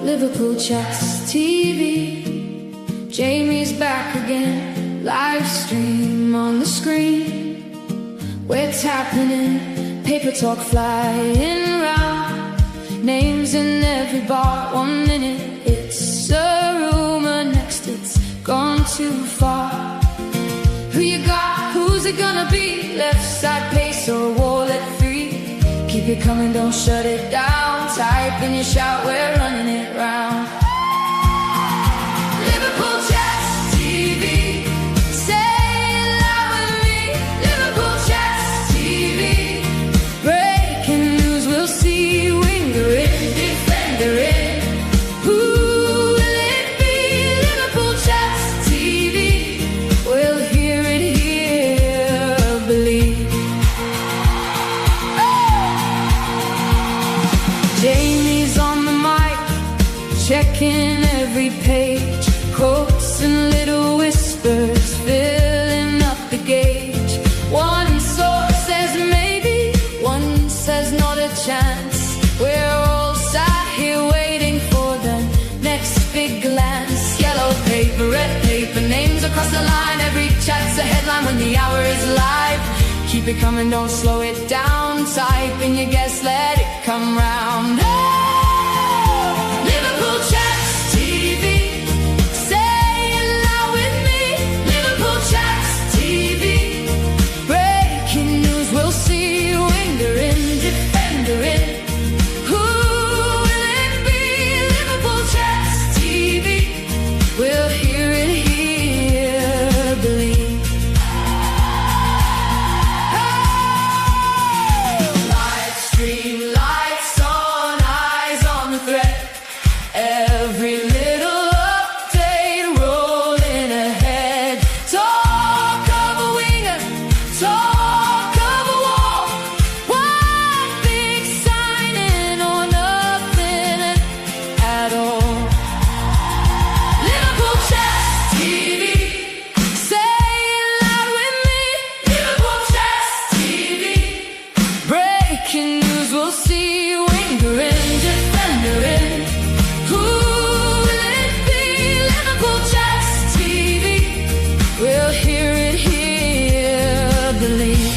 Liverpool Chats TV. Jamie's back again, live stream on the screen. We're tapping in, paper talk flying round. Names in every bar, 1 minute it's a rumor, next it's gone too far. Who you got, who's it gonna be? Left side pace or wallet free? Keep it coming, don't shut it down. Type in your shout, we're running it round. Liverpool Chats TV. Say it loud with me. Liverpool Chats TV. Breaking news, we'll see. Winger in, defender in. Who will it be? Liverpool Chats TV. We'll hear it here, believe. Jamie's on the mic, checking every page. Quotes and little whispers, filling up the gauge. One source says maybe, one says not a chance. We're all sat here waiting for the next big glance. Yellow paper, red paper, names across the line. Every chat's a headline when the hour is live. Keep it coming, don't slow it down. Type in your guess, let it come round. Oh, Liverpool Chats TV. Say it loud with me. Liverpool Chats TV. Breaking news, we'll see. Winger in, defender in. Who will it be? Liverpool Chats TV. We'll hear it here, believe. Live stream, lights on, eyes on the thread. Every little update rolling ahead. Talk of a winger, talk of a wall. One big signing or nothing at all. Liverpool Chats TV. Say it loud with me. Liverpool Chats TV. Breaking news, we'll see. Winger in, defender in. Who will it be? Liverpool Chats TV. We'll hear it here, believe.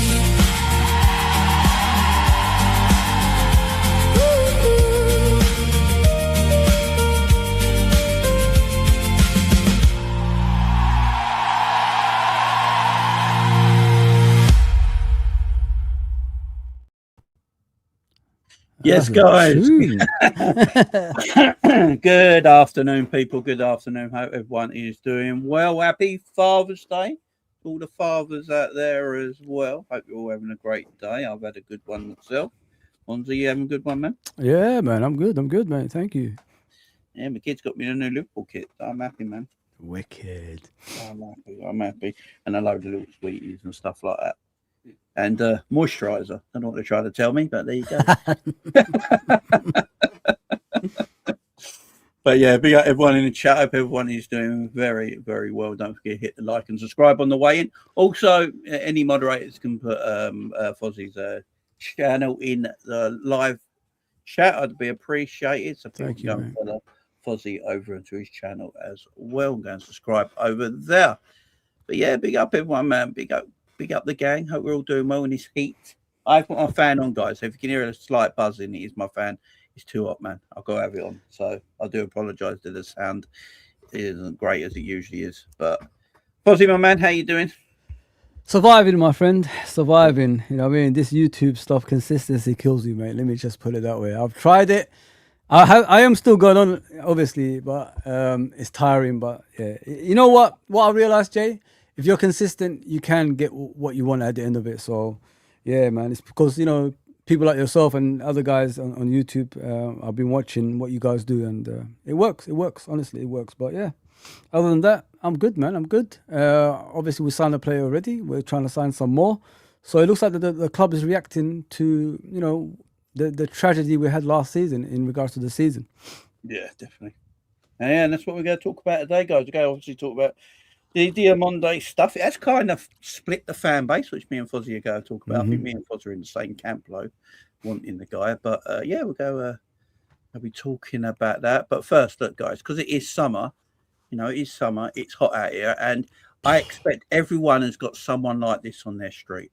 Yes, guys. Good afternoon, people. Good afternoon. Hope everyone is doing well. Happy Father's Day. All the fathers out there as well. Hope you're all having a great day. I've had a good one myself. Monza, you having a good one, man? Yeah, man, I'm good, mate. Thank you. Yeah, my kid's got me a new Liverpool kit. So I'm happy, man. Wicked. I'm happy. And a load of little sweeties and stuff like that. And moisturiser. I don't know what they're trying to tell me, but there you go. But yeah, big up everyone in the chat. Hope everyone is doing very, very well. Don't forget to hit the like and subscribe on the way in. Also, any moderators can put Fozzie's channel in the live chat. I'd be appreciated. So Thank you, go mate. and follow Fozzie over into his channel as well. Go and subscribe over there. But yeah, big up everyone, man. Big up the gang. Hope we're all doing well in this heat. I've got my fan on, guys. So if you can hear a slight buzzing, it is my fan. It's too hot, man. I've got to have it on. So I do apologise that the sound isn't great as it usually is. But Fozzie, my man, how you doing? Surviving, my friend. Surviving. You know what I mean? This YouTube stuff, consistency kills you, mate. Let me just put it that way. I've tried it. I am still going on, obviously, but it's tiring. But yeah, you know what? What I realised, Jay, if you're consistent, you can get what you want at the end of it. So yeah, man, it's because, you know, people like yourself and other guys on YouTube, I've been watching what you guys do, and it works. It works. Honestly, it works. But yeah, other than that, I'm good, man. I'm good. Obviously, we signed a player already. We're trying to sign some more. So it looks like the club is reacting to, you know, the tragedy we had last season in regards to the season. Yeah, definitely. And that's what we're going to talk about today, guys. We're going to obviously talk about the Diomande stuff. It has kind of split the fan base, which me and Fozzie are going to talk about. I think me and Fozzie are in the same camp, though, wanting the guy. But yeah, we'll go I'll be talking about that. But first, look, guys, because it is summer, it is summer, it's hot out here, and I expect everyone has got someone like this on their street.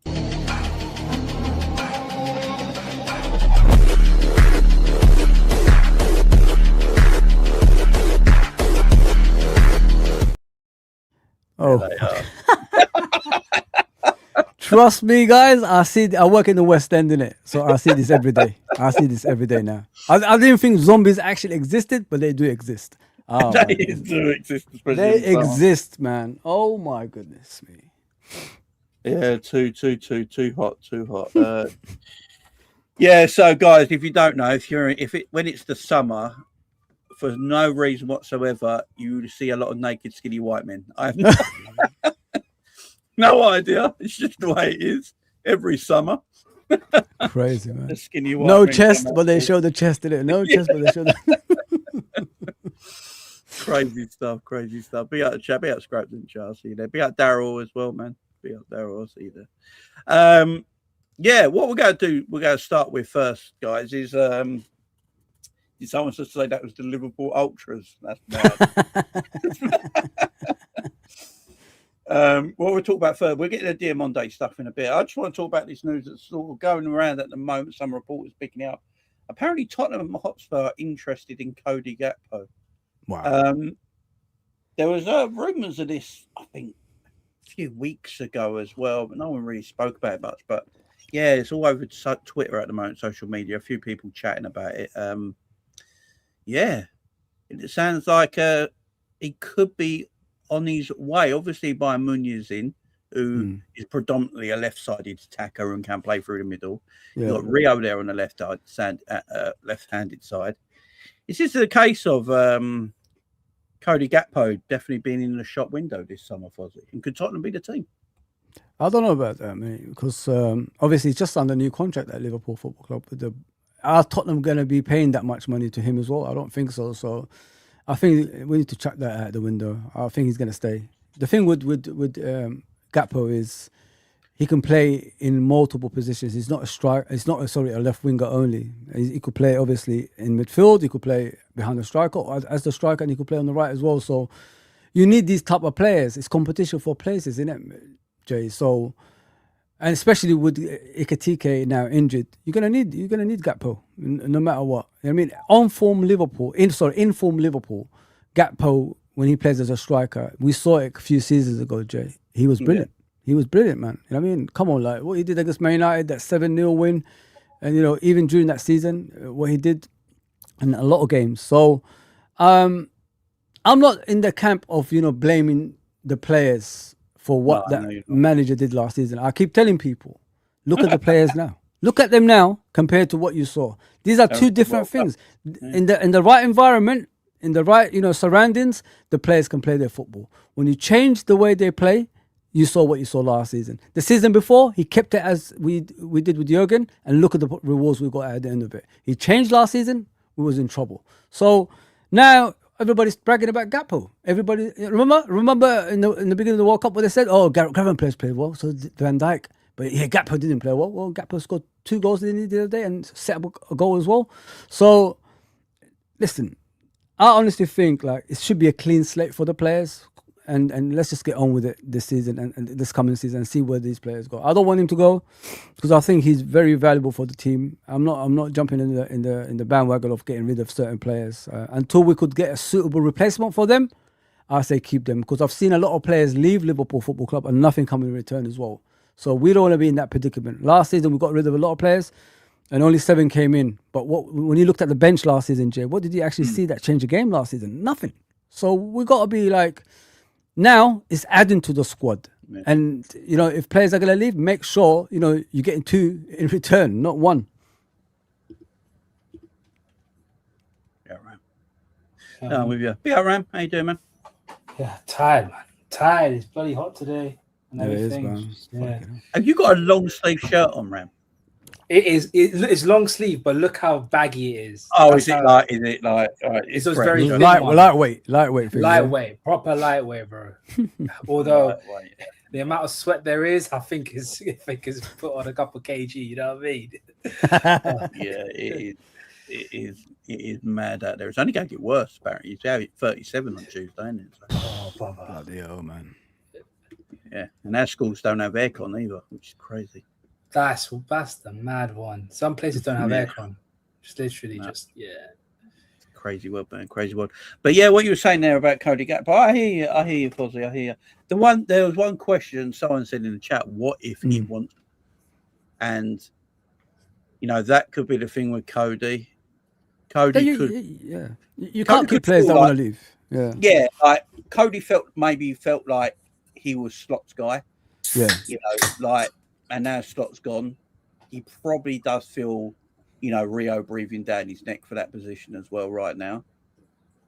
Oh, trust me, guys. I work in the West End, innit? So I see this every day. I see this every day now. I didn't think zombies actually existed, but they do exist. Oh, They do exist. they exist, man. Oh my goodness me. Yeah, too hot. Yeah, so guys, if you don't know, when it's the summer, for no reason whatsoever, you see a lot of naked, skinny white men. I have no idea. It's just the way it is every summer. Crazy, man. The skinny white no men chest, but they show the chest in it. No chest, but they show the crazy stuff. Be out the chat, be out Scraps and Charles. See you there. Be out Daryl as well, man. Be out Daryl. I'll see you there. Yeah, what we're going to start with first, guys, is someone just say that was the Liverpool Ultras. That's mad. What we'll talk about first, we'll get the Diomande stuff in a bit. I just want to talk about this news that's sort of going around at the moment. Some reporters picking it up. Apparently, Tottenham Hotspur are interested in Cody Gakpo. Wow. There was rumours of this, I think, a few weeks ago as well, but no one really spoke about it much. But yeah, it's all over Twitter at the moment, social media. A few people chatting about it. Yeah, it sounds like he could be on his way. Obviously, by Munoz in, who is predominantly a left-sided attacker and can play through the middle. Yeah. You've got Rio there on the left-handed side. Is this a case of Cody Gakpo definitely being in the shop window this summer, Fozzie? And could Tottenham be the team? I don't know about that, mate, because obviously he's just signed a new contract at Liverpool Football Club. Are Tottenham going to be paying that much money to him as well? I don't think so. So I think we need to chuck that out the window. I think he's going to stay. The thing with Gakpo is he can play in multiple positions. He's not a left winger only. He could play obviously in midfield. He could play behind the striker as the striker, and he could play on the right as well. So you need these type of players. It's competition for places, isn't it, Jay? So. And especially with Ikatike now injured, you're gonna need Gakpo no matter what. I mean, in form Liverpool, Gakpo when he plays as a striker, we saw it a few seasons ago. Jay, he was brilliant. Yeah. He was brilliant, man. You know what I mean? Come on, like what he did against Man United, that 7-0 win, and even during that season, what he did in a lot of games. So, I'm not in the camp of blaming the players for what that manager did last season. I keep telling people, look at the players now. Look at them now compared to what you saw. These are two different things. In the right environment, in the right surroundings, the players can play their football. When you change the way they play, you saw what you saw last season. The season before, he kept it as we did with Jurgen, and look at the rewards we got at the end of it. He changed last season, we was in trouble. So now everybody's bragging about Gakpo. Everybody remember in the beginning of the World Cup what they said? Oh, Gravenberch played well, so did Van Dijk. But yeah, Gakpo didn't play well. Well, Gakpo scored 2 goals the other day and set up a goal as well. So listen, I honestly think it should be a clean slate for the players, and let's just get on with it this season and this coming season and see where these players go. I don't want him to go because I think he's very valuable for the team. I'm not jumping in the bandwagon of getting rid of certain players until we could get a suitable replacement for them. I say keep them because I've seen a lot of players leave Liverpool Football Club and nothing come in return as well. So we don't want to be in that predicament. Last season we got rid of a lot of players and only 7 came in. But when you looked at the bench last season, Jay, what did you actually see that changed the game last season? Nothing. So we got to be now it's adding to the squad. Yeah. And, if players are going to leave, make sure, you're getting 2 in return, not 1. Yeah, Ram. No, with you. Yeah, Ram. How you doing, man? Yeah, tired, man. Tired. It's bloody hot today. And everything. It is, man. Yeah. Have you got a long sleeve shirt on, Ram? It is. It's long sleeve, but look how baggy it is. Oh, is it like? It's very lightweight. Lightweight, proper lightweight, bro. Although the amount of sweat there is, I think is put on a couple kg. You know what I mean? Yeah, it is. it is mad out there. It's only going to get worse. Apparently, he's out at 37 on Tuesday, isn't it? So, Oh, brother. Bloody hell, man. yeah, and our schools don't have aircon either, which is crazy. That's the mad one. Some places don't have Yeah. aircon. Just literally, No. Crazy world, man. Crazy world. But yeah, what you were saying there about Cody Gakpo, I hear you, Fozzie. I hear you. There was one question someone said in the chat, what if he wants? And that could be the thing with Cody. You can't keep players that want to leave. Yeah, like Cody felt like he was Slot's guy. Yeah. And now Slot's gone. He probably does feel, Rio breathing down his neck for that position as well right now.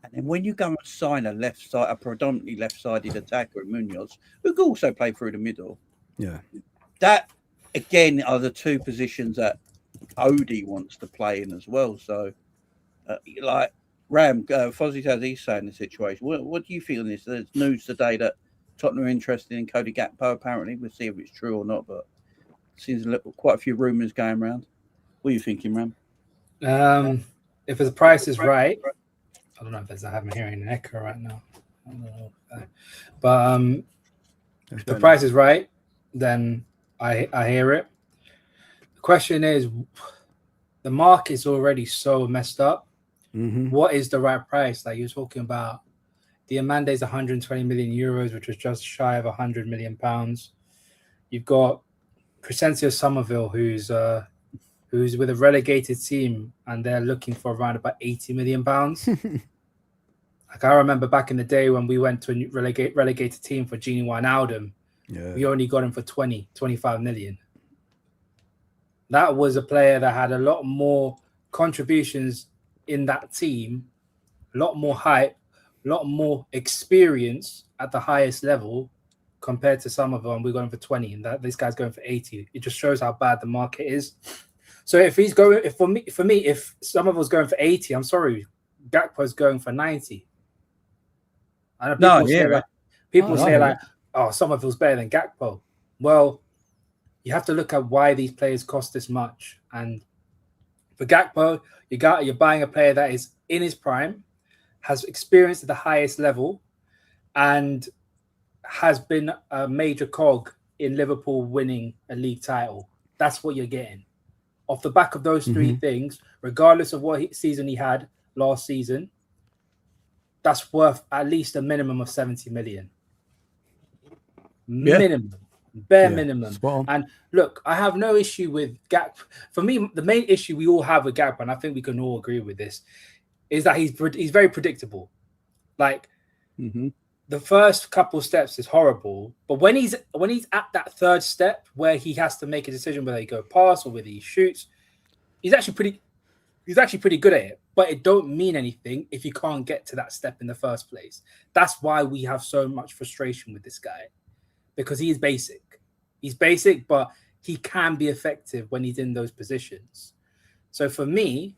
And then when you go and sign a predominantly left-sided attacker, Munoz, who could also play through the middle. Yeah. That again are the two positions that Cody wants to play in as well. So, Ram, Fozzie, as he's saying the situation. What do you feel on this? There's news today that Tottenham are interested in Cody Gakpo. Apparently, we'll see if it's true or not. But seems quite a few rumours going around. What are you thinking, Ram? If the price is right, I don't know if I'm hearing an echo right now. I don't know. But if the price is right, then I hear it. The question is, the market's already so messed up. Mm-hmm. What is the right price? Like you're talking about, Diomande's 120 million euros, which was just shy of 100 million pounds. You've got Crescencio Somerville, who's with a relegated team, and they're looking for around about 80 million pounds. Like I remember back in the day when we went to a relegated team for Gini Wijnaldum, we only got him for 25 million. That was a player that had a lot more contributions in that team, a lot more hype, a lot more experience at the highest level compared to some of them. We got him for 20, and this guy's going for 80. It just shows how bad the market is. So if Somerville's going for 80, I'm sorry, Gakpo's going for 90. I know people say Somerville's better than Gakpo. Well, you have to look at why these players cost this much. And for Gakpo, you're buying a player that is in his prime, has experience at the highest level, and has been a major cog in Liverpool winning a league title. That's what you're getting. Off the back of those three things, regardless of what season he had last season, that's worth at least a minimum of 70 million. Minimum. Bare minimum. And look, I have no issue with Gakpo. For me, the main issue we all have with Gakpo, and I think we can all agree with this, is that he's very predictable. Like, the first couple steps is horrible, but when he's at that third step where he has to make a decision whether he go pass or whether he shoots, he's actually pretty good at it. But it don't mean anything if you can't get to that step in the first place. That's why we have so much frustration with this guy, because he is basic. He's basic, but he can be effective when he's in those positions. So for me,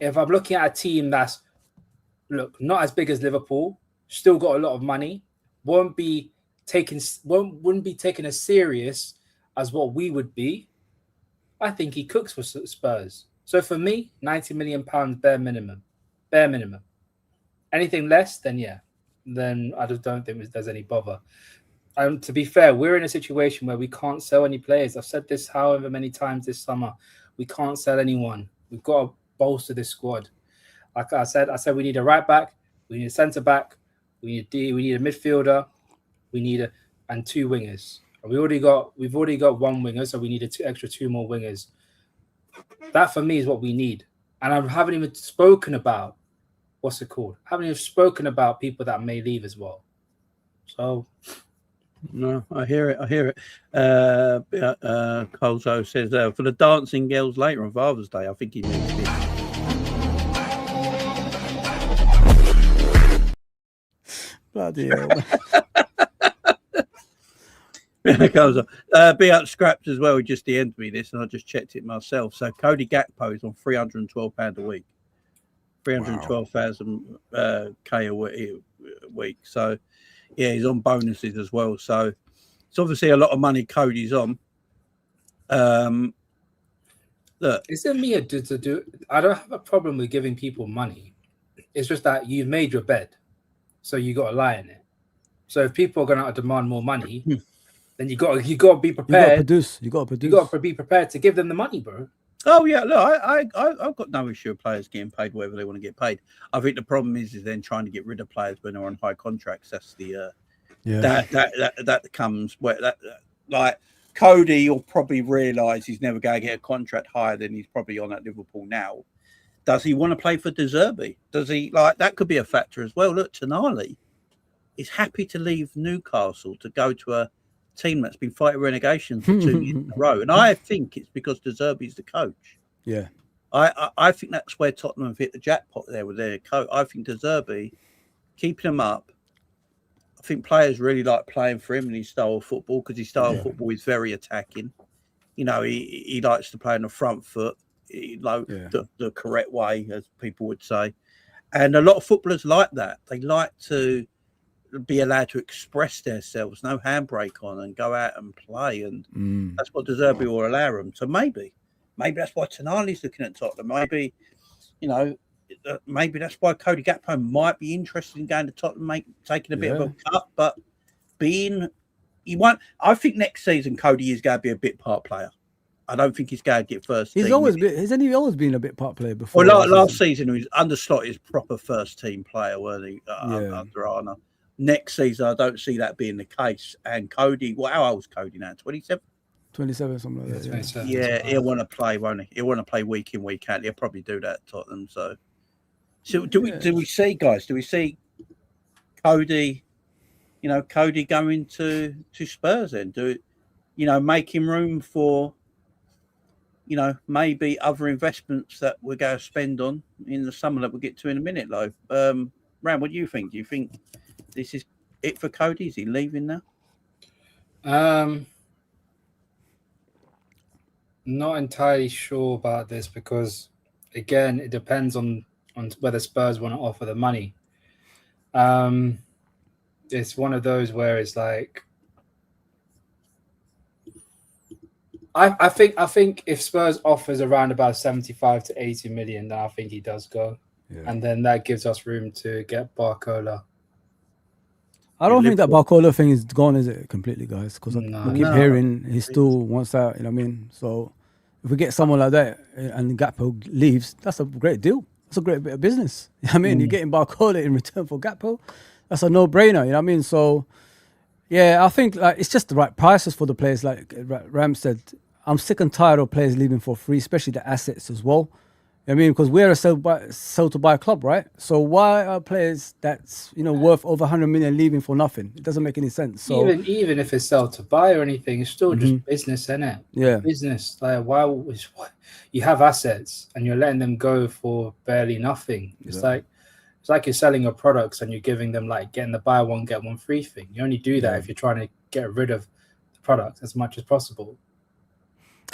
if I'm looking at a team that's not as big as Liverpool, still got a lot of money, wouldn't be taken as serious as what we would be, I think he cooks for Spurs. So for me, 90 million pounds bare minimum. Anything less, then I just don't think there's any bother. To be fair, we're in a situation where we can't sell any players. I've said this however many times this summer. We can't sell anyone. We've got to bolster this squad. Like I said we need a right back, we need a centre back, we need a midfielder, and two wingers. We've already got one winger, so we need two more wingers. That for me is what we need. And I haven't even spoken about people that may leave as well. So no, I hear it. Colzo says for the dancing girls later on Father's Day, I think he needs it. Bloody hell. Be out scraps as well. Just the end me this, and I just checked it myself. So Cody Gakpo is on £312 a week, 312,000 K a week. So yeah, he's on bonuses as well. So it's obviously a lot of money Cody's on. look, it's in me to do. I don't have a problem with giving people money. It's just that you've made your bed, so you got to lie in it. So if people are going to demand more money, then you got to be prepared. You got to produce. You got to be prepared to give them the money, bro. Oh yeah, look, I've got no issue with players getting paid whatever they want to get paid. I think the problem is then trying to get rid of players when they're on high contracts. That's the that comes where that like Cody. You'll probably realise he's never going to get a contract higher than he's probably on at Liverpool now. Does he want to play for De Zerbi? Does he like that? Could be a factor as well. Look, Tonali is happy to leave Newcastle to go to a team that's been fighting relegation for 2 years in a row, and I think it's because De Zerbi's the coach. Yeah, I think that's where Tottenham have hit the jackpot there with their coach. I think De Zerbi keeping him up. I think players really like playing for him and his style of football because his style of football is very attacking. You know, he likes to play on the front foot, the correct way, as people would say, and a lot of footballers like that. They like to be allowed to express themselves, no handbrake on, and go out and play, and that's what De Zerbi will allow them. So maybe that's why Tonali's looking at Tottenham. Maybe, you know, maybe that's why Cody Gakpo might be interested in going to Tottenham, taking a bit of a cut, but he won't. I think next season Cody is going to be a bit part player. I don't think he's going to get first team. Hasn't he always been a bit part player before? Well, last season he was under slot is proper first team player, weren't he? Under Arna. Next season, I don't see that being the case. And Cody, how old is Cody now? 27? 27, something like that. Yeah, he'll want to play, won't he? He'll want to play week in, week out. He'll probably do that at Tottenham. So do we see, guys? Do we see Cody? You know, Cody going to Spurs then? Making room for, maybe other investments that we're going to spend on in the summer that we'll get to in a minute, though. Ram, what do you think? Do you think this is it for Cody? Is he leaving now? Not entirely sure about this because, again, it depends on whether Spurs want to offer the money. It's one of those where it's like, I think if Spurs offers around about 75 to 80 million, then I think he does go. Yeah. And then that gives us room to get Barcola. I don't think that Barcola thing is gone, is it, completely, guys? Because we keep hearing he still wants out, you know what I mean? So if we get someone like that and Gakpo leaves, that's a great deal. That's a great bit of business. You know what I mean? You're getting Barcola in return for Gakpo. That's a no-brainer, you know what I mean? So, yeah, I think it's just the right prices for the players. Like Ram said, I'm sick and tired of players leaving for free, especially the assets as well. I mean, because we're a sell-to-buy club, right? So why are players that's worth over 100 million leaving for nothing? It doesn't make any sense. So even if it's sell-to-buy or anything, it's still just business, isn't it? Yeah, business. Like why you have assets and you're letting them go for barely nothing? It's like you're selling your products and you're giving them getting the buy one get one free thing. You only do that if you're trying to get rid of the product as much as possible.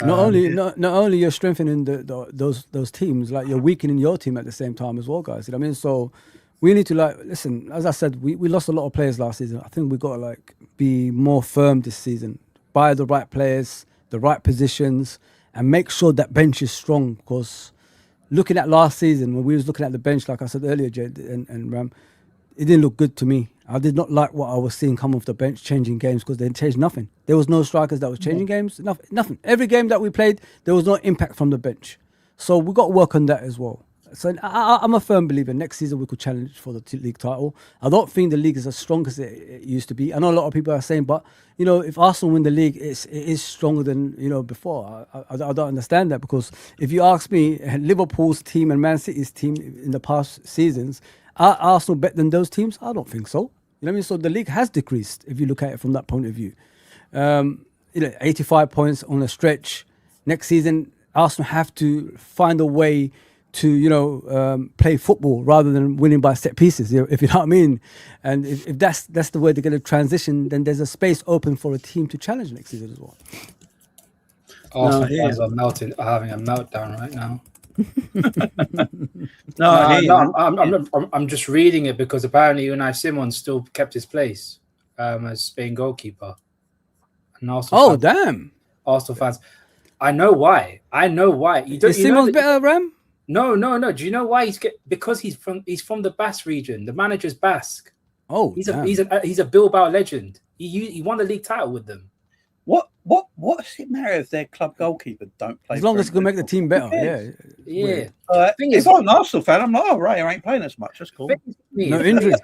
Not only you're strengthening those teams, you're weakening your team at the same time as well, guys. You know what I mean? So we need to listen. As I said, we lost a lot of players last season. I think we got to be more firm this season. Buy the right players, the right positions, and make sure that bench is strong. Because looking at last season, when we was looking at the bench, like I said earlier, Jed and Ram, it didn't look good to me. I did not like what I was seeing come off the bench, changing games, because they changed nothing. There was no strikers that was changing games. Nothing. Every game that we played, there was no impact from the bench. So we got to work on that as well. So I'm a firm believer. Next season we could challenge for the league title. I don't think the league is as strong as it used to be. I know a lot of people are saying, but if Arsenal win the league, it is stronger than before. I don't understand that, because if you ask me, Liverpool's team and Man City's team in the past seasons, are Arsenal better than those teams? I don't think so. You know what I mean? So the league has decreased if you look at it from that point of view. 85 points on a stretch. Next season, Arsenal have to find a way to play football rather than winning by set pieces, if you know what I mean. And if that's the way they're going to transition, then there's a space open for a team to challenge next season as well. Arsenal fans are having a meltdown right now. I'm just reading it because apparently Unai Simon still kept his place as Spain goalkeeper. And Arsenal fans, I know why. You don't. Is Simon's better, Ram? No. Do you know why because he's from the Basque region. The manager's Basque. Oh, he's a Bilbao legend. He won the league title with them. What does it matter if their club goalkeeper don't play? As long as he can make the team better, yeah. If I'm an Arsenal fan, I'm like, oh, Raya ain't playing as much. That's cool. No injuries.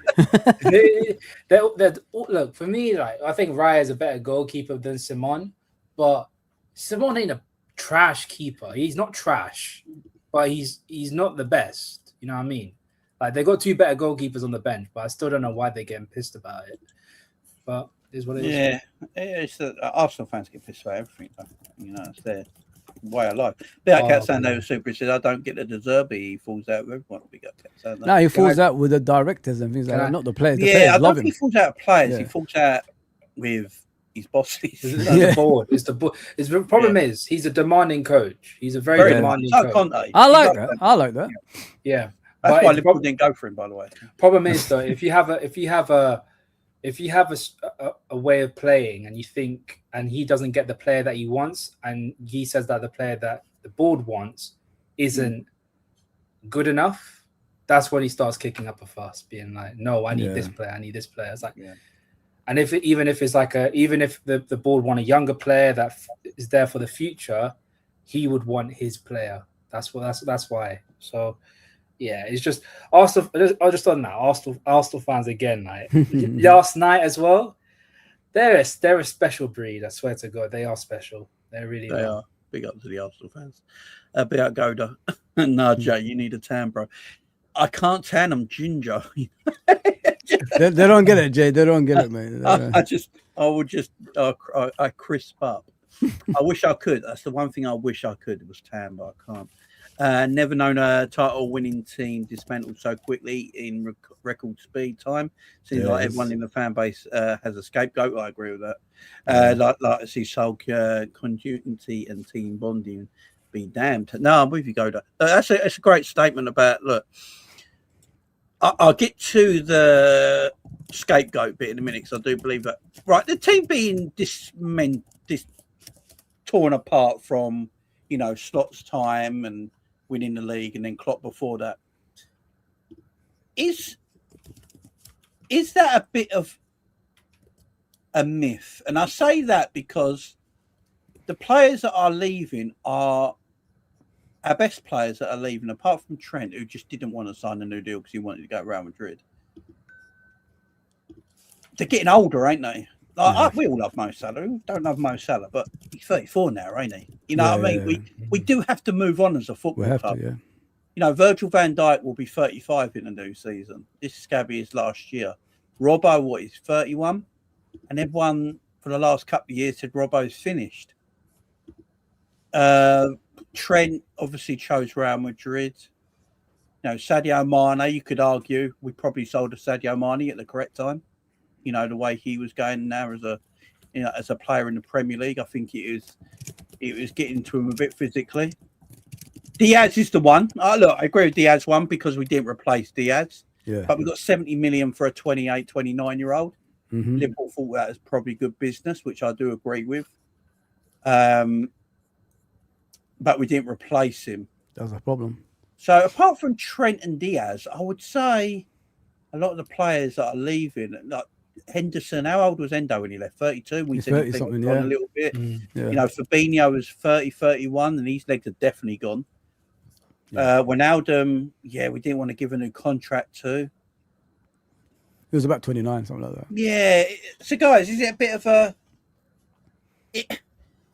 Look, for me, like, I think Raya is a better goalkeeper than Simon, but Simon ain't a trash keeper. He's not trash, but he's not the best. You know what I mean? Like, they got two better goalkeepers on the bench, but I still don't know why they're getting pissed about it. But is what it is. Yeah, it's that Arsenal fans get pissed about everything. You know, it's their way of life. I kept saying they were super. He said, I don't get the deserve. He falls out with everyone. No, he falls out with the directors and things like that, not the players. The players I don't think he falls out with players. Yeah. He falls out with his bosses. The board. The problem is he's a demanding coach. He's a very demanding coach. Conte. I like that. Yeah. That's why Liverpool didn't go for him, by the way. Problem is though, if you have a way of playing and you think, and he doesn't get the player that he wants, and he says that the player that the board wants isn't good enough, that's when he starts kicking up a fuss, being like, no, I need this player, I need this player. It's like, and even if the board want a younger player that is there for the future, he would want his player. That's why. So yeah, it's just Arsenal. I just on that Arsenal fans again. Like last night as well, they're a special breed. I swear to God, they are special. They are. Big up to the Arsenal fans. Big up Goda. Nah, Jay, you need a tan, bro. I can't tan. I'm ginger. they don't get it, Jay. They don't get it, mate. I crisp up. I wish I could. That's the one thing I wish I could. It was tan, but I can't. Never known a title-winning team dismantled so quickly in record speed time. Seems like everyone in the fan base has a scapegoat. I agree with that. Like to see soul continuity and team bonding be damned. No, I'm with you, Goda. That's a great statement about. Look, I'll get to the scapegoat bit in a minute because I do believe that. Right, the team being torn apart from Slot's time and winning the league, and then Klopp before that. Is that a bit of a myth? And I say that because the players that are leaving are our best players that are leaving, apart from Trent, who just didn't want to sign a new deal because he wanted to go to Real Madrid. They're getting older, ain't they? We all love Mo Salah. We don't love Mo Salah, but he's 34 now, ain't he? You know what I mean? We do have to move on as a football club. Virgil van Dijk will be 35 in the new season. This Scabby is last year. Robbo, he's 31? And everyone for the last couple of years said Robbo's finished. Trent obviously chose Real Madrid. Sadio Mane, you could argue we probably sold a Sadio Mane at the correct time. The way he was going now as a player in the Premier League, I think it was getting to him a bit physically. Diaz is the one. Look, I agree with Diaz one because we didn't replace Diaz. Yeah. But we got 70 million for a 28, 29-year-old. Mm-hmm. Liverpool thought that was probably good business, which I do agree with. But we didn't replace him. That was a problem. So apart from Trent and Diaz, I would say a lot of the players that are leaving, like Henderson, how old was Endo when he left? 32? We said he's gone a little bit. Fabinho was 30, 31, and his legs are definitely gone. Wijnaldum, we didn't want to give a new contract to. He was about 29, something like that. Yeah. So, guys, is it a bit of a...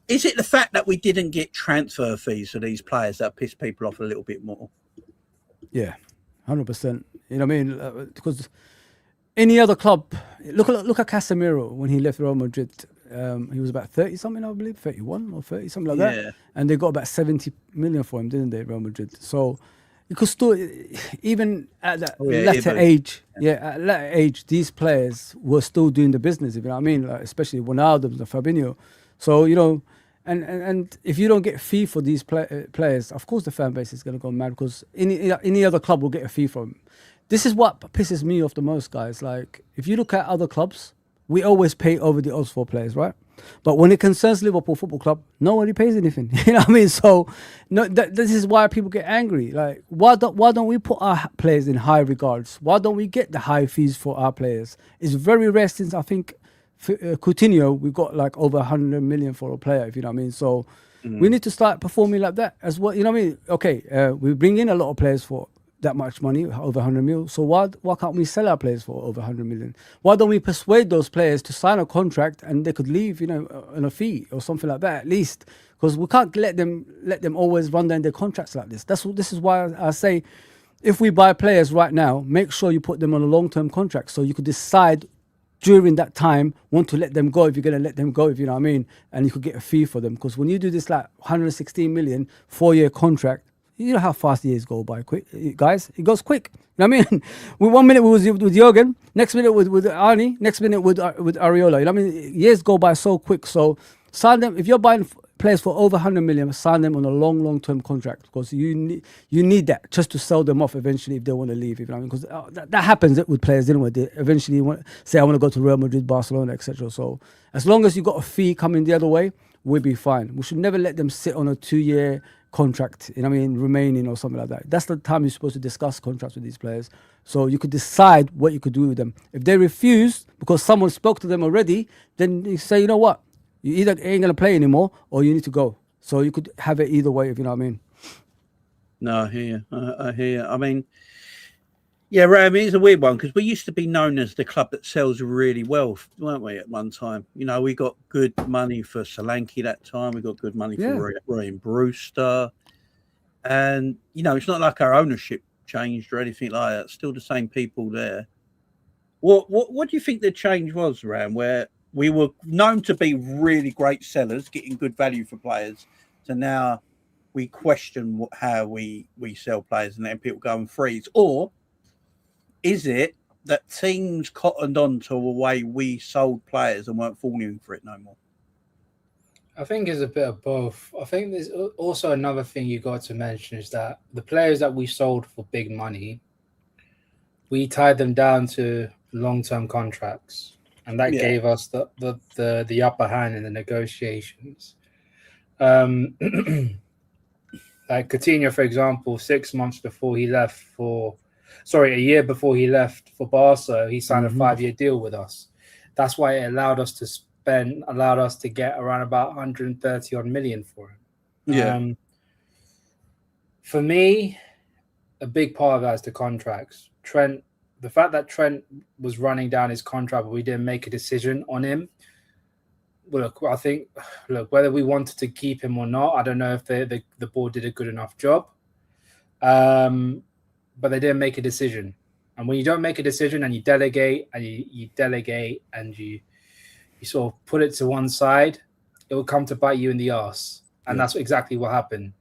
Is it the fact that we didn't get transfer fees for these players that pissed people off a little bit more? Yeah, 100%. You know what I mean? Because any other club, look at Casemiro when he left Real Madrid. He was about 30 something, I believe, 31 or 30 something like that. And they got about 70 million for him, didn't they, Real Madrid? So you could still, even at that later age, these players were still doing the business. If you know what I mean, like, especially Ronaldo and Fabinho. So and if you don't get a fee for these players, of course the fan base is going to go mad because any other club will get a fee from. This is what pisses me off the most, guys. Like, if you look at other clubs, we always pay over the odds for players, right? But when it concerns Liverpool Football Club, nobody pays anything. You know what I mean? So this is why people get angry. Like, why don't we put our players in high regards? Why don't we get the high fees for our players? It's very rare since I think Coutinho, we got like over 100 million for a player, if you know what I mean. So we need to start performing like that as well. You know what I mean? Okay, we bring in a lot of players for that much money, over 100 mil. So why can't we sell our players for over 100 million? Why don't we persuade those players to sign a contract and they could leave, you know, on a fee or something like that at least? Because we can't let them always run down their contracts like this. This is why I say, if we buy players right now, make sure you put them on a long-term contract so you could decide during that time want to let them go, if you're going to let them go, if you know what I mean, and you could get a fee for them. Because when you do this like 116 million 4-year contract, you know how fast years go by quick, guys. It goes quick. You know what I mean? With 1 minute with Jurgen, next minute with Arnie, next minute with Areola. You know what I mean? Years go by so quick. So sign them. If you're buying players for over 100 million, sign them on a long-term contract, because you need that just to sell them off eventually if they want to leave. You know what I mean? Because that happens with players, didn't it? They eventually say, I want to go to Real Madrid, Barcelona, etc. So as long as you got a fee coming the other way, we'll be fine. We should never let them sit on a 2-year contract, you know what I mean, remaining or something like that. That's the time you're supposed to discuss contracts with these players, so you could decide what you could do with them. If they refuse because someone spoke to them already, then you say, you know what, you either ain't gonna play anymore or you need to go. So you could have it either way, if you know what I mean. No, I hear you. I hear you. I mean, yeah, right. I mean, it's a weird one because we used to be known as the club that sells really well, weren't we, at one time? You know, we got good money for Solanke that time. We got good money for Ryan Brewster. And, you know, it's not like our ownership changed or anything like that. Still the same people there. What do you think the change was, Ram, where we were known to be really great sellers, getting good value for players, to now we question how we sell players and then people go and freeze? Or is it that teams cottoned on to the way we sold players and weren't falling for it no more? I think it's a bit of both. I think there's also another thing you got to mention is that the players that we sold for big money, we tied them down to long-term contracts, and that gave us the upper hand in the negotiations. Like Coutinho, for example, 6 months before he left a year before he left for Barca, he signed a 5-year deal with us. That's why it allowed us to get around about 130 odd million for him. Yeah. For me, a big part of that is the contracts. The fact that Trent was running down his contract, but we didn't make a decision on him. Look, I think, whether we wanted to keep him or not, I don't know if the board did a good enough job. But they didn't make a decision. And when you don't make a decision and you delegate and you delegate and you sort of put it to one side, it will come to bite you in the arse. And that's exactly what happened.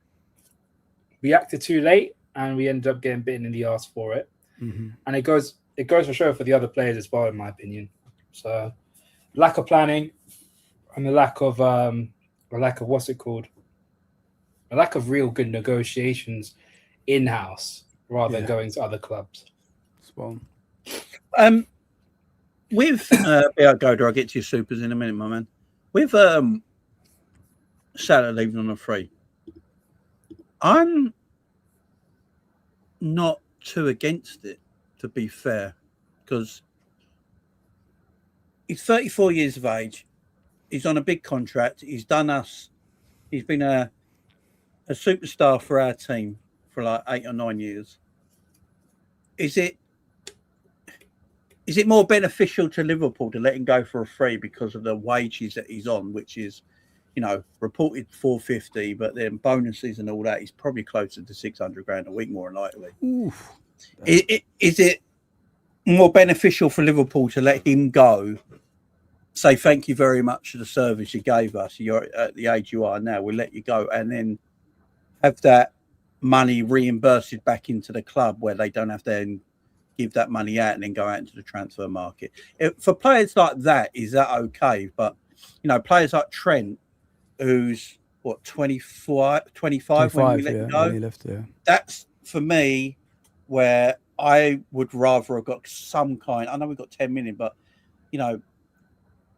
We acted too late and we ended up getting bitten in the arse for it. And it goes for sure for the other players as well, in my opinion. So lack of planning and the lack of what's it called? A lack of real good negotiations in-house rather than going to other clubs. Well, with Goda, I'll get to your supers in a minute, my man. With Salah leaving on a free, I'm not too against it, to be fair, because he's 34 years of age. He's on a big contract. He's been a superstar for our team for like 8 or 9 years. Is it more beneficial to Liverpool to let him go for a free because of the wages that he's on, which is, you know, reported 450, but then bonuses and all that, he's probably closer to 600 grand a week, more than likely. Is it more beneficial for Liverpool to let him go, say thank you very much for the service you gave us, you're at the age you are now, we'll let you go, and then have that money reimbursed back into the club where they don't have to then give that money out and then go out into the transfer market? For players like that, is that okay? But, you know, players like Trent, who's, 25 when we let him go? He left, That's, for me, where I would rather have got some kind, I know we've got 10 million, but, you know,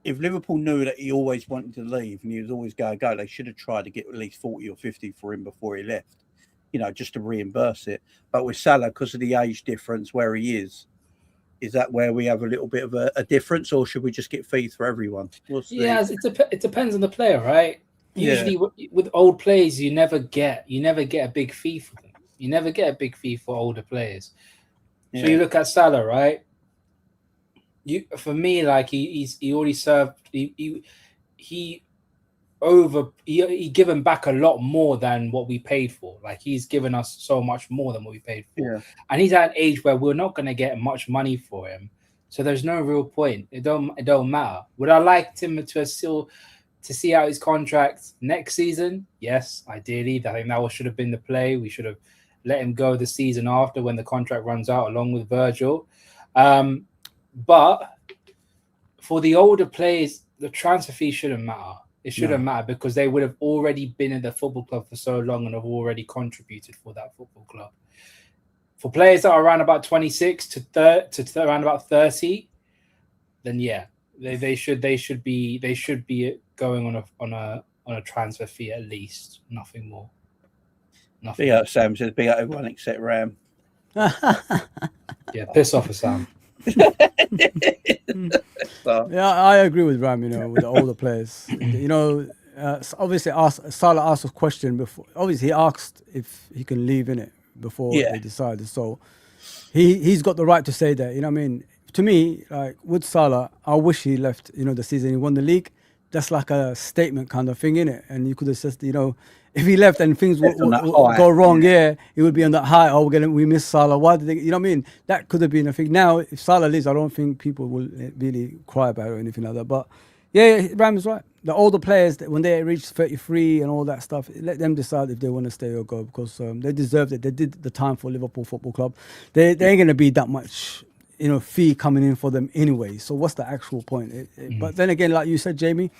if Liverpool knew that he always wanted to leave and he was always going to go, they should have tried to get at least 40 or 50 for him before he left, just to reimburse it. But with Salah, because of the age difference where he is that where we have a little bit of a difference, or should we just get fees for everyone? It depends on the player, right? Usually with old players, you never get a big fee for them. You never get a big fee for older players. Yeah. So you look at Salah, right? For me, like he already served. He given back a lot more than what we paid for. Like he's given us so much more than what we paid for. Yeah. And he's at an age where we're not going to get much money for him. So there's no real point. It don't matter. Would I like him to see out his contract next season? Yes, ideally. I think that should have been the play. We should have let him go the season after when the contract runs out, along with Virgil. But for the older players, the transfer fee shouldn't matter. It shouldn't matter because they would have already been in the football club for so long and have already contributed for that football club. For players that are around about 26 to around about 30, then they should be going on a transfer fee at least, nothing more. Nothing. Big up Sam says big up everyone except Ram. Yeah, piss off, Sam. Yeah, I agree with Ram. With the older players, obviously Salah asked a question before. Obviously, he asked if he can leave in it before they decided. So he's got the right to say that. You know what I mean? To me, like with Salah, I wish he left. The season he won the league. That's like a statement kind of thing, innit? And you could have said, if he left and things would go wrong, he would be on that high. Oh, we miss Salah. Why did they? You know what I mean? That could have been a thing. Now, if Salah leaves, I don't think people will really cry about it or anything like that. But Ram is right. The older players, when they reach 33 and all that stuff, let them decide if they want to stay or go because they deserved it. They did the time for Liverpool Football Club. They ain't going to be that much fee coming in for them anyway. So what's the actual point? But then again, like you said, Jamie,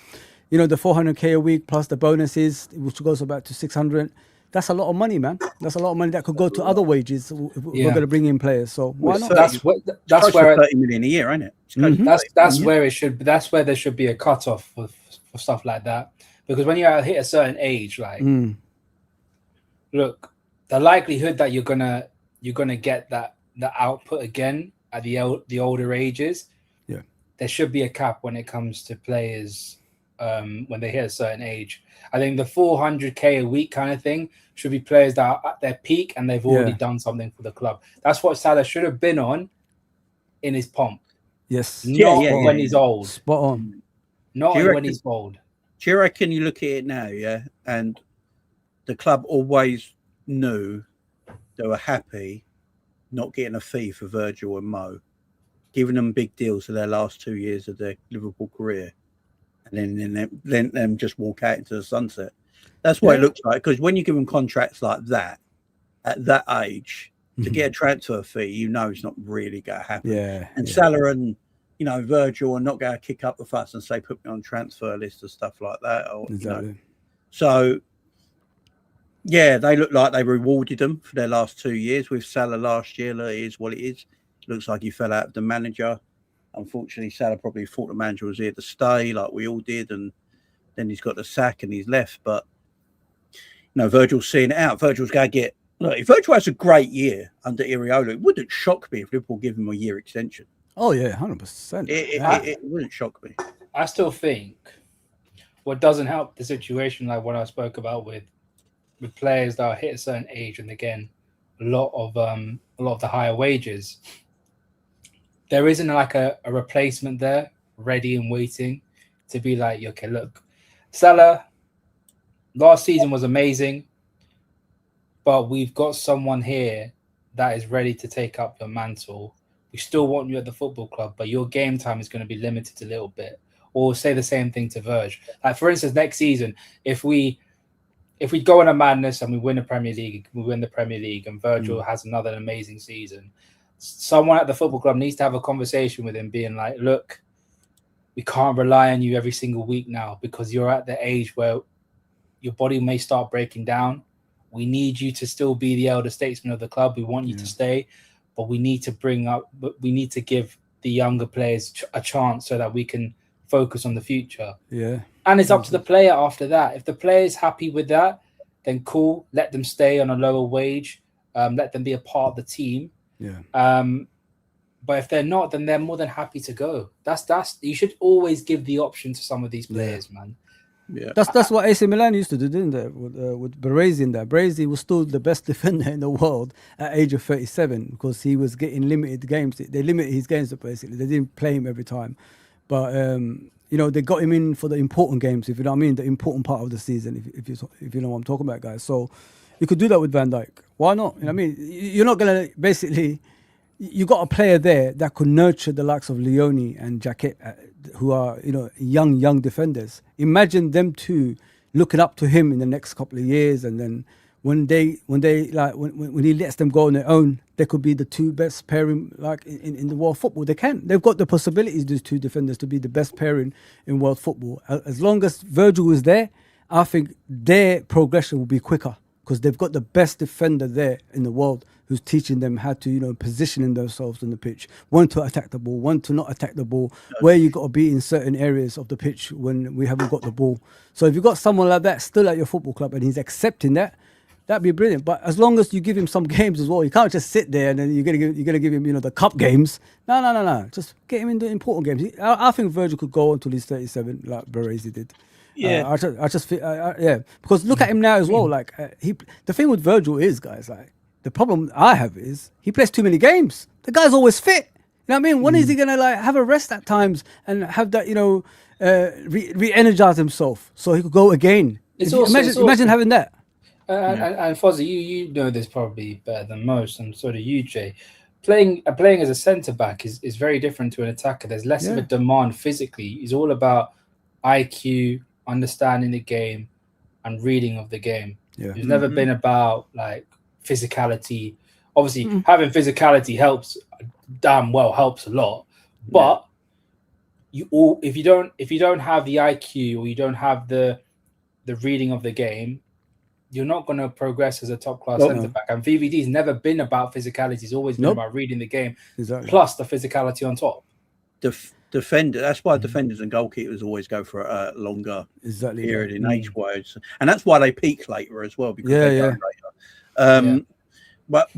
the 400k a week plus the bonuses, which goes about to 600. That's a lot of money, man. That's a lot of money that could go to other wages if we're going to bring in players. So why not? That's where 30 million a year, isn't it? That's where it should. That's where there should be a cutoff for stuff like that. Because when you hit a certain age, like, look, the likelihood that you're gonna get the output again at the older ages, there should be a cap when it comes to players when they hit a certain age. I think the 400k a week kind of thing should be players that are at their peak and they've already done something for the club. That's what Salah should have been on in his pomp. Yes. Not when he's old. Spot on. Not when he's old. Do you reckon you look at it now, and the club always knew they were happy not getting a fee for Virgil and Mo, giving them big deals for their last 2 years of their Liverpool career, and then them just walk out into the sunset? That's what it looks like. Because when you give them contracts like that at that age, to get a transfer fee, it's not really going to happen. And Salah and Virgil are not going to kick up the fuss and say put me on transfer list and stuff like that. Or, exactly. So. Yeah, they look like they rewarded them for their last 2 years. With Salah last year, it is what it is. Looks like he fell out of the manager. Unfortunately, Salah probably thought the manager was here to stay, like we all did, and then he's got the sack and he's left. But Virgil's seeing it out. Virgil's going to get. Look, if Virgil has a great year under Iraola, it wouldn't shock me if Liverpool give him a year extension. Oh yeah, 100%. It wouldn't shock me. I still think what doesn't help the situation, like what I spoke about with players that hit a certain age, and again, a lot of the higher wages, there isn't like a replacement there ready and waiting to be like, okay, look, Salah last season was amazing, but we've got someone here that is ready to take up your mantle. We still want you at the football club, but your game time is going to be limited a little bit. Or say the same thing to Virg. Like for instance, next season, if we go on a madness and we win the Premier League, and Virgil has another amazing season, someone at the football club needs to have a conversation with him being like, look, we can't rely on you every single week now because you're at the age where your body may start breaking down. We need you to still be the elder statesman of the club. We want you to stay, but we need to give the younger players a chance so that we can focus on the future. Yeah. And it's up to the player after that. If the player is happy with that, then cool. Let them stay on a lower wage. Let them be a part of the team. Yeah. But if they're not, then they're more than happy to go. That's you should always give the option to some of these players, man. Yeah, that's what AC Milan used to do, didn't they? With Baresi in there. Baresi was still the best defender in the world at age of 37 because he was getting limited games. They limited his games basically. They didn't play him every time, but they got him in for the important games. If you know what I mean, the important part of the season. If you know what I'm talking about, guys. So you could do that with Van Dijk. Why not? You know what I mean, you're not gonna basically. You got a player there that could nurture the likes of Leone and Jacket, who are young defenders. Imagine them two looking up to him in the next couple of years, and then when he lets them go on their own, they could be the two best pairing like in the world football. They've got the possibilities, these two defenders, to be the best pairing in world football. As long as Virgil is there, I think their progression will be quicker because they've got the best defender there in the world who's teaching them how to, positioning themselves on the pitch, when to attack the ball, when to not attack the ball, where you got to be in certain areas of the pitch when we haven't got the ball. So if you've got someone like that still at your football club and he's accepting that, that'd be brilliant. But as long as you give him some games as well, you can't just sit there and then you're gonna give him, the cup games. No. Just get him in the important games. I think Virgil could go until he's 37, like Baresi did. Yeah, I just feel, because look at him now as well. Like the thing with Virgil is, guys, like. The problem I have is he plays too many games. The guy's always fit. You know what I mean? When is he gonna have a rest at times and have that re-energize himself so he could go again? Imagine having that. And Fozzie, you know this probably better than most, and so do you, Jay. Playing as a centre back is very different to an attacker. There's less of a demand physically. It's all about IQ, understanding the game, and reading of the game. Yeah. It's never been about like physicality. Obviously, having physicality helps a lot. But if you don't have the IQ or you don't have the reading of the game, you're not going to progress as a top class centre back. And VVD's never been about physicality. It's always been about reading the game, plus the physicality on top. Defender. That's why defenders and goalkeepers always go for a longer period in age-wise, and that's why they peak later as well because they go later. But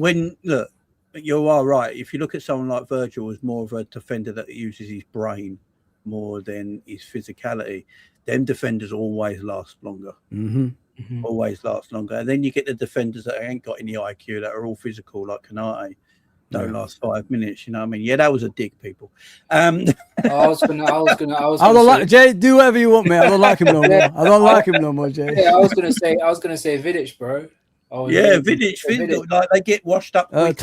you are right. If you look at someone like Virgil as more of a defender that uses his brain more than his physicality, them defenders always last longer. Always last longer. And then you get the defenders that ain't got any IQ that are all physical, like Kanate. Don't last 5 minutes, you know what I mean? Yeah, that was a dig, people. I was don't like Jay. Do whatever you want, man. I don't like him no more. I don't like him no more, Jay. Yeah, I was gonna say Vidic, bro. Vidic, like they get washed up. John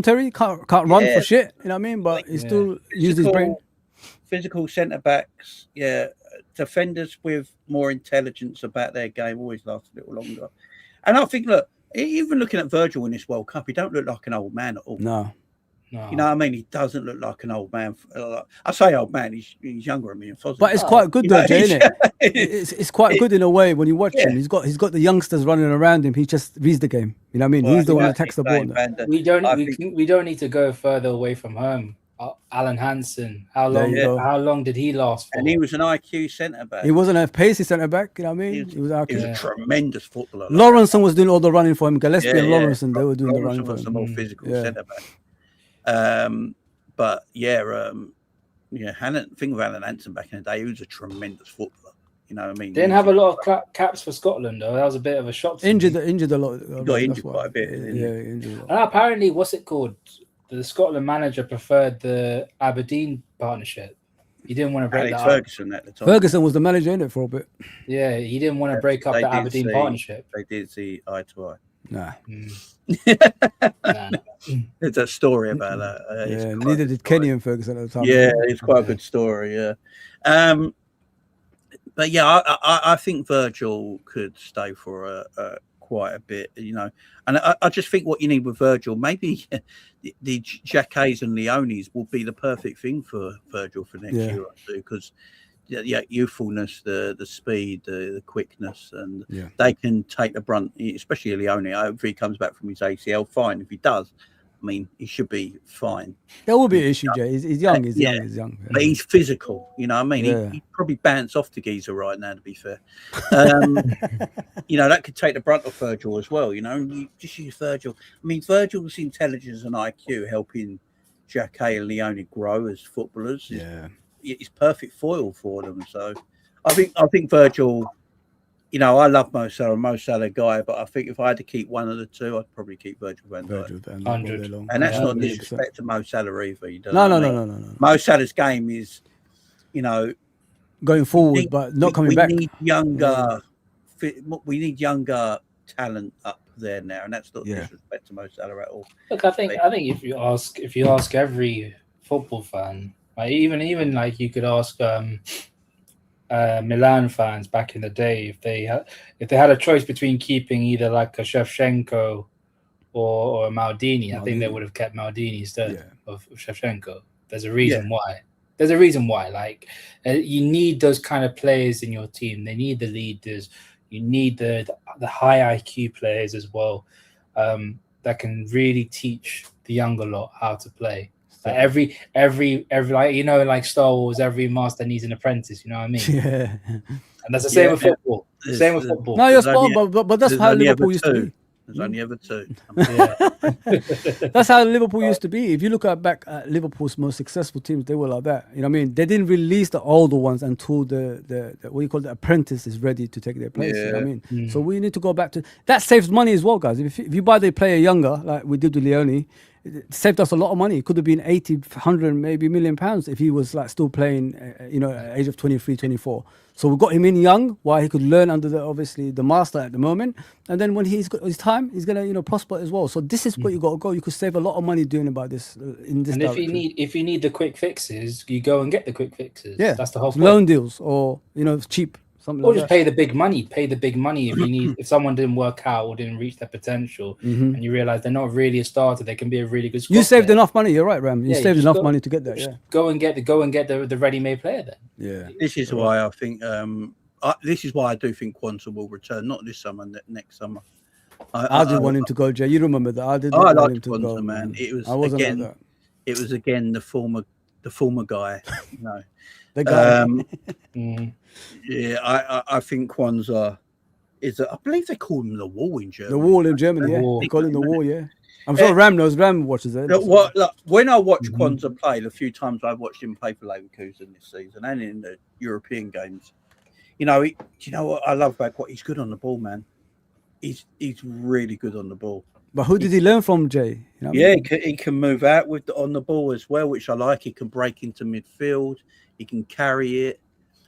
Terry can't run for shit. You know what I mean? But he still uses his brain. Physical centre backs, defenders with more intelligence about their game always last a little longer. And I think, look, even looking at Virgil in this World Cup, he don't look like an old man at all. No. You know what I mean? He doesn't look like an old man. I say old man, he's younger than me. But it's quite good though, Jay, isn't it? It's quite good in a way when you watch him. He's got the youngsters running around him. He just reads the game. You know what I mean? He's the one that attacks the ball. We don't need to go further away from home. Alan Hansen, how long did he last for? And he was an IQ centre back. He wasn't a pacey centre back, you know what I mean? He was a tremendous footballer. Lawrenson was doing all the running for him. Gillespie and Lawrenson, they were doing the running for him. Was the more physical centre back. Think of Alan Hansen back in the day. He was a tremendous footballer. You know what I mean? Didn't have a lot of caps for Scotland though. That was a bit of a shock. Injured a lot. He got injured quite a bit. Injured a lot. And apparently, what's it called? The Scotland manager preferred the Aberdeen partnership. He didn't want to break that Ferguson up. At the time. Ferguson was the manager in it for a bit. Yeah, he didn't want to break up the Aberdeen partnership. They did see eye to eye. Nah. There's a story about that. Neither did Kenny and Ferguson at the time. Yeah, it's quite a good story. Yeah. But yeah, I think Virgil could stay for quite a bit, you know. And I just think what you need with Virgil, maybe the Jacques and Leones will be the perfect thing for Virgil for next year or two, because youthfulness, the speed, the quickness, and they can take the brunt, especially Leone. If he comes back from his ACL, fine. If he does, I mean, he should be fine. There will be an issue, Jay. He's young. He's young. He's young. But he's physical. You know what I mean? Yeah. He probably bounce off the geezer right now, to be fair. You know, that could take the brunt of Virgil as well. You know, you just use Virgil. I mean, Virgil's intelligence and IQ helping Xhaka and Leone grow as footballers. Yeah. It's perfect foil for them. So I think Virgil, you know, I love Mo Salah guy, but I think if I had to keep one of the two, I'd probably keep Virgil van Dijk. 100. And that's not disrespect to Mo Salah either. You don't No. Mo Salah's game is, you know, going forward, but not coming back. We need younger, we need younger talent up there now, and that's not disrespect to Mo Salah at all. Look, I think if you ask every football fan, like even like you could ask Milan fans back in the day if they had a choice between keeping either like a Shevchenko or a Maldini, I think they would have kept Maldini instead of Shevchenko. There's a reason why. There's a reason why. Like you need those kind of players in your team. They need the leaders. You need the high IQ players as well, that can really teach the younger lot how to play. Like every like, you know, like Star Wars, every master needs an apprentice. You know what I mean? Yeah. And that's the same with football. The same with football. No, you're spot on, but that's how Liverpool used to be. There's only ever two. That's how Liverpool used to be. If you look back at Liverpool's most successful teams, they were like that. You know what I mean? They didn't release the older ones until the what you call the apprentice is ready to take their place. You know what I mean? So we need to go back to that. Saves money as well, guys. If you buy the player younger, like we did with Leone, it saved us a lot of money. It could have been 80, 100, maybe £1 million if he was like still playing, you know, at age of 23, 24. So we got him in young while he could learn under the master at the moment. And then when he's got his time, he's going to, you know, prosper as well. So this is what you got to go. You could save a lot of money doing about this in this direction. If you need the quick fixes, you go and get the quick fixes. Yeah. That's the whole point. Loan deals or, you know, cheap. Or just pay the big money. Pay the big money if you need. If someone didn't work out or didn't reach their potential, and you realize they're not really a starter, they can be a really good squad. You saved enough money. You're right, Ram. You saved enough money to get that. Yeah. Go and get the ready-made player then. Yeah. This is why I think. This is why I do think Quansah will return. Not this summer, next summer. I did want him to go, Jay. You remember that? I did. I want liked him to Quansah, go, man. It was again. Like it was again the former guy. You know. The guy. Yeah, I think Quansah is. I believe they call him the Wall in Germany. The Wall in Germany, They call him the Wall, yeah. I'm sure Ram knows. Ram watches it. Look, when I watch Quansah play, the few times I've watched him play for Leverkusen this season and in the European games, you know, you know what I love about what he's good on the ball, man. He's really good on the ball. But who did he learn from, Jay? You know he can move out on the ball as well, which I like. He can break into midfield. He can carry it.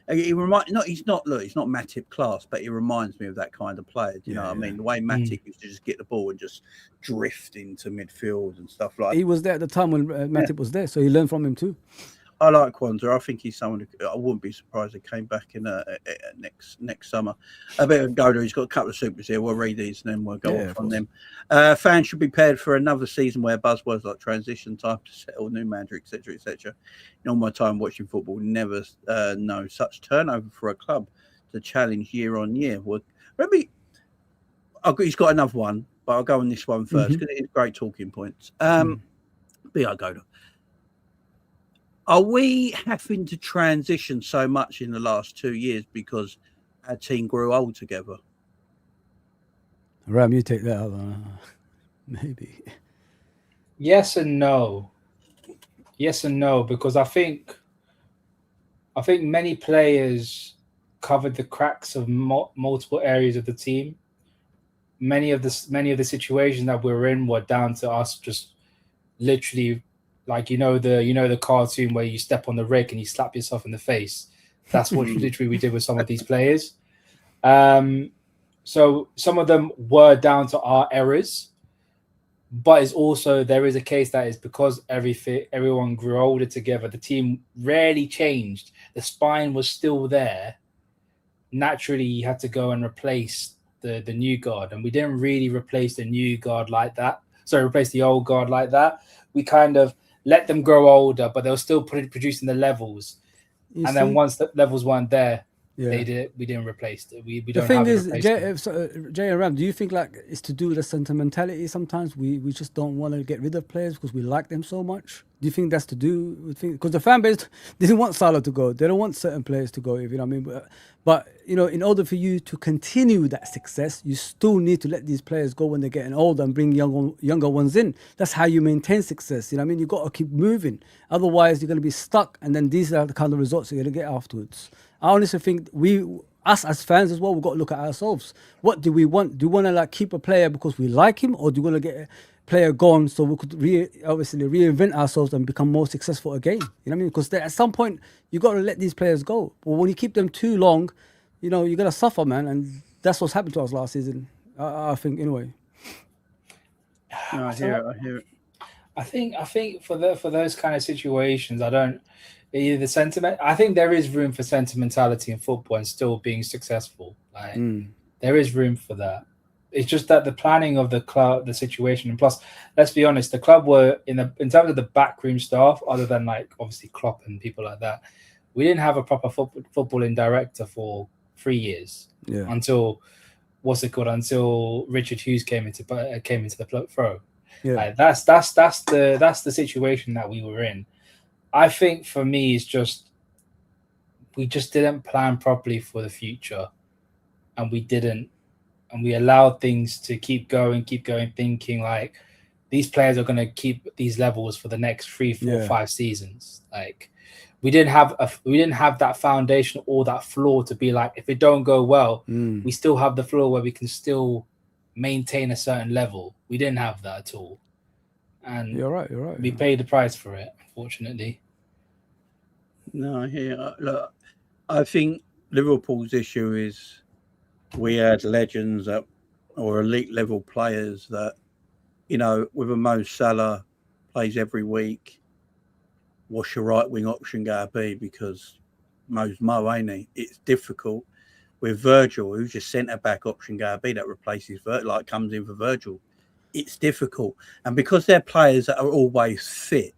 He's not Matip class, but he reminds me of that kind of player. You know what I mean? The way Matip used to just get the ball and just drift into midfield and stuff like that. He was there at the time when Matip was there, so he learned from him too. I like Quansah. I think he's someone I wouldn't be surprised if he came back in next summer. A bit of go there. He's got a couple of supers here. We'll read these and then we'll go off on them. Fans should be prepared for another season where buzzwords like transition, time to settle, new manager, etc., etc. In all my time watching football, never know such turnover for a club to challenge year on year. Well, maybe he's got another one, but I'll go on this one first because it's great talking points. Be I go to. Are we having to transition so much in the last 2 years because our team grew old together? Ram, you take that. Maybe. Yes and no. Yes and no, because I think many players covered the cracks of multiple areas of the team. Many of the situations that we're in were down to us just literally. Like you know the cartoon where you step on the rake and you slap yourself in the face. That's what literally we did with some of these players. So some of them were down to our errors, but it's also there is a case that is because everyone grew older together. The team rarely changed. The spine was still there. Naturally, you had to go and replace the new guard, and we didn't really replace the new guard like that. So replace the old guard like that. We kind of let them grow older, but they were still producing the levels. Then once the levels weren't there, we didn't replace it. We the don't thing have a is, replacement. Jay and Ram, do you think like it's to do with the sentimentality? Sometimes we just don't want to get rid of players because we like them so much. Do you think that's to do with things? Because the fan base didn't want Salah to go. They don't want certain players to go. If you know what I mean. But in order for you to continue that success, you still need to let these players go when they're getting older and bring younger ones in. That's how you maintain success. You know what I mean? You got to keep moving. Otherwise, you're going to be stuck, and then these are the kind of results you're going to get afterwards. I honestly think us as fans as well, we've got to look at ourselves. What do we want? Do we want to like keep a player because we like him, or do we want to get a player gone so we could obviously reinvent ourselves and become more successful again? You know what I mean? Because at some point you got to let these players go. But when you keep them too long, you're gonna suffer, man. And that's what's happened to us last season. I think anyway. No, I hear it. I think for those kind of situations, the sentiment. I think there is room for sentimentality in football and still being successful. Like there is room for that. It's just that the planning of the club, the situation, and plus, let's be honest, the club were in terms of the backroom staff, other than like obviously Klopp and people like that, we didn't have a proper footballing director for 3 years until Richard Hughes came into the throw. Yeah, like, that's the situation that we were in. I think for me, it's just we just didn't plan properly for the future, and we allowed things to keep going, thinking like these players are going to keep these levels for the next 3, 4, 5 seasons. Like we didn't have that foundation or that floor to be like, if it don't go well, we still have the floor where we can still maintain a certain level. We didn't have that at all, and you're right. We paid the price for it, unfortunately. No, I hear. Look, I think Liverpool's issue is we had legends or elite level players that, with a Mo Salah plays every week. What's your right wing option going to be? Because Mo's Mo, ain't he? It's difficult. With Virgil, who's your centre back option going to be that replaces comes in for Virgil? It's difficult. And because they're players that are always fit,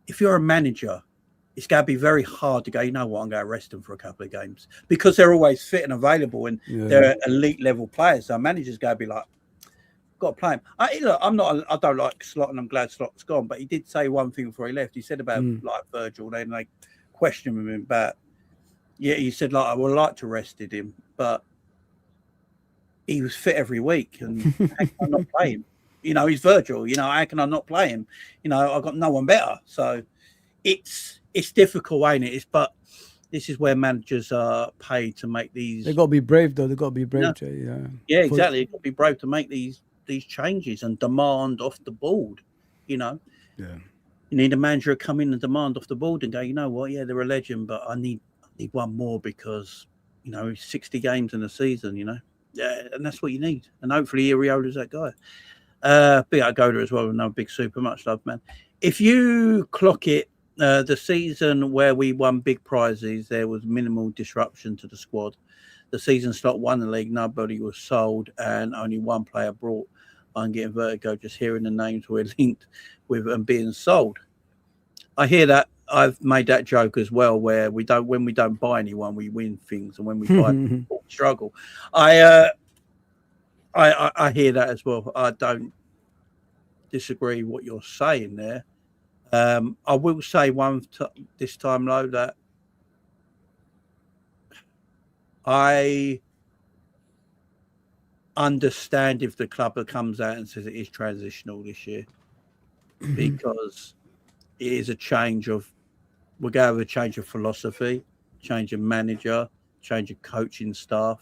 if you're a manager, it's going to be very hard to go, you know what, I'm going to rest them for a couple of games because they're always fit and available and they're elite level players. So a manager's going to be like, got to play him. I don't like Slot, and I'm glad Slot's gone, but he did say one thing before he left. He said about like Virgil, then they questioned him about, he said like, I would like to rested him, but he was fit every week and how can I not play him? He's Virgil, how can I not play him? I've got no one better. So it's difficult, ain't it? But this is where managers are paid to make these. They got to be brave, though. They got to be brave, Jay. Yeah, exactly. You've got to be brave to make these changes and demand off the board. Yeah. You need a manager to come in and demand off the board and go, you know what? Yeah, they're a legend, but I need one more because 60 games in a season. Yeah, and that's what you need. And hopefully, Iriola's that guy. Big Agoda as well. No big super, much love, man. If you clock it. The season where we won big prizes, there was minimal disruption to the squad. The season Slot won the league, nobody was sold, and only one player brought. I'm getting vertigo just hearing the names we're linked with and being sold. I hear that. I've made that joke as well, where when we don't buy anyone, we win things, and when we buy people, we struggle. I hear that as well. I don't disagree with what you're saying there. I will say this time though that I understand if the club comes out and says it is transitional this year because it is we're going to have a change of philosophy, change of manager, change of coaching staff,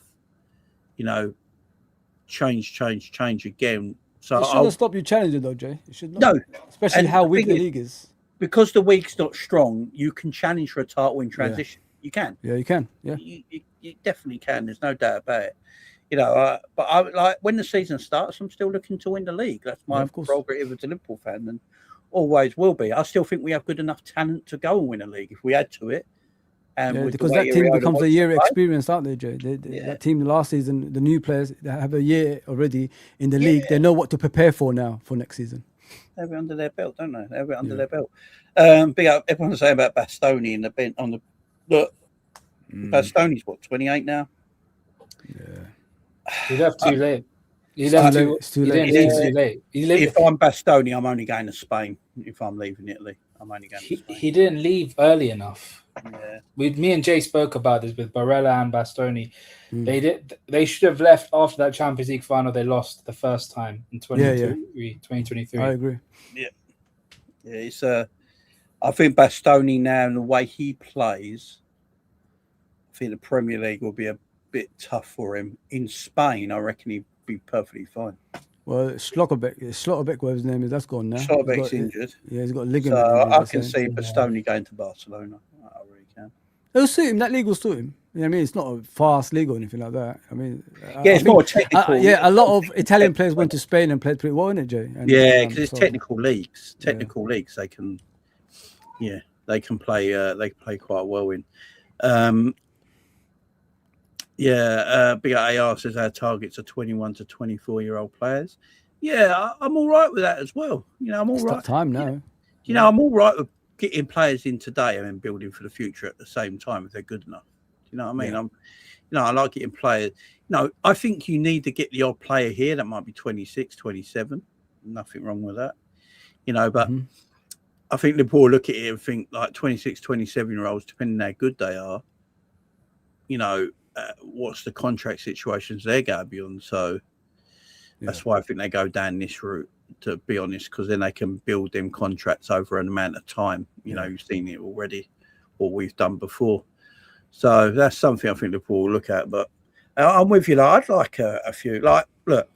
change again. So it shouldn't stop you challenging, though, Jay. It should not. No, especially how weak the league is. Because the league's not strong, you can challenge for a title in transition. Yeah. You can. Yeah, you can. Yeah, you definitely can. There's no doubt about it. But I like when the season starts, I'm still looking to win the league. That's my prerogative as a Liverpool fan, and always will be. I still think we have good enough talent to go and win a league if we add to it. And because that team becomes a year experience, aren't they, Jay? That team last season, the new players that have a year already in the league, they know what to prepare for now for next season. They have it under their belt, don't they? They have it under their belt. Big up everyone saying about Bastoni in the bench on the look. Bastoni's what, 28 now? Yeah. He left too late. He left too late. He didn't leave too late. If I'm Bastoni, I'm only going to Spain. If I'm leaving Italy, I'm only going to Spain. He didn't leave early enough. Yeah. Me and Jay spoke about this with Barella and Bastoni. They should have left after that Champions League final they lost the first time in 2023. I agree. Yeah. It's I think Bastoni now and the way he plays, I think the Premier League will be a bit tough for him. In Spain, I reckon he'd be perfectly fine. Well, Schlotterbeck, whatever his name is, that's gone now. Schlotterbeck's injured. Yeah, he's got a ligament. So I can see Bastoni going to Barcelona. I really can. It'll suit him. That league will suit him. You know what I mean? It's not a fast league or anything like that. I mean, it's more technical. A lot of Italian players went to Spain and played pretty well, isn't it, Jay? Because it's technical leagues. Leagues, they can play. They play quite well in. Big AR says our targets are 21 to 24-year-old players. Yeah, I'm all right with that as well. You know, I'm all right. Time now. You know, I'm all right with getting players in today and then building for the future at the same time if they're good enough. You know what I mean? Yeah. I like getting players. No, I think you need to get the odd player here that might be 26, 27. Nothing wrong with that. You know, but I think Liverpool look at it and think like 26, 27-year-olds, depending on how good they are, you know, what's the contract situations they're going to be on. So that's why I think they go down this route, to be honest, because then they can build them contracts over an amount of time. You know, you've seen it already, what we've done before. So that's something I think Liverpool will look at. But I'm with you. Like, I'd like a few. Like, look,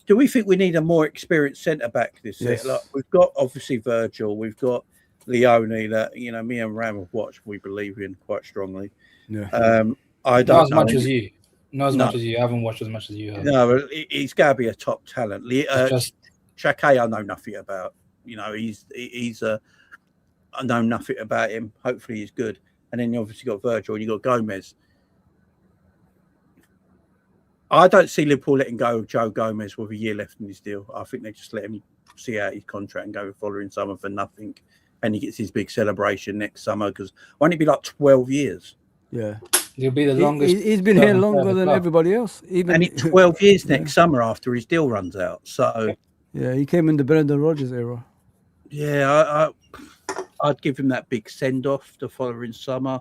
do we think we need a more experienced centre-back this year? Like, we've got, obviously, Virgil. We've got Leone that, you know, me and Ram have watched, we believe in quite strongly. Yeah. I don't know. Not as much as you. Not as much as you. I haven't watched as much as you have. No, but he's got to be a top talent. Shaqiri, I know nothing about. You know, I know nothing about him. Hopefully he's good. And then you obviously got Virgil and you got Gomez. I don't see Liverpool letting go of Joe Gomez with a year left in his deal. I think they just let him see out his contract and go the following summer for nothing. And he gets his big celebration next summer, because won't it be like 12 years? Yeah. He'll be the longest. He's been here longer than everybody else. And it's 12 years next summer after his deal runs out. So yeah, he came in the Brendan Rodgers era. Yeah, I'd give him that big send-off the following summer.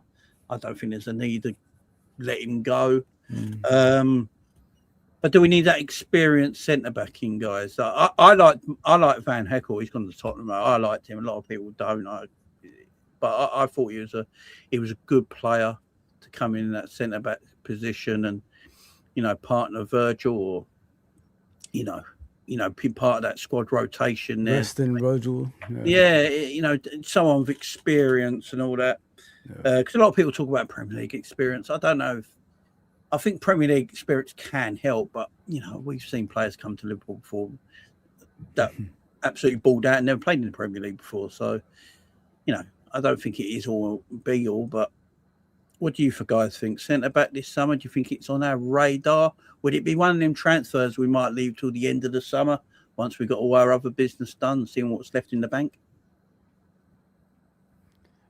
I don't think there's a need to let him go. But do we need that experienced centre-back in, guys? I like Van Heckel. He's gone to Tottenham. I liked him. A lot of people don't. But I thought he was a good player to come in that centre-back position and, you know, partner Virgil, or, you know, be part of that squad rotation there. Weston, Virgil. Yeah, you know, someone with experience and all that. Because a lot of people talk about Premier League experience. I don't know. I think Premier League experience can help, but, you know, we've seen players come to Liverpool before that absolutely balled out and never played in the Premier League before. So, you know, I don't think it is all be all, but what do you guys think? Centre-back this summer, do you think it's on our radar? Would it be one of them transfers we might leave till the end of the summer once we've got all our other business done, seeing what's left in the bank?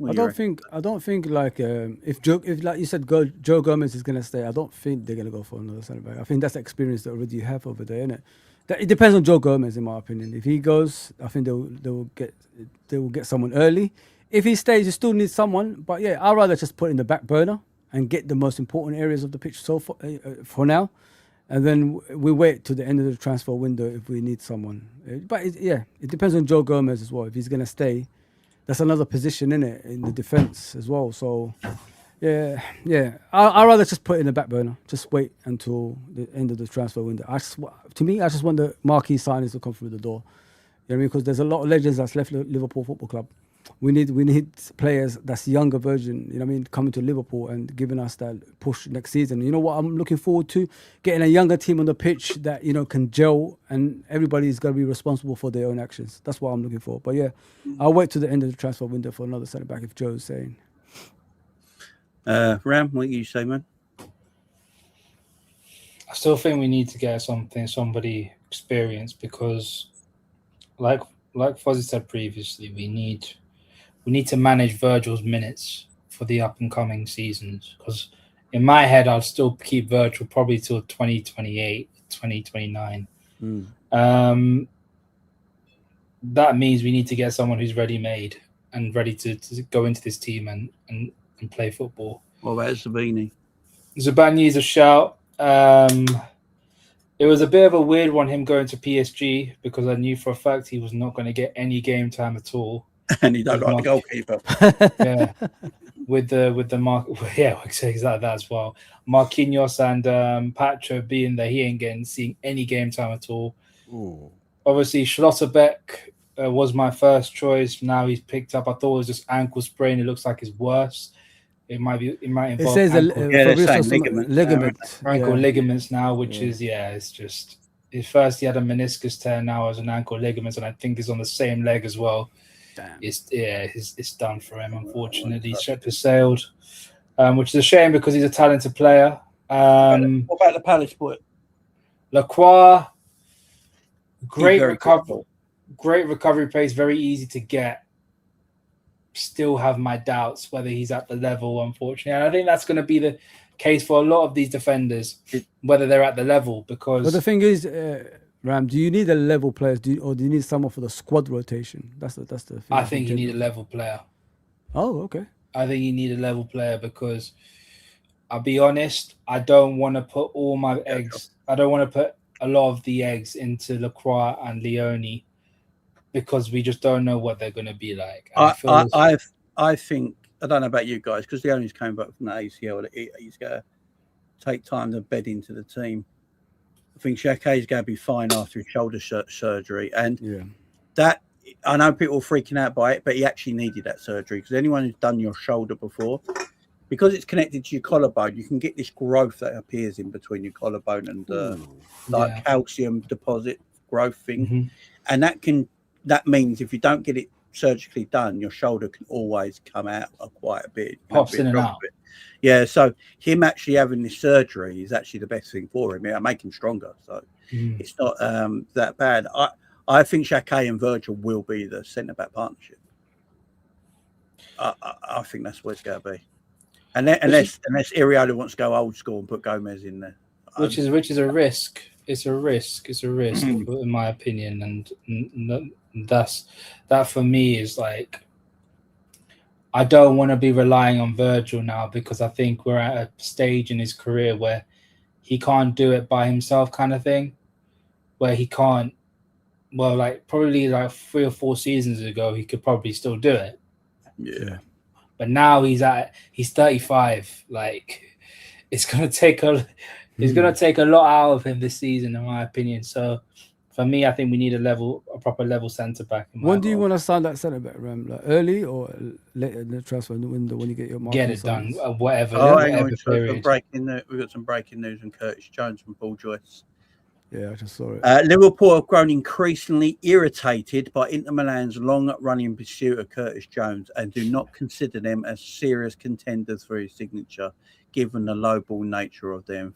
I don't think like if like you said, Joe Gomez is gonna stay. I don't think they're gonna go for another centre back. I think that's the experience they already have over there, isn't it? It depends on Joe Gomez, in my opinion. If he goes, I think they will get someone early. If he stays, you still need someone. But yeah, I'd rather just put in the back burner and get the most important areas of the pitch for now, and then we wait to the end of the transfer window if we need someone. But it depends on Joe Gomez as well. If he's gonna stay. That's another position in it, in the defense as well. So, yeah. I'd rather just put it in the back burner. Just wait until the end of the transfer window. I just want the marquee signings to come through the door. You know what I mean? Because there's a lot of legends that's left Liverpool Football Club. We need players that's younger version, you know what I mean, coming to Liverpool and giving us that push next season. You know what I'm looking forward to? Getting a younger team on the pitch that, you know, can gel, and everybody's going to be responsible for their own actions. That's what I'm looking for. But yeah, I'll wait to the end of the transfer window for another centre back if Joe's saying. Ram, what do you say, man? I still think we need to get somebody experienced, because like Fozzie said previously, we need to manage Virgil's minutes for the up and coming seasons, because in my head, I'll still keep Virgil probably till 2028, 2029. That means we need to get someone who's ready-made and ready to go into this team and play football. What about Zabini? Zabani is a shout. It was a bit of a weird one, him going to PSG, because I knew for a fact he was not going to get any game time at all. And he don't like the goalkeeper. Yeah, with the mark. Yeah, exactly that as well. Marquinhos and Pacho being there, he ain't seeing any game time at all. Ooh. Obviously, Schlotterbeck was my first choice. Now he's picked up. I thought it was just ankle sprain. It looks like it's worse. It might involve. It says ankle ligaments now, which is it's just. At first he had a meniscus tear. Now as an ankle ligaments, and I think it's on the same leg as well. Damn. It's done for him. Unfortunately, ship has sailed, which is a shame because he's a talented player. What about the Palace boy? Lacroix, great recovery pace, very easy to get. Still have my doubts whether he's at the level, unfortunately. And I think that's going to be the case for a lot of these defenders, whether they're at the level. Because but the thing is, Ram, do you need a level player, or do you need someone for the squad rotation? That's the thing. I think you need a level player. Oh, okay. I think you need a level player because I'll be honest, I don't want to put all my eggs. I don't want to put a lot of the eggs into Lacroix and Leone because we just don't know what they're going to be like. I think, I don't know about you guys, because Leone's came back from the ACL. He's going to take time to bed into the team. I think Xhaka is going to be fine after his shoulder surgery. And that, I know people are freaking out by it, but he actually needed that surgery because anyone who's done your shoulder before, because it's connected to your collarbone, you can get this growth that appears in between your collarbone and calcium deposit growth thing. And that means if you don't get it surgically done, your shoulder can always come out quite a bit. Pops in and out. Yeah, so him actually having this surgery is actually the best thing for him. It'll make him stronger. So it's not that bad. I think Xhaka and Virgil will be the centre-back partnership. I think that's what it's going to be. Unless Iriola wants to go old school and put Gomez in there. Which is a risk. It's a risk, in my opinion. And that for me is like, I don't want to be relying on Virgil now because I think we're at a stage in his career where he can't do it by himself kind of thing, where he can't, well, like probably like 3 or 4 seasons ago, he could probably still do it. Yeah. But now he's 35. Like it's going to take a lot out of him this season, in my opinion. So for me, I think we need a proper level centre back. When do you want to sign that centre back, Ram? Like early or late in the transfer window when you get your market? Get it done, whatever. We've got some breaking news on Curtis Jones from Paul Joyce. Yeah, I just saw it. Liverpool have grown increasingly irritated by Inter Milan's long-running pursuit of Curtis Jones and do not consider them as serious contenders for his signature, given the lowball nature of their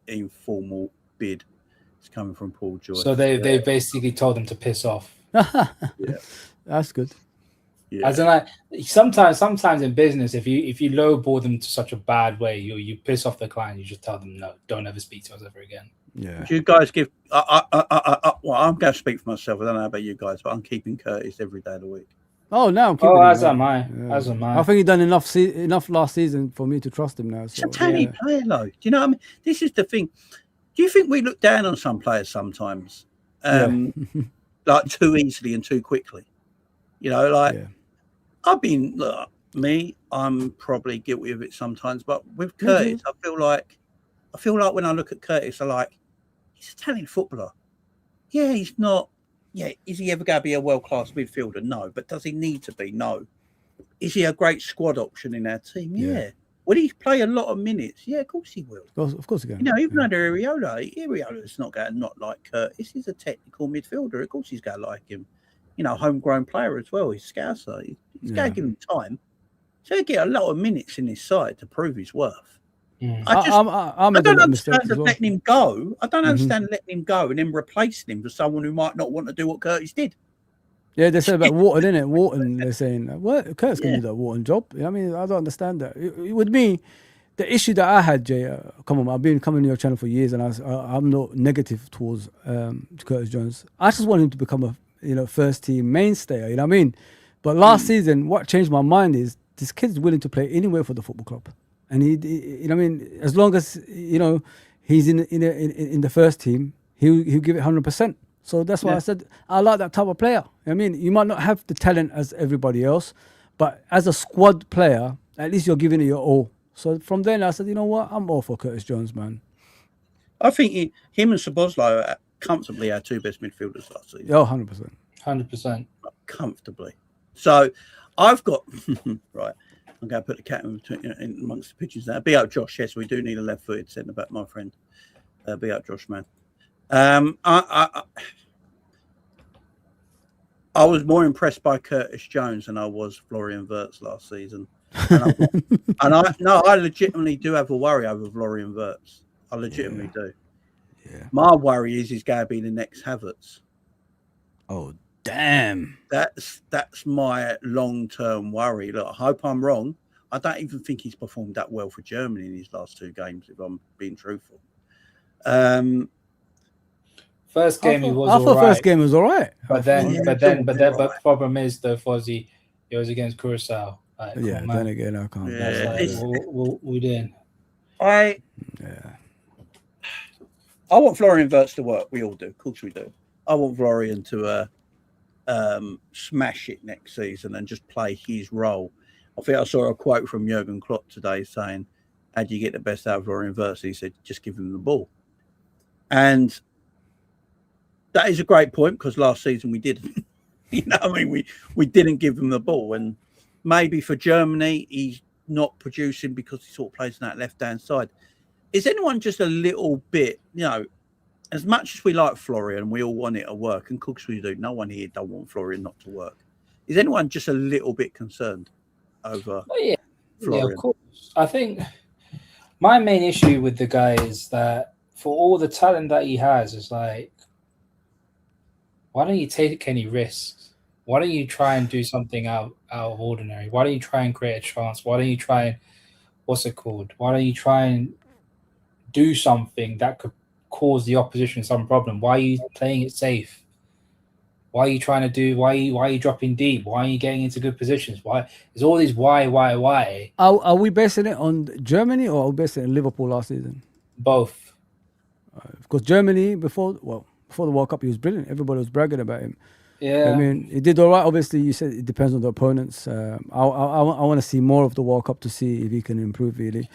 informal bid. It's coming from Paul Joyce. So they basically told him to piss off. That's good. Yeah. As in, like, sometimes in business, if you lowball them to such a bad way, you piss off the client. You just tell them no, don't ever speak to us ever again. Yeah. Do you guys give? Well, I'm going to speak for myself. I don't know about you guys, but I'm keeping Curtis every day of the week. Oh, now I'm keeping him. As am I. Yeah. As am I. I think he done enough last season for me to trust him now. So, it's a talented player, though. Do you know what I mean? This is the thing. Do you think we look down on some players sometimes, like too easily and too quickly? You know, like I'm probably guilty of it sometimes, but with Curtis, I feel like when I look at Curtis, I like he's a talented footballer. Yeah, he's not. Yeah, is he ever going to be a world-class midfielder? No. But does he need to be? No. Is he a great squad option in our team? Yeah. Will he play a lot of minutes? Yeah, of course he will. Of course he can. You know, even under Iriola's not going to not like Curtis. He's a technical midfielder. Of course he's going to like him. You know, homegrown player as well. He's Scouser. He's going to give him time. So he'll get a lot of minutes in his side to prove his worth. I don't understand letting him go. I don't understand letting him go and then replacing him for someone who might not want to do what Curtis did. Yeah, they said about Wharton, innit? Wharton, they're saying, what? Curtis can do that Wharton job. I mean, I don't understand that. With me, the issue that I had, Jay, come on, I've been coming to your channel for years, and I'm not negative towards Curtis Jones. I just want him to become a first team mainstay. You know what I mean? But last season, what changed my mind is this kid's willing to play anywhere for the football club, and he you know what I mean, as long as he's in the first team, he'll give it 100%. So that's why I said I like that type of player. I mean, you might not have the talent as everybody else, but as a squad player, at least you're giving it your all. So from then I said, you know what, I'm all for Curtis Jones, man. I think him and Szoboszlai are comfortably our two best midfielders last season. Oh, 100%. 100%. Comfortably. So I've got, right, I'm going to put the cat in amongst the pitches now. Be out Josh, yes, we do need a left-footed centre-back, my friend. Be out Josh, man. I was more impressed by Curtis Jones than I was Florian Wirtz last season. I legitimately do have a worry over Florian Wirtz. I legitimately do. Yeah. My worry is he's going to be the next Havertz. Oh, damn. That's my long-term worry. Look, I hope I'm wrong. I don't even think he's performed that well for Germany in his last two games, if I'm being truthful. First game he was all right. I thought first game was all right. But the problem is though, Fozzie, it was against Curacao. Like, then again, I can't. We didn't. I want Florian Wirtz to work. We all do. Of course we do. I want Florian to smash it next season and just play his role. I think I saw a quote from Jurgen Klopp today saying, how do you get the best out of Florian Wirtz? He said, just give him the ball. And that is a great point because last season we didn't. We didn't give him the ball. And maybe for Germany, he's not producing because he sort of plays on that left-hand side. Is anyone just a little bit, as much as we like Florian, we all want it to work, and of course we do. No one here don't want Florian not to work. Is anyone just a little bit concerned over Florian? Yeah, of course. I think my main issue with the guy is that for all the talent that he has, it's like, why don't you take any risks? Why don't you try and do something out of ordinary? Why don't you try and create a chance? Why don't you try and, why don't you try and do something that could cause the opposition some problem? Why are you playing it safe? Why are you trying to do? Why are you dropping deep? Why are you getting into good positions? Why? There's all these why. Are we basing it on Germany or are we basing it on Liverpool last season? Both. Because Germany before the World Cup, he was brilliant. Everybody was bragging about him. Yeah. I mean, he did all right. Obviously, you said it depends on the opponents. I want to see more of the World Cup to see if he can improve. Really,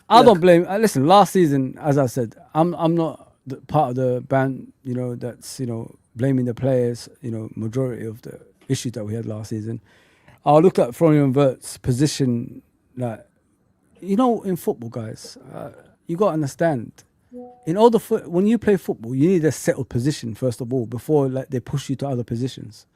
I don't blame. Listen, last season, as I said, I'm not part of the band. That's blaming the players. Majority of the issues that we had last season. I looked at Florian Wirtz's position. Like, in football, guys, you got to understand. In order for when you play football, you need a settled position first of all before they push you to other positions.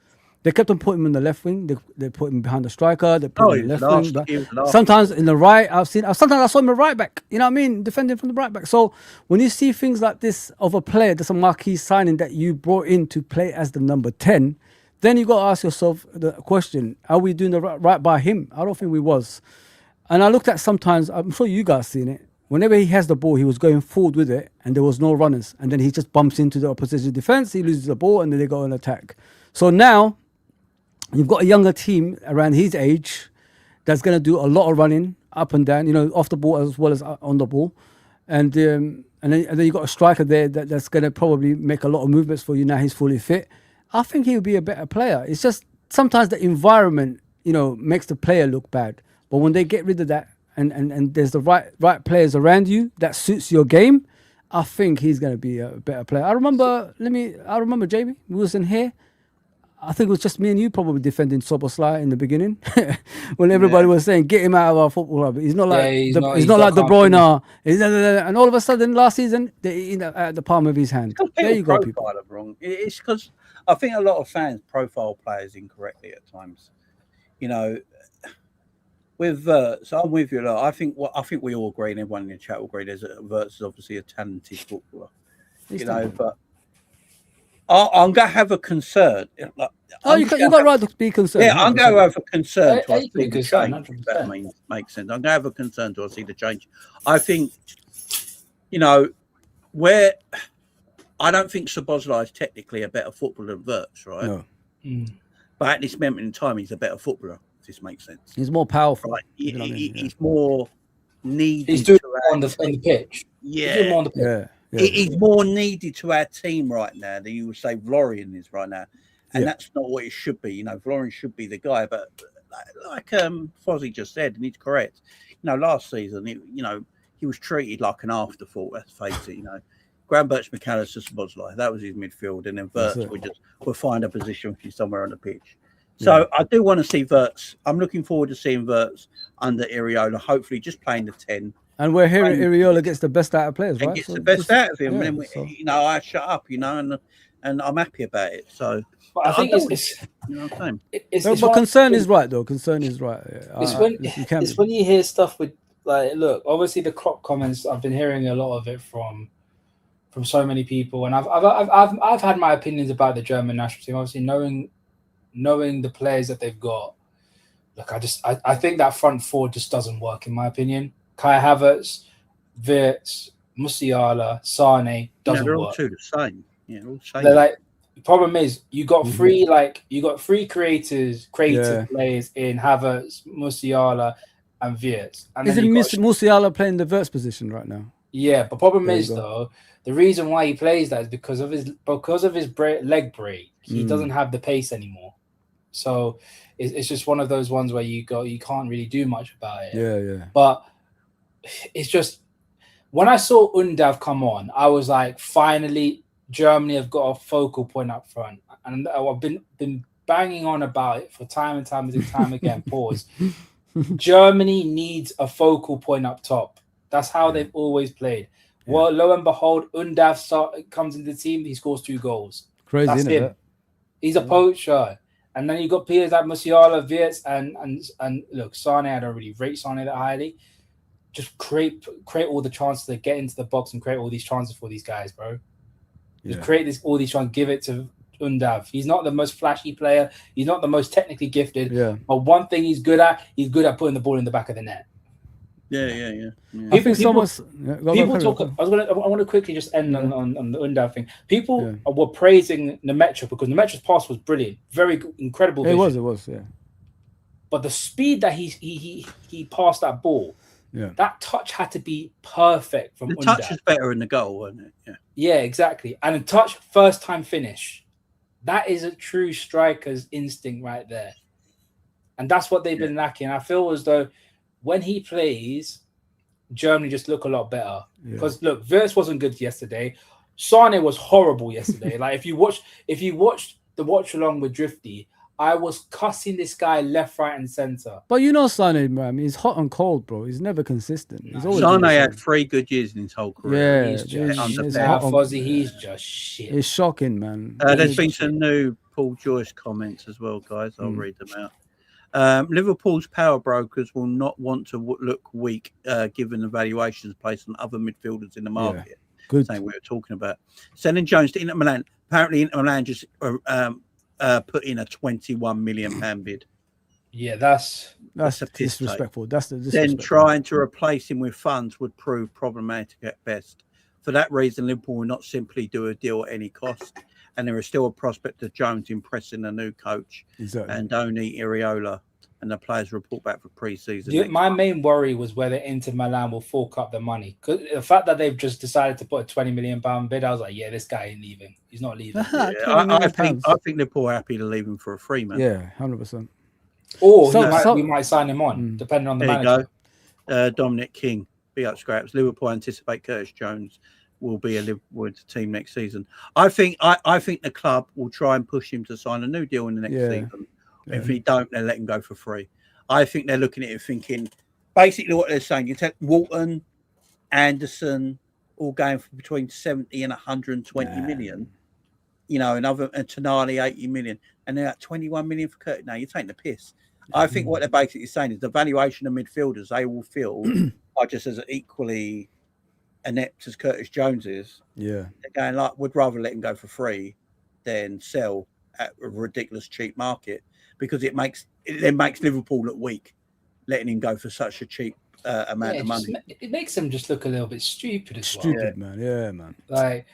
They kept on putting him in the left wing. They put him behind the striker. They put him in the left wing. Sometimes in the right. Sometimes I saw him a right back. You know what I mean? Defending from the right back. So when you see things like this of a player, that's a marquee signing that you brought in to play as the number 10, then you got to ask yourself the question: are we doing the right by him? I don't think we was. And I looked at sometimes. I'm sure you guys seen it. Whenever he has the ball, he was going forward with it, and there was no runners. And then he just bumps into the opposition defense. He loses the ball, and then they go on attack. So now you've got a younger team around his age that's going to do a lot of running up and down, off the ball as well as on the ball. And then you've got a striker there that's going to probably make a lot of movements for you now he's fully fit. I think he would be a better player. It's just sometimes the environment, makes the player look bad. But when they get rid of that, and there's the right players around you that suits your game, I think he's going to be a better player. I remember, Jamie, we was in here. I think it was just me and you probably defending Szoboszlai in the beginning when everybody was saying, get him out of our football club. He's not like he's not like De Bruyne. And all of a sudden last season, they're at the palm of his hand. There you go, people. Wrong. It's because I think a lot of fans profile players incorrectly at times. With Wirtz, I'm with you. I think we all agree, and everyone in the chat will agree. Wirtz is obviously a talented footballer, but I'm going to have a concern. Oh, you got right to be concerned. Yeah, I'm going to have a concern to see the change. 100%. That makes sense. I'm going to have a concern to see the change. I think, where I don't think Szoboszlai is technically a better footballer than Wirtz, right? No. But at this moment in time, he's a better footballer, if this makes sense. He's more powerful. Right? He's more needed. He's doing on the pitch. Yeah. He's more on the pitch. Yeah. He's more needed to our team right now than you would say Vlorian is right now. And that's not what it should be. Vlorian should be the guy. But like Fozzie just said, and he's correct. Last season, he was treated like an afterthought, let's face it, Graham Birch, McAllister, Szoboszlai, that was his midfield, and then Wirtz would find a position for you somewhere on the pitch. So I do want to see Wirtz. I'm looking forward to seeing Wirtz under Iriola, hopefully just playing the 10. And we're hearing Iriola gets the best out of players, right? And gets the best out of him. And then, I shut up, and I'm happy about it. So but I think but concern is right, though. Concern is right. It's when you hear stuff with, look, obviously the Klopp comments, I've been hearing a lot of it from so many people, and I've had my opinions about the German national team. Obviously, knowing the players that they've got, look, I think that front four just doesn't work, in my opinion. Kai Havertz, Wirtz, Musiala, Sane doesn't they're work. all two the same. Yeah, all same. They're the problem is you got three creative players in Havertz, Musiala, and Wirtz. And isn't Musiala playing the Wirtz position right now? Yeah, but problem is though, the reason why he plays that is because of his leg break. He doesn't have the pace anymore. So it's just one of those ones where you can't really do much about it. Yeah. But it's just, when I saw Undav come on, I was like, finally, Germany have got a focal point up front. And I've been banging on about it for time and time again. Pause. Germany needs a focal point up top. That's how they've always played. Yeah. Well, lo and behold, Undav comes into the team. He scores 2 goals. Crazy, that's him. That? He's a poacher. And then you got players like Musiala, Wirtz, and look, Sane. I don't really rate Sane that highly. Just create all the chances to get into the box and create all these chances for these guys, bro. Just create all these chances. Give it to Undav. He's not the most flashy player. He's not the most technically gifted. Yeah. But one thing he's good at putting the ball in the back of the net. Yeah. People talk. I want to quickly just end on the Undav thing. People were praising Nemetra because Nemetra's pass was brilliant, very good, incredible vision. It was. But the speed that he passed that ball, that touch had to be perfect from Undav. The touch is better in the goal, wasn't it? Yeah, exactly. And a touch, first time finish. That is a true striker's instinct right there, and that's what they've been lacking. I feel as though when he plays, Germany just look a lot better. Because look, Wirtz wasn't good yesterday. Sane was horrible yesterday. Like if you watched the watch along with Drifty, I was cussing this guy left, right, and center. But Sane, man, he's hot and cold, bro. He's never consistent. He's always Sane had 3 good years in his whole career. He's just shit. It's shocking, man. There's been some new Paul Joyce comments as well, guys. I'll read them out. Liverpool's power brokers will not want to look weak given the valuations placed on other midfielders in the market. Yeah. Good. Same we were talking about. Selling Jones to Inter Milan. Apparently, Inter Milan just put in a £21 million bid. Yeah, that's disrespectful. Then trying to replace him with funds would prove problematic at best. For that reason, Liverpool will not simply do a deal at any cost. And there is still a prospect of Jones impressing a new coach and only Iriola and the players report back for pre-season. My main worry was whether Inter Milan will fork up the money. Because the fact that they've just decided to put a £20 million bid, I was like, this guy ain't leaving. He's not leaving. I think Liverpool are happy to leave him for a free man. Yeah, 100%. Or we might sign him on, depending on the manager. Go. Dominic King, be up scraps. Liverpool anticipate Curtis Jones will be a Liverpool team next season. I think the club will try and push him to sign a new deal in the next season. If he don't, they'll let him go for free. I think they're looking at it thinking, basically what they're saying, you take Walton, Anderson, all going for between 70 and 120 million, and Tonali 80 million, and they're at 21 million for Curtis. Now you're taking the piss. I think what they're basically saying is the valuation of midfielders they will feel are just as equally inept as Curtis Jones is. Yeah. They're going would rather let him go for free than sell at a ridiculous cheap market, because it then makes Liverpool look weak, letting him go for such a cheap amount of money. It makes them just look a little bit stupid as well. Stupid, man. Yeah, man. Like,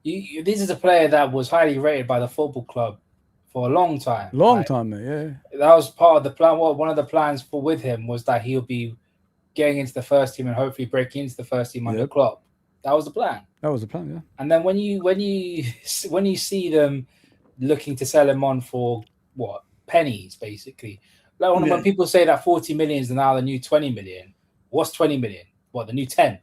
this is a player that was highly rated by the football club for a long time. Long time, mate. Yeah. That was part of the plan. One of the plans with him was that he'll be getting into the first team and hopefully breaking into the first team under Klopp. That was the plan. That was the plan, yeah. And then when you see them looking to sell him on for what, pennies, basically. Like when people say that 40 million is now the new 20 million, what's 20 million? What, the new 10?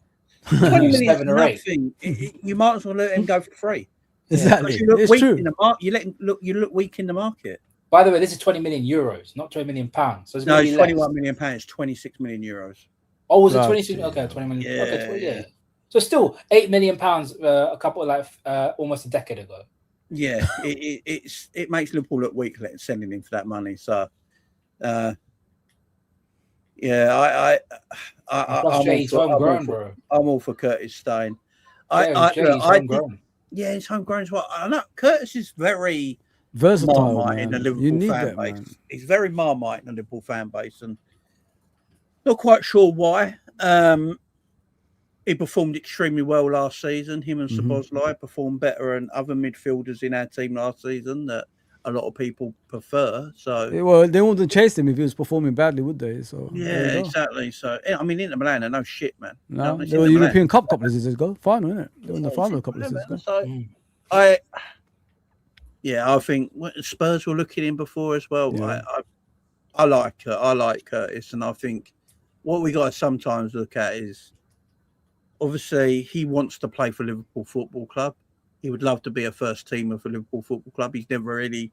20 million is nothing. You might as well let him go for free. Exactly. You look it's weak true. In the you look weak in the market. By the way, this is 20 million euros, not 20 million pounds. So it's no, it's 21 million pounds, 26 million euros. Oh, was it 26? Okay, 20 million. Yeah, okay, So still 8 million pounds a couple almost a decade ago. Yeah, it makes Liverpool look weak sending him for that money. So, I'm all for Curtis staying. He's homegrown as well. I know Curtis is very versatile in the Liverpool fan base. Man. He's very Marmite in the Liverpool fan base, and not quite sure why. He performed extremely well last season. Him and Szoboszlai performed better than other midfielders in our team last season that a lot of people prefer. So they wouldn't chase him if he was performing badly, would they? So exactly. So I mean, Inter Milan are no shit, man. No, they were European Cup a couple of seasons ago. Final, isn't it? They were in the final a couple of seasons ago. So I think Spurs were looking in before as well. Yeah. I like Curtis, and I think what we got to sometimes look at is, obviously, he wants to play for Liverpool Football Club. He would love to be a first teamer for Liverpool Football Club. He's never really.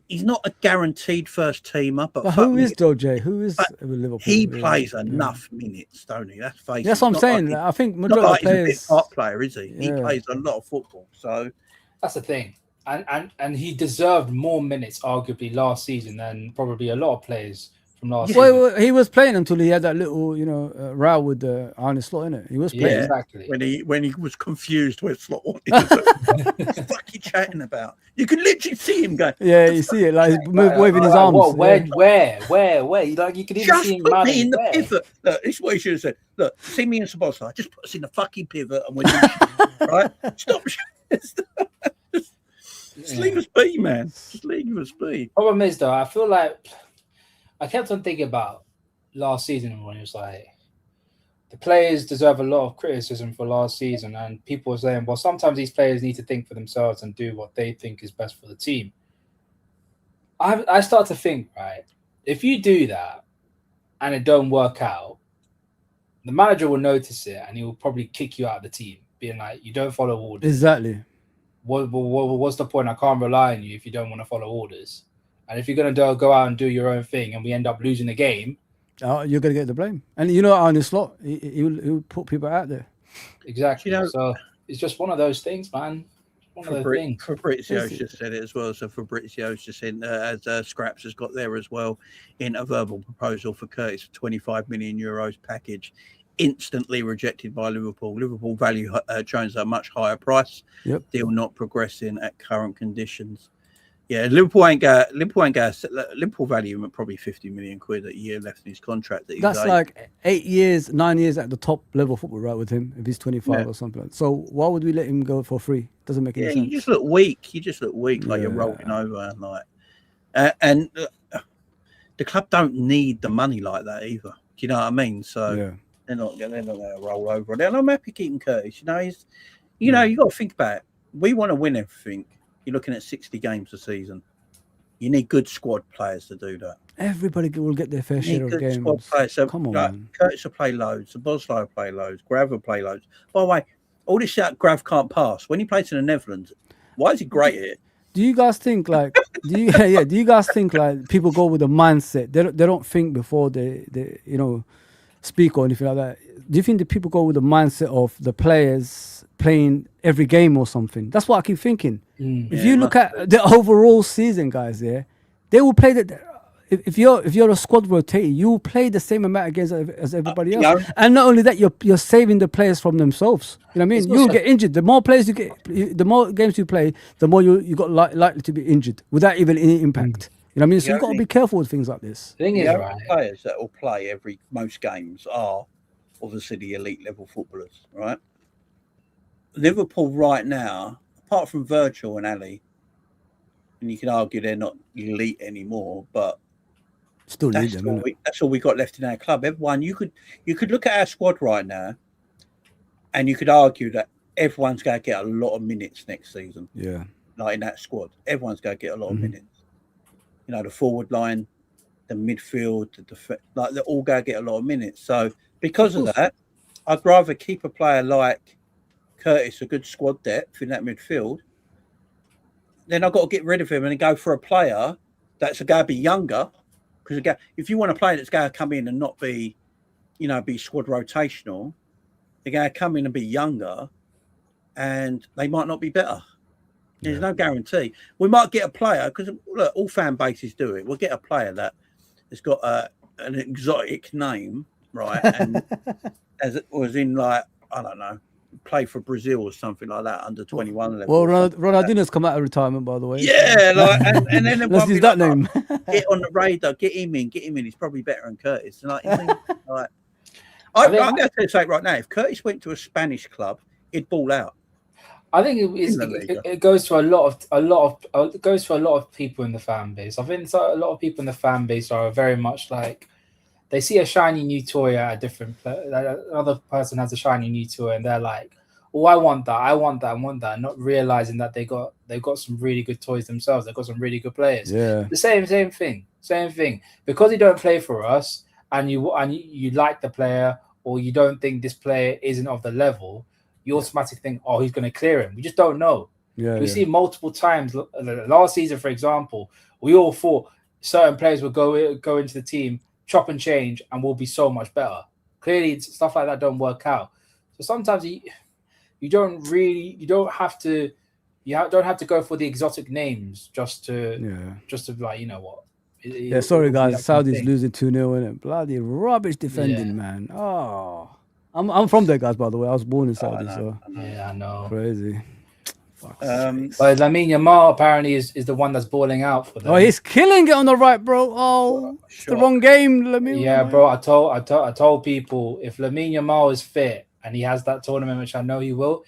He's not a guaranteed first teamer. But who is Doje? Who is Liverpool? He plays enough minutes, don't he? That's what I'm saying. I think majority of players. He's a bit part player, is he? Yeah. He plays a lot of football. So that's the thing. And he deserved more minutes, arguably, last season than probably a lot of players from last season. Well, he was playing until he had that little, row with Arne Slot, innit? He was playing. Yeah, exactly. When he was confused where Slot wanted what the fuck are you chatting about? You can literally see him going. Yeah, you see it, like waving his arms. What, where? Like, you can even just see him put me in the pivot. Look, this is what he should have said. Look, see me and Szoboszlai. Just put us in the fucking pivot and we're right. Stop. Just leave us be, man. Just leave us be. Problem is, though, I feel like I kept on thinking about last season when it was like the players deserve a lot of criticism for last season, and people were saying, well, sometimes these players need to think for themselves and do what they think is best for the team. I start to think, right, if you do that and it don't work out, the manager will notice it and he will probably kick you out of the team, being like, you don't follow orders. Exactly. What's the point? I can't rely on you if you don't want to follow orders. And if you're going to go out and do your own thing and we end up losing the game, you're going to get the blame. And on the slot, he'll put people out there. Exactly. So it's just one of those things, man. Fabrizio's just said it as well. So Fabrizio's just in, as Scraps has got there as well, in a verbal proposal for Curtis, 25 million euros package. Instantly rejected by Liverpool. Liverpool value Jones at a much higher price. Yep. Deal not progressing at current conditions. Yeah, Liverpool value him at probably 50 million quid a year left in his contract. That's like 9 years at the top level football, right? With him, if he's 25 or something. So why would we let him go for free? Doesn't make any sense. You just look weak. Like you're rolling over, and the club don't need the money like that either. Do you know what I mean? So. Yeah. They're not going to roll over. And I'm happy keeping Curtis. You got to think about it. We want to win everything. You're looking at 60 games a season. You need good squad players to do that. Everybody will get their fair share of games. Squad players. So, come on, man. Curtis will play loads. Szoboszlai will play loads. Grav will play loads. By the way, all this shit Grav can't pass. When he plays in the Netherlands, why is he great at it? Do you guys think like? Do you guys think like people go with a mindset? They don't think before they speak or anything like that. Do you think that people go with the mindset of the players playing every game or something? That's what I keep thinking. If you look at the overall season, guys, they will play that. if you're a squad rotating, you play the same amount of games as everybody else. And not only that, you're saving the players from themselves. You know what I mean? You'll get injured. The more players you get, the more games you play, the more you got likely to be injured without even any impact. You know what I mean? So you've got to be careful with things like this. The thing is, right, players that will play most games are obviously the elite level footballers, right? Liverpool right now, apart from Virgil and Ali, and you can argue they're not elite anymore, but still need them. That's all we got left in our club. Everyone, you could look at our squad right now, and you could argue that everyone's going to get a lot of minutes next season. Yeah, like in that squad, everyone's going to get a lot of minutes. You know, the forward line, the midfield, the defense, like they're all going to get a lot of minutes. So because of that, I'd rather keep a player like Curtis, a good squad depth in that midfield. Then I've got to get rid of him and go for a player that's going to be younger. Because if you want a player that's going to come in and not be, be squad rotational, they're going to come in and be younger, and they might not be better. There's no guarantee. We might get a player, because look, all fan bases do it. We'll get a player that has got an exotic name, right? And as it was in, like, I don't know, play for Brazil or something like that, under 21 level. Well, Ronaldinho's come out of retirement, by the way. Yeah, like, and then let's use that name. Get on the radar, get him in. He's probably better than Curtis. Like, I'm going to say right now, if Curtis went to a Spanish club, he'd ball out. I think it goes to a lot of people in the fan base. I think a lot of people in the fan base are very much like, they see a shiny new toy at a different. Another person has a shiny new toy, and they're like, "Oh, I want that," not realizing that they've got some really good toys themselves. They've got some really good players. Yeah, the same thing. Because you don't play for us, and you like the player, or you don't think this player isn't of the level, you automatically think, "Oh, he's going to clear him." We just don't know. We see multiple times. Last season, for example, we all thought certain players would go into the team, chop and change, and we'll be so much better. Clearly, stuff like that don't work out. So sometimes you don't have to go for the exotic names just to like, you know what. Sorry guys, Saudi's losing 2-0 innit? Bloody rubbish defending, man. Oh, I'm from there, guys, by the way. I was born in Saudi, I know. Crazy. But Lamine Yamal apparently is the one that's balling out for them. Oh, he's killing it on the right, bro. Oh, it's the wrong game, Lamine. Yeah, bro. I told people, if Lamine Yamal is fit and he has that tournament, which I know he will,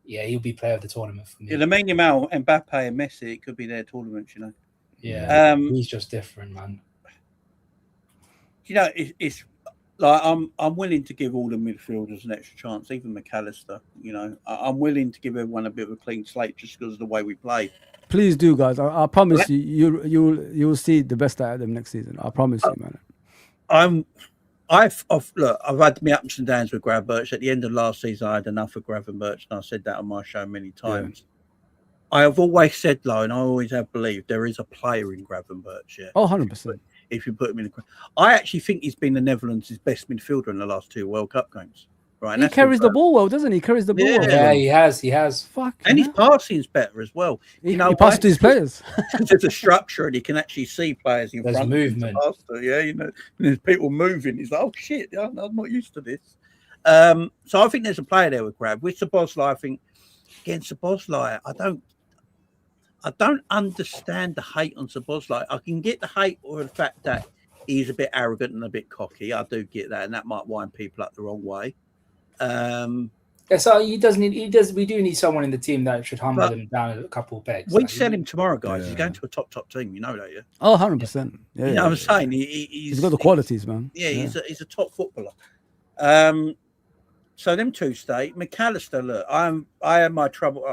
he'll be player of the tournament for me. Yeah, Lamine Yamal, Mbappe, and Messi, it could be their tournaments, you know. Yeah, he's just different, man. You know, it's like I'm willing to give all the midfielders an extra chance, even McAllister. You know, I'm willing to give everyone a bit of a clean slate just because of the way we play. Please do, guys. I promise you'll see the best out of them next season. I promise you, man. I've had my ups and downs with Gravenberch. At the end of last season, I had enough of Gravenberch, and I said that on my show many times. Yeah. I have always said, though, and I always have believed, there is a player in Gravenberch. Yeah. Oh, 100%. If you put him in, I actually think he's been the Netherlands' best midfielder in the last 2 World Cup games. Right, he carries the ball well, doesn't he? He carries the ball well. Yeah, he has. Fuck. And his passing's better as well. He passes to his players. There's a structure, and he can actually see players in front movement. of him. Yeah, you know, there's people moving. He's like, oh shit, I'm not used to this. So I think there's a player there with Grab. With Szoboszlai, I think against Szoboszlai, I don't understand the hate on Szoboszlai. I can get the hate or the fact that he's a bit arrogant and a bit cocky. I do get that, and that might wind people up the wrong way. So he does. We do need someone in the team that should humble him down a couple of pegs. We sell him tomorrow, guys. Yeah. He's going to a top team. You know that, yeah? Oh, 100%. Yeah, you know what I'm saying? He's got the qualities, man. Yeah, he's a top footballer. So them two stay. McAllister, look, I have my trouble.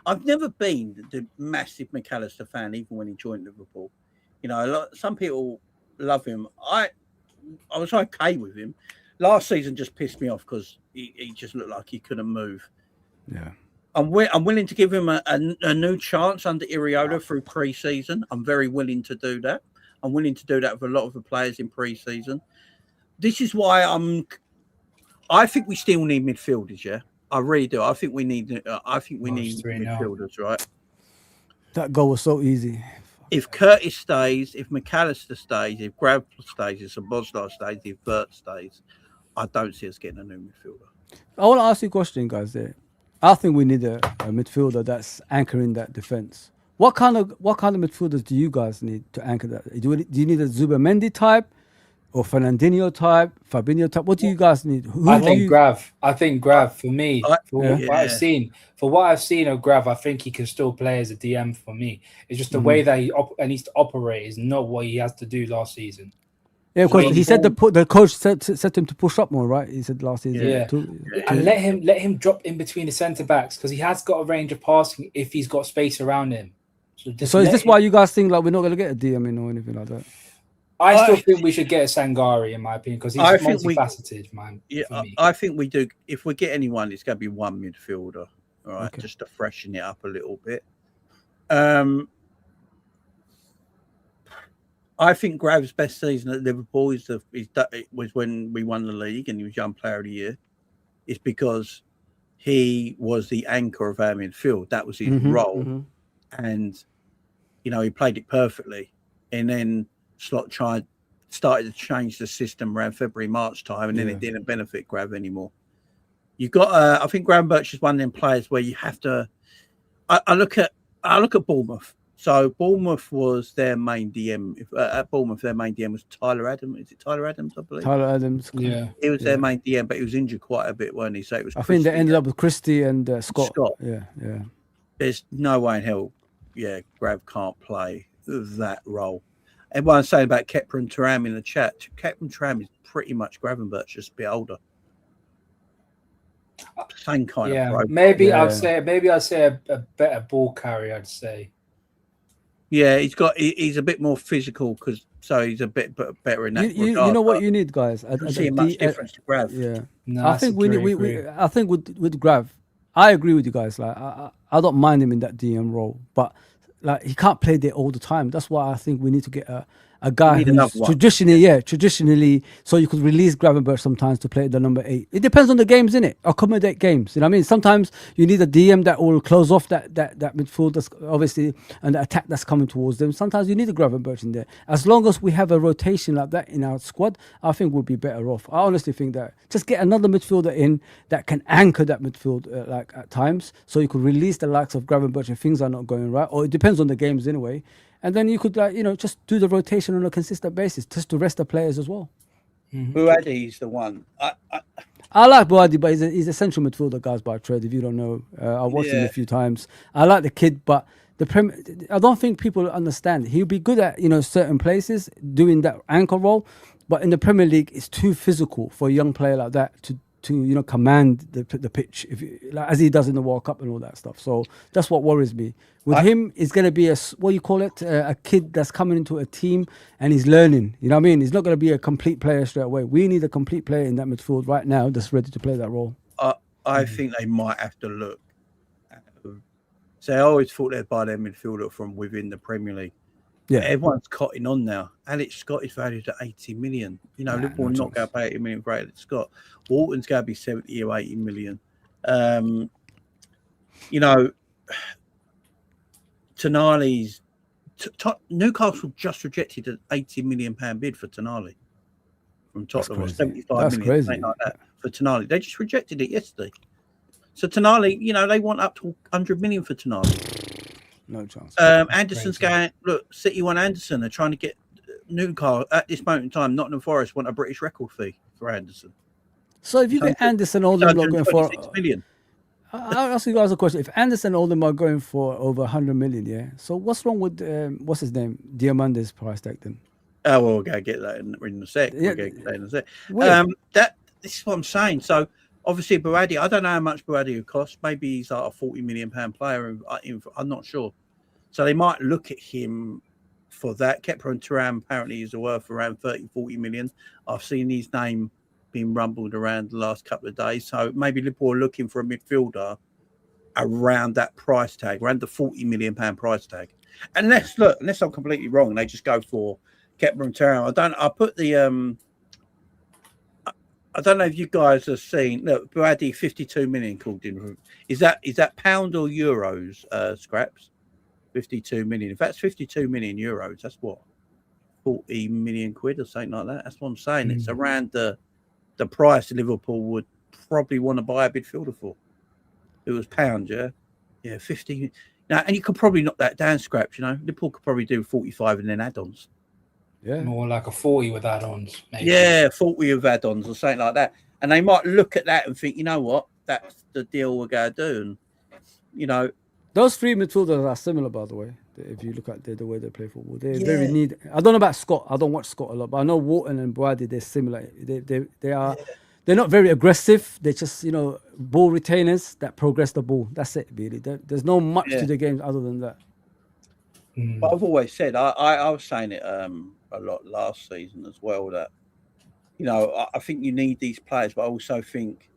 I've never been the massive McAllister fan, even when he joined Liverpool. You know, some people love him. I was okay with him. Last season just pissed me off because he just looked like he couldn't move. Yeah. I'm willing to give him a new chance under Iriola through pre-season. I'm very willing to do that. I'm willing to do that with a lot of the players in pre-season. This is why I think we still need midfielders, yeah? I really do. I think we need midfielders, right? That goal was so easy. If Curtis stays, if McAllister stays, if Grav stays, if Szoboszlai stays, if Vert stays, I don't see us getting a new midfielder. I want to ask you a question, guys. There, I think we need a midfielder that's anchoring that defense. What kind of midfielders do you guys need to anchor that? Do you need a Zubamendi type, or Fernandinho type, Fabinho type? What do you guys need? I think Grav for me. For what I've seen of Grav, I think he can still play as a DM for me. It's just the way that he needs to operate is not what he has to do last season. Yeah, because he said the coach said him to push up more, right? He said last season. Yeah, and let him drop in between the centre backs because he has got a range of passing if he's got space around him. So is this why you guys think like we're not going to get a DM in or anything like that? I still think we should get a Sangari, in my opinion, because he's multifaceted, man. Yeah, I think we do. If we get anyone, it's going to be one midfielder, all right, just to freshen it up a little bit. I think Grav's best season at Liverpool was when we won the league and he was Young Player of the Year. It's because he was the anchor of our midfield. That was his role. And, you know, he played it perfectly. And then Slot started to change the system around February, March time, and then it didn't benefit Grav anymore. You got, I think Graham Birch is one of them players where you have to. I look at Bournemouth. So Bournemouth was their main DM. At Bournemouth, their main DM was Tyler Adams. Is it Tyler Adams? I believe. Tyler Adams. Yeah, he was their main DM, but he was injured quite a bit, weren't he? So it was. I think they ended up with Christie and Scott. Yeah. There's no way in hell, Grav can't play that role. Everyone's saying about Kepa and Thuram in the chat. Kepa and Thuram is pretty much Gravenberch, just a bit older. Same kind of profile. I'd say a better ball carrier, I'd say. Yeah, he's a bit more physical so he's a bit better in that. You know what you need, guys. I don't see much difference to Grav. Yeah, no, I think I think with Grav, I agree with you guys. Like I don't mind him in that DM role, but like he can't play there all the time. That's why I think we need to get a guy who's traditionally, so you could release Gravenberch sometimes to play the number 8. It depends on the games, innit? Accommodate games. You know what I mean? Sometimes you need a DM that will close off that midfield that's obviously and the attack that's coming towards them. Sometimes you need a Gravenberch in there. As long as we have a rotation like that in our squad, I think we'll be better off. I honestly think that just get another midfielder in that can anchor that midfield like at times, so you could release the likes of Gravenberch if things are not going right, or it depends on the games anyway. And then you could, just do the rotation on a consistent basis, just to rest the players as well. Buadi's the one. I like Buadi, but he's a central midfielder, guys, by trade. If you don't know, I watched him a few times. I like the kid, but I don't think people understand. He'll be good at certain places doing that anchor role, but in the Premier League, it's too physical for a young player like that to command the pitch as he does in the World Cup and all that stuff. So that's what worries me. With him, it's going to be a kid that's coming into a team and he's learning. You know what I mean? He's not going to be a complete player straight away. We need a complete player in that midfield right now that's ready to play that role. I think they might have to look. So I always thought they'd buy their midfielder from within the Premier League. Yeah, everyone's cotting on now. Alex Scott is valued at 80 million. Liverpool not going to pay 80 million for Alex Scott. Walton's going to be 70 or 80 million. Tonali's Newcastle just rejected an 80 million pound bid for Tonali from Tottenham, or 75 million, something like that for Tonali. They just rejected it yesterday. So Tonali, they want up to 100 million for Tonali. No chance. Anderson's going, look, City want Anderson. They're trying to get Newcastle at this moment in time. Nottingham Forest want a British record fee for Anderson. So if you get Anderson, all them are going for 6 million. I'll ask you guys a question. If Anderson, all them are going for over 100 million, so what's wrong with what's his name, Diamande's price tag then? Oh, well, we're going to get that in a sec. Yeah. We're going to get that in a sec. This is what I'm saying. So obviously, Buadi, I don't know how much Buadi will cost. Maybe he's like a 40 million pound player. I'm not sure. So they might look at him for that. Kepa and Thuram apparently is worth around 30, 40 million. I've seen his name being rumbled around the last couple of days. So maybe Liverpool are looking for a midfielder around that price tag, around the 40 million pound price tag. Unless I'm completely wrong, and they just go for Kepa and Thuram. I don't know if you guys have seen. Look, Buadi 52 million called in. Is that pound or euros, Scraps? 52 million. If that's 52 million euros, that's what, 40 million quid or something like that. That's what I'm saying. It's around the price Liverpool would probably want to buy a midfielder for. It was pounds, yeah, 50. Now, and you could probably knock that down, scraps. Liverpool could probably do 45 and then add-ons. Yeah, more like a 40 with add-ons. Maybe. Yeah, 40 with add-ons or something like that. And they might look at that and think, you know what, that's the deal we're going to do. And those three midfielders are similar, by the way. If you look at the way they play football, they very need. I don't know about Scott. I don't watch Scott a lot, but I know Wharton and Brady. They're similar. They are. They're not very aggressive. They're just ball retainers that progress the ball. That's it, really. There's no much to the game other than that. But I've always said, I was saying it a lot last season as well, that I think you need these players, but I also think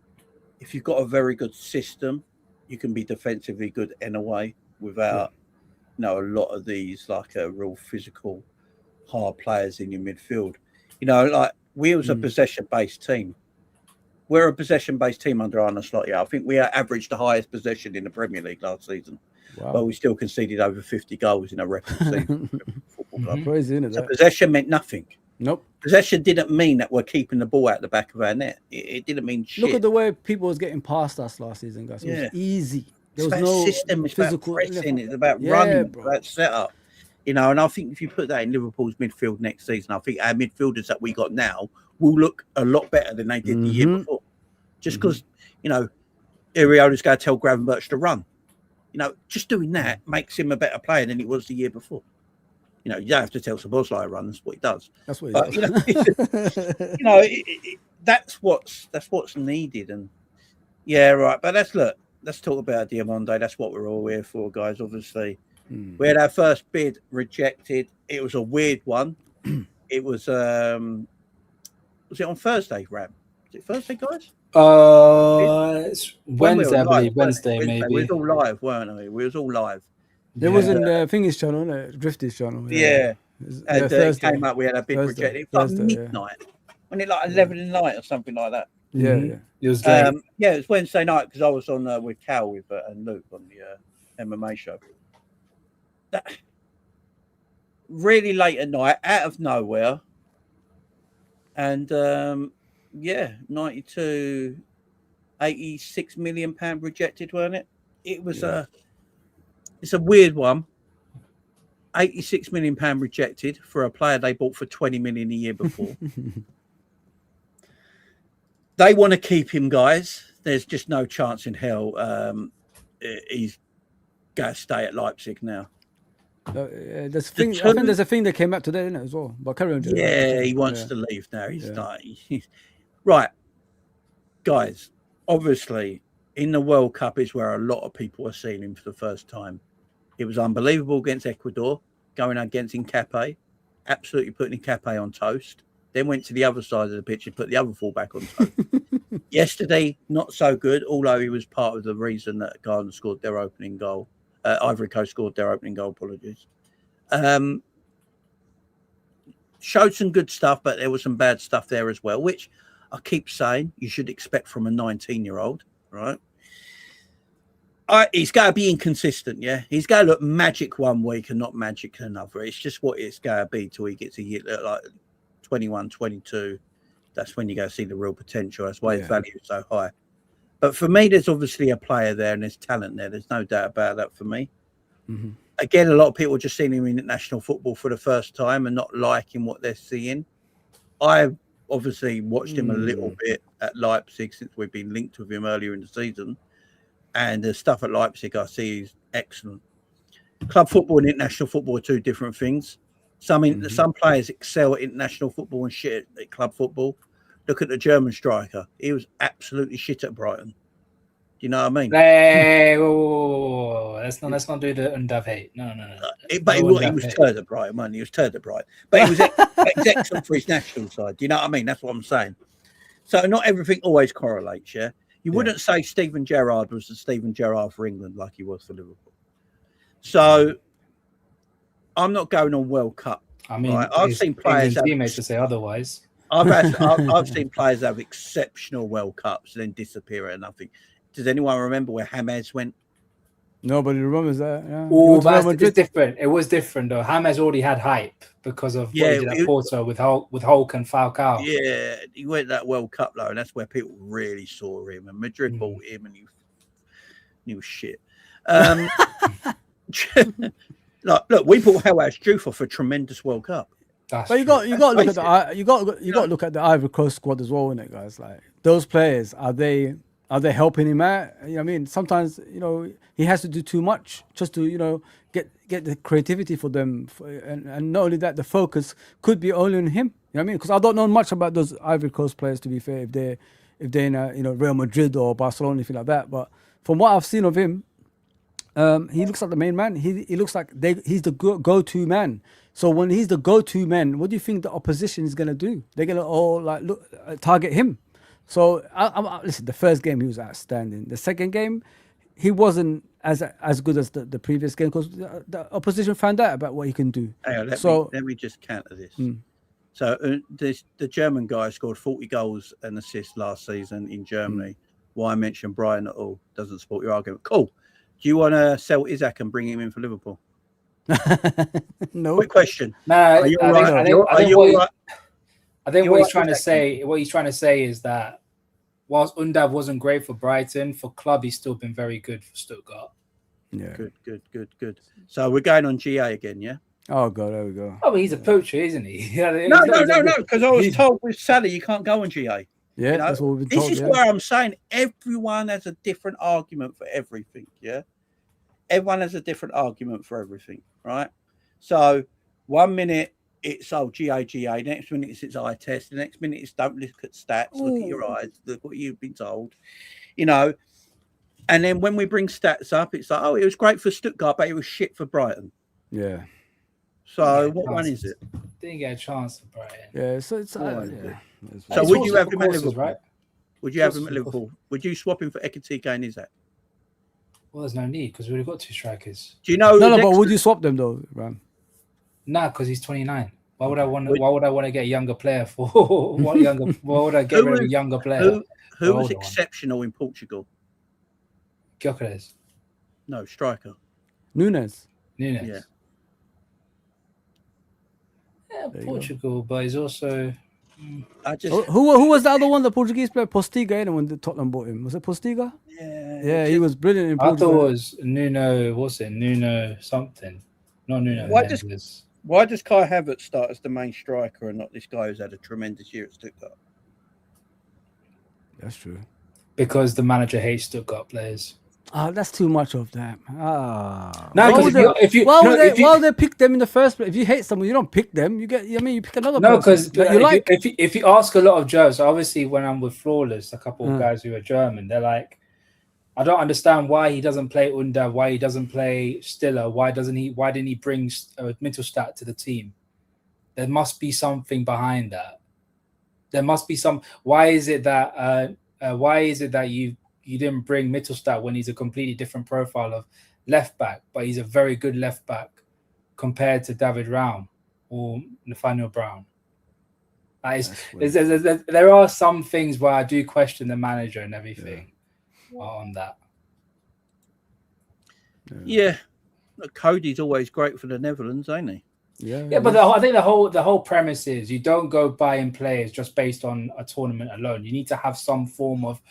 if you've got a very good system, you can be defensively good anyway without a lot of these like real physical hard players in your midfield. Like we was a possession-based team. We're a possession-based team under Arne Slot. I think we averaged the highest possession in the Premier League last season. Wow. But we still conceded over 50 goals in a record season. Football club. Crazy, isn't it? So possession meant nothing. Nope. Possession didn't mean that we're keeping the ball out the back of our net. It didn't mean shit. Look at the way people was getting past us last season, guys. It was easy. There was no system. It's physical about pressing. It's about running. It's about setup. And I think if you put that in Liverpool's midfield next season, I think our midfielders that we got now will look a lot better than they did the year before. Just because, Iriola's going to tell Gravenberch to run. Just doing that makes him a better player than he was the year before. You don't have to tell Szoboszlai to run. That's what he does. That's what he does. That's what's needed. And yeah, right. But let's talk about Diomande. That's what we're all here for, guys. Obviously, we had our first bid rejected. It was a weird one. It was it on Thursday, Ram? Was it Thursday, guys? It's Wednesday, I believe. Wednesday, maybe. We was all live, weren't we? We was all live. There wasn't Thingy's channel, Drifty's channel. Yeah. And it came up, we had a bid rejected. It was like midnight. Wasn't it like 11 at night or something like that? Yeah. It was it was Wednesday night because I was on with Cal and Luke on the MMA show. That really late at night, out of nowhere. And 92, 86 million pound rejected, weren't it? It was it's a weird one. 86 million pound rejected for a player they bought for 20 million a year before. They want to keep him, guys. There's just no chance in hell he's going to stay at Leipzig now. I think there's a thing that came out today, isn't it, as well? But carry on, Joe. Yeah, he wants to leave now. He's right, guys. Obviously, in the World Cup is where a lot of people are seeing him for the first time. It was unbelievable against Ecuador, going against Nkape, absolutely putting Nkape on toast. Then went to the other side of the pitch and put the other fullback on toast. Yesterday, not so good, although he was part of the reason that Ghana scored their opening goal. Ivory Coast scored their opening goal, apologies. Showed some good stuff, but there was some bad stuff there as well, which I keep saying you should expect from a 19-year-old, right? He's got to be inconsistent, yeah? He's got to look magic one week and not magic another. It's just what it's going to be till he gets a year, like 21, 22. That's when you go see the real potential. That's why his value is so high. But for me, there's obviously a player there and there's talent there. There's no doubt about that for me. Mm-hmm. Again, a lot of people are just seeing him in international football for the first time and not liking what they're seeing. I've obviously watched him a little bit at Leipzig since we've been linked with him earlier in the season. And the stuff at Leipzig I see is excellent. Club football and international football are two different things. Some players excel at international football and shit at club football. Look at the German striker. He was absolutely shit at Brighton. Do you know what I mean? Hey, let's not do the Undav hate. No. But he was turd at Brighton, man. He was turd at Brighton. But he was excellent for his national side. Do you know what I mean? That's what I'm saying. So not everything always correlates, yeah? You wouldn't say Steven Gerrard was the Steven Gerrard for England like he was for Liverpool. So I'm not going on World Cup. I mean, right? I've seen players teammates to say otherwise. I've seen players have exceptional World Cups and then disappear at nothing. Does anyone remember where James went? Nobody remembers that. Yeah. Oh, but it's different. It was different though. James already had hype because of what he did at Porto with Hulk and Falcao. Yeah, he went that World Cup though, and that's where people really saw him. And Madrid bought him, and he was shit. Look, we bought Howard's Jufa for a tremendous World Cup. But you got to look at you got to look at the Ivory Coast squad as well, innit, guys? Like those players, are they helping him out? You know what I mean, sometimes he has to do too much just to get the creativity for them, and not only that, the focus could be only on him. You know what I mean? Because I don't know much about those Ivory Coast players, to be fair, if they're in Real Madrid or Barcelona, anything like that. But from what I've seen of him, he looks like the main man. He looks like he's the go-to man. So when he's the go-to man, what do you think the opposition is gonna do? They're gonna all target him. So listen, the first game he was outstanding. The second game, he wasn't as good as the previous game because the opposition found out about what he can do. Let me just counter this. So the German guy scored 40 goals and assists last season in Germany. Why mention Brian at all? Doesn't support your argument. Cool. Do you want to sell Isaac and bring him in for Liverpool? No. Quick question. I think what he's trying to say is that whilst Undav wasn't great for Brighton, for club he's still been very good for Stuttgart. Yeah. Good. So we're going on GA again, yeah? Oh god, there we go. Oh, but he's a poacher, isn't he? No. Because I was told with Sally you can't go on GA. Yeah, that's what we've been told. This is where I'm saying everyone has a different argument for everything. Yeah, everyone has a different argument for everything, right? So 1 minute it's GA. Next minute it's eye test. The next minute it's don't look at stats, look at your eyes, look what you've been told, And then when we bring stats up, it's like, it was great for Stuttgart, but it was shit for Brighton. Yeah. So what one is it? Didn't get a chance for Brighton. Yeah, so it's So would you have him at Liverpool? Right? Would you have him at Liverpool? Would you swap him for Ekitike and Isaac? Well, there's no need because we've already got two strikers. Do you know? No, but would you swap them though, Ram? Nah, because he's 29. Why would I want to get a younger player for? Why would I get rid of a younger player? Who was exceptional in Portugal? Gyökeres. No, striker. Nunes. Yeah, Portugal, but he's also. Who was the other one? The Portuguese player, Postiga. When the Tottenham bought him, was it Postiga? Yeah, he was brilliant in Portugal. I thought it was Nuno. What's it? Nuno something. Not Nuno. Why does Kai Havertz start as the main striker and not this guy who's had a tremendous year at Stuttgart? That's true. Because the manager hates Stuttgart players. That's too much of that. No, because why would they pick them in the first place? If you hate someone, you don't pick them. You pick another. No, because if you ask a lot of Joes, obviously when I'm with Flawless, a couple of guys who are German, they're like, I don't understand why he doesn't play Undav, why he doesn't play Stiller, why didn't he bring Mittelstadt to the team? There must be something behind that. There must be some. Why is it that you didn't bring Mittelstadt when he's a completely different profile of left back, but he's a very good left back compared to David Raum or Nathaniel Brown? There are some things where I do question the manager and everything on that. Yeah. Cody's always great for the Netherlands, ain't he? Yeah, but I think the whole premise is you don't go buying players just based on a tournament alone. You need to have some form of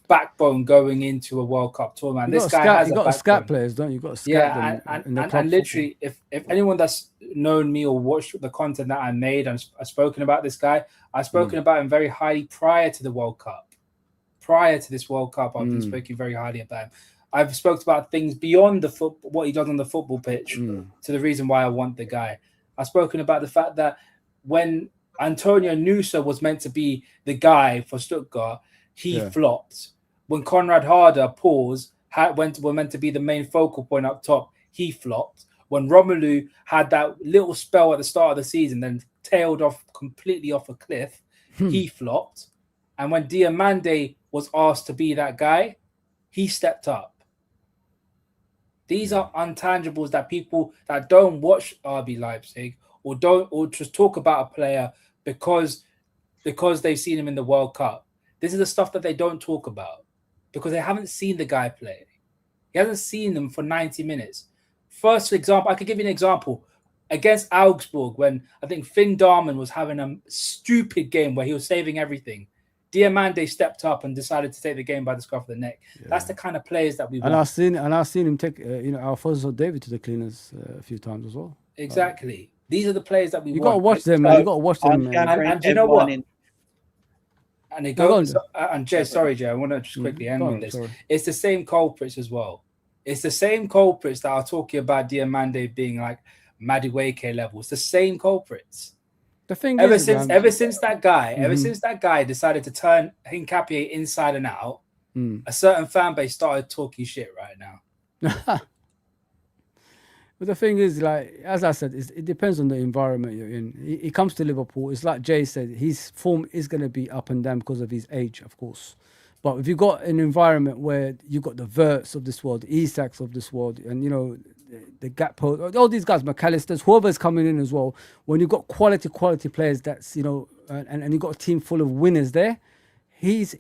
backbone going into a World Cup tournament. This guy has got scout players, don't you? You've got to scout them. And literally, if anyone that's known me or watched the content that I made and I've spoken about this guy, I've spoken about him very highly prior to the World Cup. Prior to this World Cup, I've been speaking very highly about him. I've spoken about things beyond the what he does on the football pitch to the reason why I want the guy. I've spoken about the fact that when Antonio Nusa was meant to be the guy for Stuttgart, he flopped. When Konrad Harder were meant to be the main focal point up top, he flopped. When Romelu had that little spell at the start of the season, then tailed off completely off a cliff, he flopped. And when Diomande was asked to be that guy, he stepped up. These are intangibles that people that don't watch RB Leipzig or just talk about a player because they've seen him in the World Cup. This is the stuff that they don't talk about because they haven't seen the guy play. He hasn't seen them for 90 minutes. First example, I could give you an example. Against Augsburg, when I think Finn Darman was having a stupid game where he was saving everything, Diomande stepped up and decided to take the game by the scruff of the neck. Yeah. That's the kind of players that we want. And I've seen him take, Alfonso David to the cleaners a few times as well. Exactly. These are the players that we want. You got to watch them, man. You got to watch them, man. And you know what? And it goes. And Jay, sorry, Jay, I want to just quickly end on this. Sorry. It's the same culprits as well. It's the same culprits that are talking about Diomande being like Madueke level. It's the same culprits. The thing ever since that guy decided to turn Hincapié inside and out, a certain fan base started talking shit right now. But the thing is, like, as I said, it depends on the environment you're in. He comes to Liverpool. It's like Jay said, his form is going to be up and down because of his age, of course. But if you've got an environment where you've got the Verts of this world, the Isaks of this world, and, you know, the Gakpo, all these guys, McAllister's, whoever's coming in as well, when you've got quality players, that's, you know, and you've got a team full of winners there, his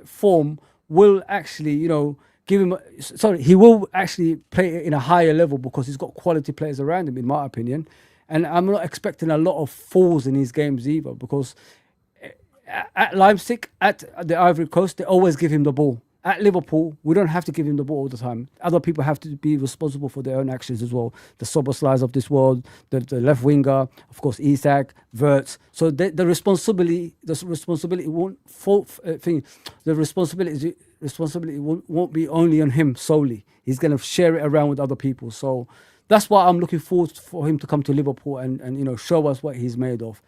form will actually, you know, he will actually play in a higher level because he's got quality players around him, in my opinion. And I'm not expecting a lot of falls in his games either, because at Leipzig, at the Ivory Coast, they always give him the ball. At Liverpool, we don't have to give him the ball all the time. Other people have to be responsible for their own actions as well. The Soboslais of this world, the left winger, of course, Isak, Verts. So the responsibility won't fall. The responsibility won't be only on him solely. He's going to share it around with other people. So that's why I'm looking forward for him to come to Liverpool and you know, show us what he's made of.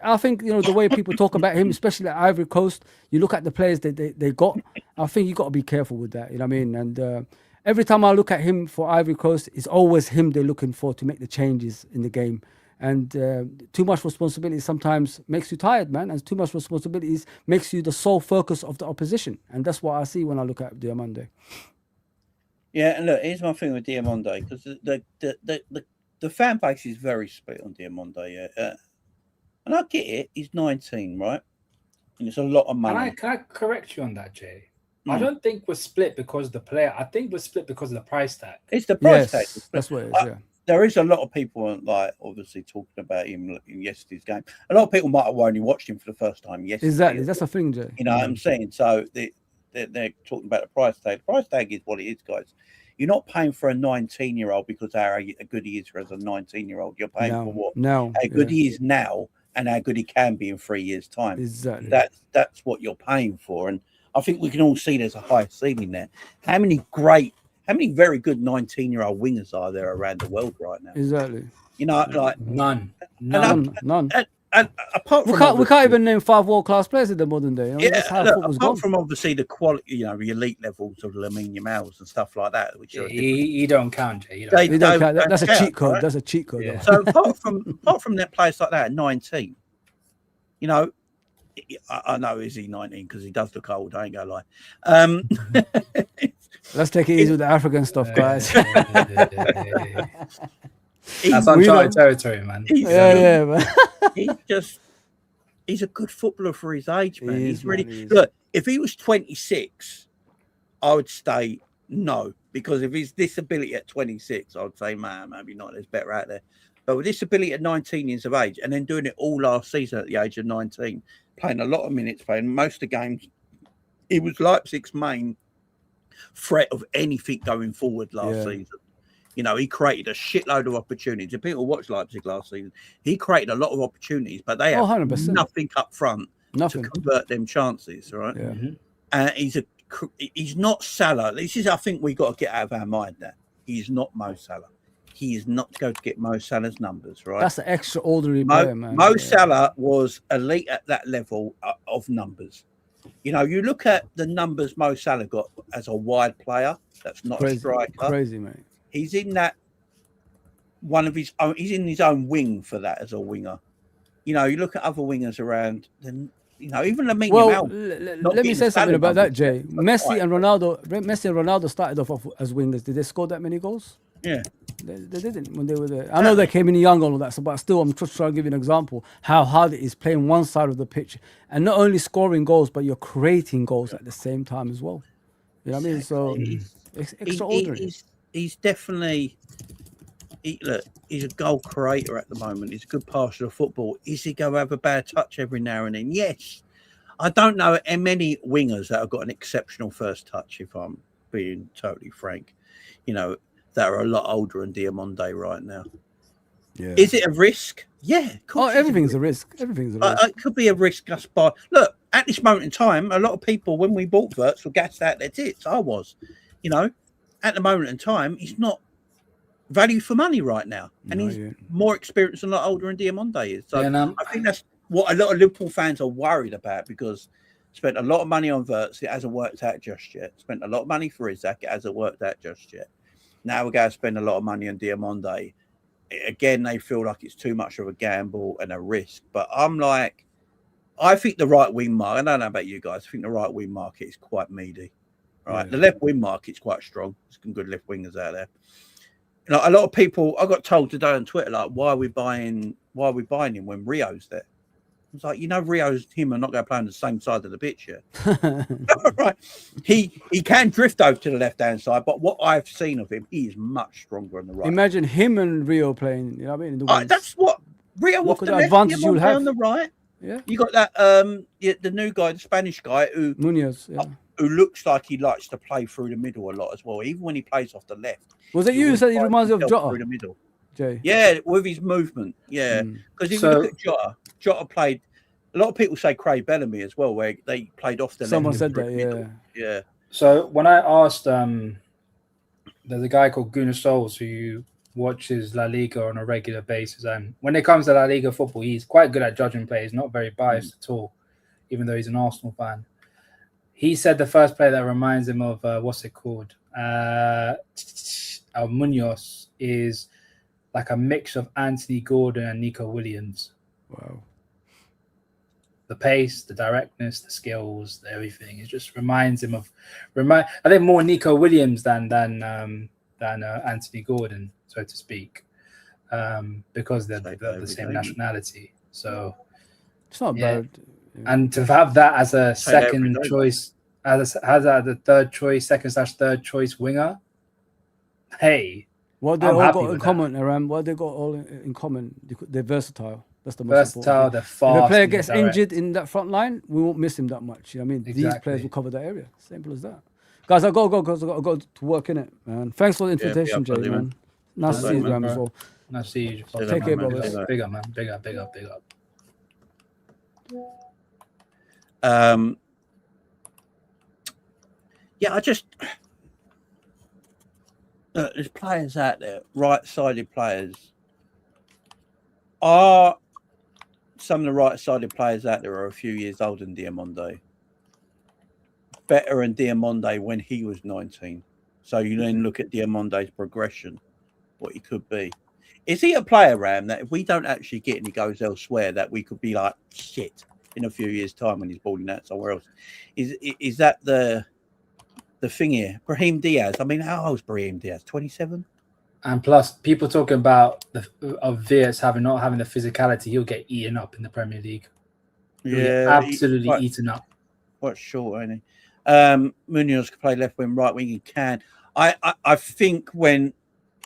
I think, you know, the way people talk about him, especially at Ivory Coast, you look at the players that they got, I think you got to be careful with that, you know what I mean? And every time I look at him for Ivory Coast, it's always him they're looking for to make the changes in the game. And too much responsibility sometimes makes you tired, man. And too much responsibilities makes you the sole focus of the opposition. And that's what I see when I look at Diomande. Yeah, and look, here's my thing with Diomande, because the fan base is very split on Diomande, yeah. And I get it, he's 19, right? And it's a lot of money. Can I correct you on that, Jay? I don't think we're split because of the player. I think we're split because of the price tag. It's the price tag. That's what it is, yeah. There is a lot of people, like, obviously talking about him in yesterday's game. A lot of people might have only watched him for the first time yesterday. Exactly, that's the thing, Jay. You know what I'm saying? So they're talking about the price tag. The price tag is what it is, guys. You're not paying for a 19-year-old because how good he is as a 19-year-old. You're paying for what? How good he is now and how good he can be in 3 years' time. Exactly. That's what you're paying for. And I think we can all see there's a high ceiling there. How many very good 19-year-old wingers are there around the world right now? Exactly. You know, like none. And apart from we can't even name 5 world-class players in the modern day. You know? Yeah, apart from obviously the quality, you know, the elite levels of Lamine Yamal's and stuff like that, which you don't count, Jay. You don't count. That's a cheat code. Right? That's a cheat code. Yeah. So apart from that place like that at 19, you know, I know is he 19 because he does look old. I ain't gonna lie. Let's take it easy with the African stuff, guys. That's uncharted territory, man. Man. He's a good footballer for his age, man. He's really look. If he was 26, I would say no, because of his disability at 26, I would say, man, maybe not. There's better out there. But with disability at 19 years of age, and then doing it all last season at the age of 19, playing a lot of minutes, playing most of the games, he was Leipzig's main threat of anything going forward last season. You know, he created a shitload of opportunities. If people watched Leipzig last season, he created a lot of opportunities, but they have 100%. Nothing up front to convert them chances, right? Yeah. He's not Salah. This is, I think, we got to get out of our mind that he's not Mo Salah. He is not going to get Mo Salah's numbers, right? That's an extraordinary player, man. Mo Salah was elite at that level of numbers. You know, you look at the numbers Mo Salah got as a wide player. That's not a striker. Crazy, mate. He's in that one of his own. He's in his own wing for that as a winger. You know, you look at other wingers around, and you know, even Lamine Yamal. Let me say something about that, Jay. Messi and Ronaldo started off as wingers. Did they score that many goals? Yeah, they didn't when they were there. I know they came in young and all that, but still, I'm just trying to give you an example how hard it is playing one side of the pitch and not only scoring goals, but you're creating goals at the same time as well. You know what I mean? So Extraordinary. He's definitely. Look, he's a goal creator at the moment. He's a good passer of football. Is he going to have a bad touch every now and then? Yes. I don't know many wingers that have got an exceptional first touch, if I'm being totally frank, that are a lot older than Diomande right now. Yeah. Is it a risk? Yeah. Everything's a risk. Everything's a risk. It could be a risk, Gaspar. Look, at this moment in time, a lot of people, when we bought Wirtz, were gassed out their tits. I was. At the moment in time, he's not value for money right now. And he's more experienced and a lot older than Diomande is. So I think that's what a lot of Liverpool fans are worried about, because spent a lot of money on Wirtz, it hasn't worked out just yet. Spent a lot of money for Isaac, it hasn't worked out just yet. Now we're going to spend a lot of money on Diomande. Again, they feel like it's too much of a gamble and a risk. But I'm like, I think the right wing market, I don't know about you guys, I think the right wing market is quite meaty. Right. Yeah. The left wing market's quite strong. There's some good left wingers out there. A lot of people, I got told today on Twitter, like, why are we buying him when Rio's there? I was like, Rio's him are not going to play on the same side of the pitch yet. Right. He can drift over to the left-hand side, but what I've seen of him, he is much stronger on the right. Imagine him and Rio playing, you know what I mean? That's what Rio off the left, advantage you'll have on the right. Yeah. You got that the new guy, the Spanish guy who Munoz, yeah. Who looks like he likes to play through the middle a lot as well, even when he plays off the left. Was it you said he reminds you of Jota? Through the middle. Jay. Yeah, with his movement. Yeah. Because if you look at Jota played, a lot of people say Craig Bellamy as well, where they played off the left. Someone said that, yeah. Yeah. So when I asked, there's a guy called Gunnar Souls who watches La Liga on a regular basis, and when it comes to La Liga football, he's quite good at judging players, not very biased at all, even though he's an Arsenal fan. He said the first player that reminds him of what's it called? Munoz is like a mix of Anthony Gordon and Nico Williams. Wow. The pace, the directness, the skills, everything. It just reminds him of I think more Nico Williams than Anthony Gordon, so to speak, because they're the same nationality. So it's not bad. And to have that as a second choice, as the third choice, second/third choice winger, hey, what they all got in common, Aram? What they got all in common? They're versatile. That's the most versatile. They're fast. If a player gets injured in that front line, we won't miss him that much. You know what I mean? Exactly. These players will cover that area. Simple as that. Guys, I got to go to work in it, man. Thanks for the invitation, Jay, man. Nice to see you, Graham, as well. Nice to see you. Take care, brothers. Big up, man. Big up. Yeah, there's players out there, right-sided players. Are some of the right-sided players out there are a few years older than Diomande? Better than Diomande when he was 19. So you then look at Diamande's progression, what he could be. Is he a player, Ram, that if we don't actually get and he goes elsewhere, that we could be like, shit, in a few years' time when he's balling out somewhere else? Is that the thing here? Brahim Diaz. I mean, how old is Brahim Diaz? 27? And plus, people talking about Wirtz not having the physicality, he'll get eaten up in the Premier League. Absolutely eaten up. Quite short, ain't he? Munoz can play left wing, right wing. He can. I think when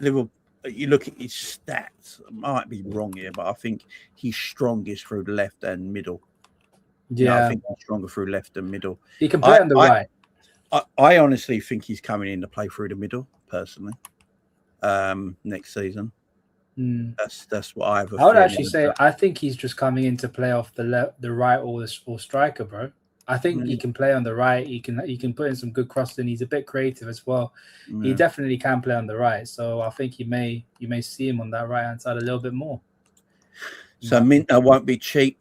Liverpool, you look at his stats, I might be wrong here, but I think he's strongest through the left and middle. Yeah, I think he's stronger through left and middle. He can play on the right. I honestly think he's coming in to play through the middle, personally. Next season. That's what I have. I would actually say I think he's just coming in to play off the right or striker, bro. I think he can play on the right. He can put in some good crossing. He's a bit creative as well. He definitely can play on the right. So I think you may see him on that right hand side a little bit more. So Minter won't be cheap.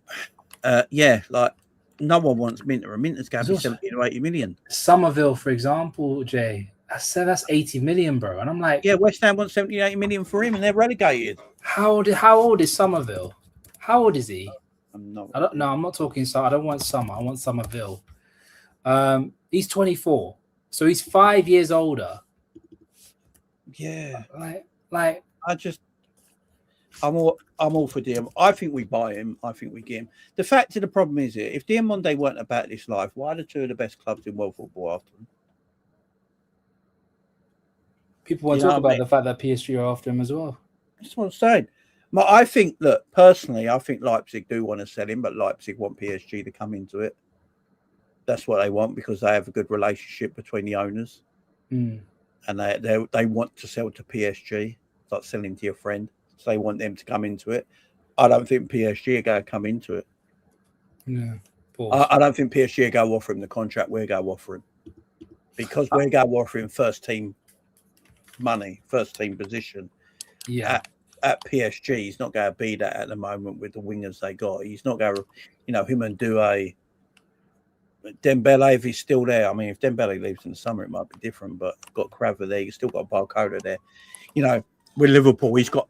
Like no one wants Minter. Minter's going to be 70 to 80 million. Somerville, for example, Jay. I said that's 80 million, bro. And I'm like, yeah, West Ham wants 70 to 80 million for him, and they're relegated. How old is Somerville? How old is he? I'm not talking. So I don't want Summer. I want Somerville. He's 24, so he's 5 years older. Yeah, like I'm all for DM. I think we buy him. I think we get him. The fact of the problem is, if Diomande weren't about this life, why are the two of the best clubs in world football after him? People want to talk about the fact that PSG are after him as well. That's what I'm saying. I think, look, personally, I think Leipzig do want to sell him, but Leipzig want PSG to come into it. That's what they want because they have a good relationship between the owners. And they want to sell to PSG. It's like selling to your friend. So they want them to come into it. I don't think PSG are going to come into it. Yeah. I don't think PSG are going to offer him the contract we're going to offer him. Because we're going to offer him first team money, first team position. Yeah. At PSG, he's not going to be that at the moment with the wingers they got. He's not going to, him and Doué. Dembele, if he's still there. I mean, if Dembele leaves in the summer, it might be different. But got Cravath there. You've still got Barcola there. With Liverpool, he's got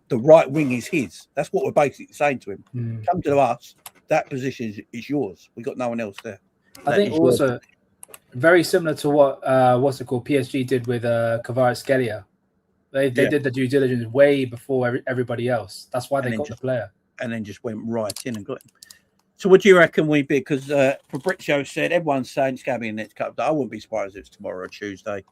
the right wing is his. That's what we're basically saying to him. Come to us. That position is yours. We got no one else there. I think also very similar to what PSG did with Kvaratskhelia. They did the due diligence way before everybody else. That's why they got the player. And then just went right in and got him. So what do you reckon we be? Because Fabrizio said everyone's saying it's going to be in the next couple of days. I wouldn't be surprised if it's tomorrow or Tuesday.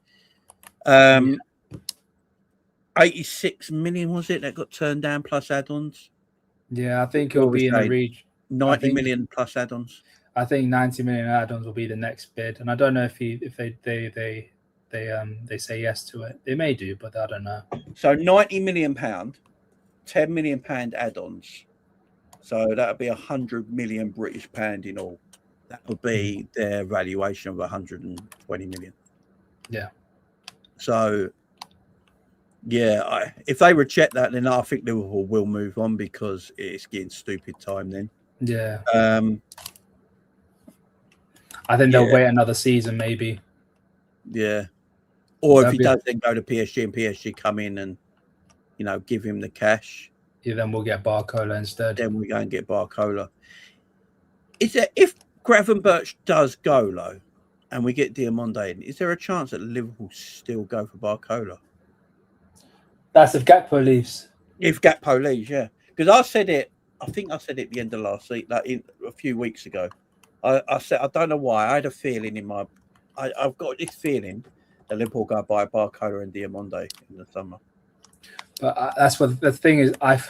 86 million was it that got turned down plus add-ons? Yeah, I think it'll be in the region. 90 million plus add-ons. I think 90 million add-ons will be the next bid, and I don't know if they say yes to it. They may do, but I don't know. So 90 million pound, 10 million pound add-ons. So that would be 100 million British pound in all. That would be their valuation of 120 million. Yeah. So, yeah, if they reject that, then I think Liverpool will move on because it's getting stupid time then. Yeah. I think they'll wait another season, maybe. Yeah. Or if he does then go to PSG and PSG come in and, give him the cash. Yeah, then we'll get Barcola instead. Then we go and get Barcola. If Gravenberch does go low and we get Diomande in, is there a chance that Liverpool still go for Barcola? That's if Gakpo leaves. If Gakpo leaves, yeah. Because I said it at the end of last week, a few weeks ago. I said, I don't know why. I had a feeling I've got this feeling that Liverpool go buy Barcola and Diomande in the summer. But that's what the thing is. I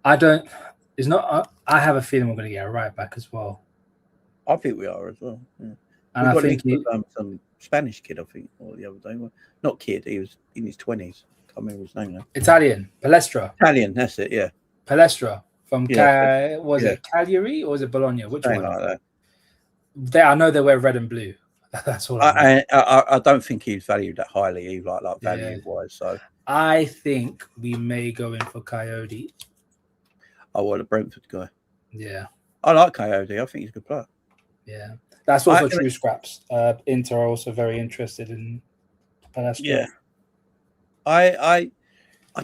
have a feeling we're going to get a right back as well. I think we are as well. Yeah. And I think some Spanish kid, I think, or the other day. Not kid, he was in his 20s. Can't remember his name now. Italian, Palestra. Italian, that's it, yeah. Palestra from it Cagliari or was it Bologna? Which one? Like that. I know they wear red and blue. That's all. I don't think he's valued that highly, either, like value wise. So I think we may go in for Coyote. Oh, well, the Brentford guy. Yeah, I like Coyote. I think he's a good player. Yeah, that's also true. Scraps. Inter are also very interested in Palestra. Yeah, I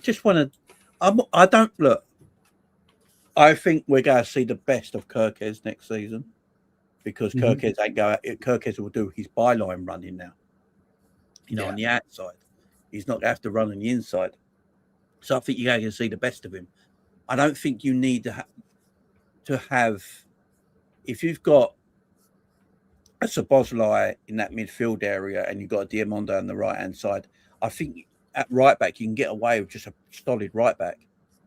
just want to. I don't look. I think we're going to see the best of Kirkes next season because Kirkes ain't go. Kirkes will do his byline running now. On the outside, he's not going to have to run on the inside. So I think you're going to see the best of him. I don't think you need to have. If you've got a Szoboszlai in that midfield area and you've got a Diomande on the right hand side, I think at right back you can get away with just a solid right back.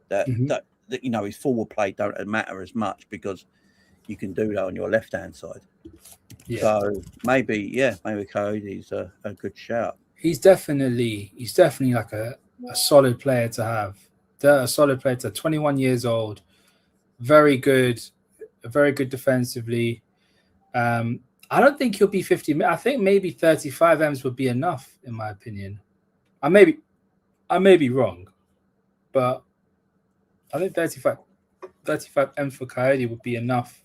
That his forward play don't matter as much because you can do that on your left hand side. Yeah. So maybe Coyote's a good shout. He's definitely like a solid player to have. A solid player to 21 years old, very good defensively. I don't think he'll be 50. I think maybe 35 M's would be enough, in my opinion. I may be wrong, but I think 35 M's for Coyote would be enough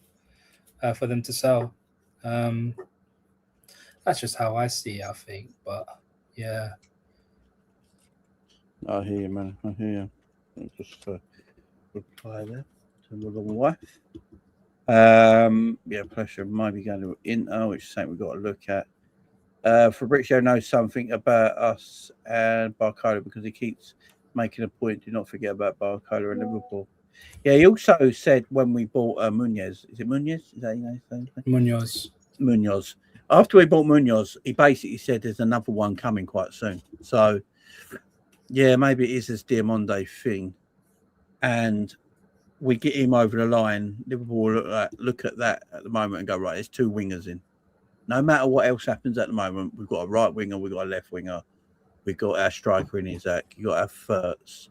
for them to sell. That's just how I see it, I think. But yeah, I hear you, man. I hear you. Just reply there to the wife. Pleasure might be going to Inter, which is something we've got to look at. Fabrizio knows something about us and Barcola because he keeps making a point. Do not forget about Barcola and Liverpool. Yeah, he also said when we bought Munoz, is it Munoz? Is that his name? Munoz. after we bought Munoz, he basically said there's another one coming quite soon. So, yeah, maybe it is this Diomande thing. And we get him over the line. Liverpool will look at that at the moment and go, right, there's 2 wingers in. No matter what else happens at the moment, we've got a right winger, we've got a left winger, we've got our striker in Isaac, you've got our Furts,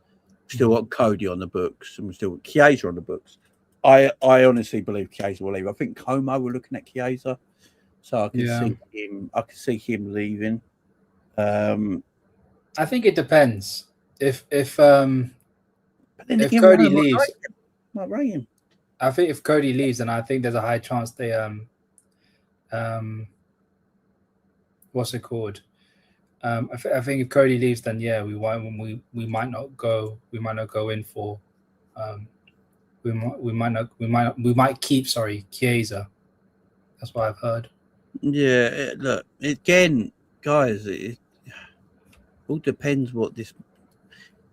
still got Cody on the books, and we've still got Chiesa on the books. I honestly believe Chiesa will leave. I think Como were looking at Chiesa, so I can see him. I can see him leaving. I think it depends. If Cody leaves, not rate him. I think if Cody leaves, then I think there's a high chance they what's it called? I think if Cody leaves, then yeah, we might not go in for we might keep Chiesa. That's what I've heard. Yeah, look, again, guys, it all depends what this.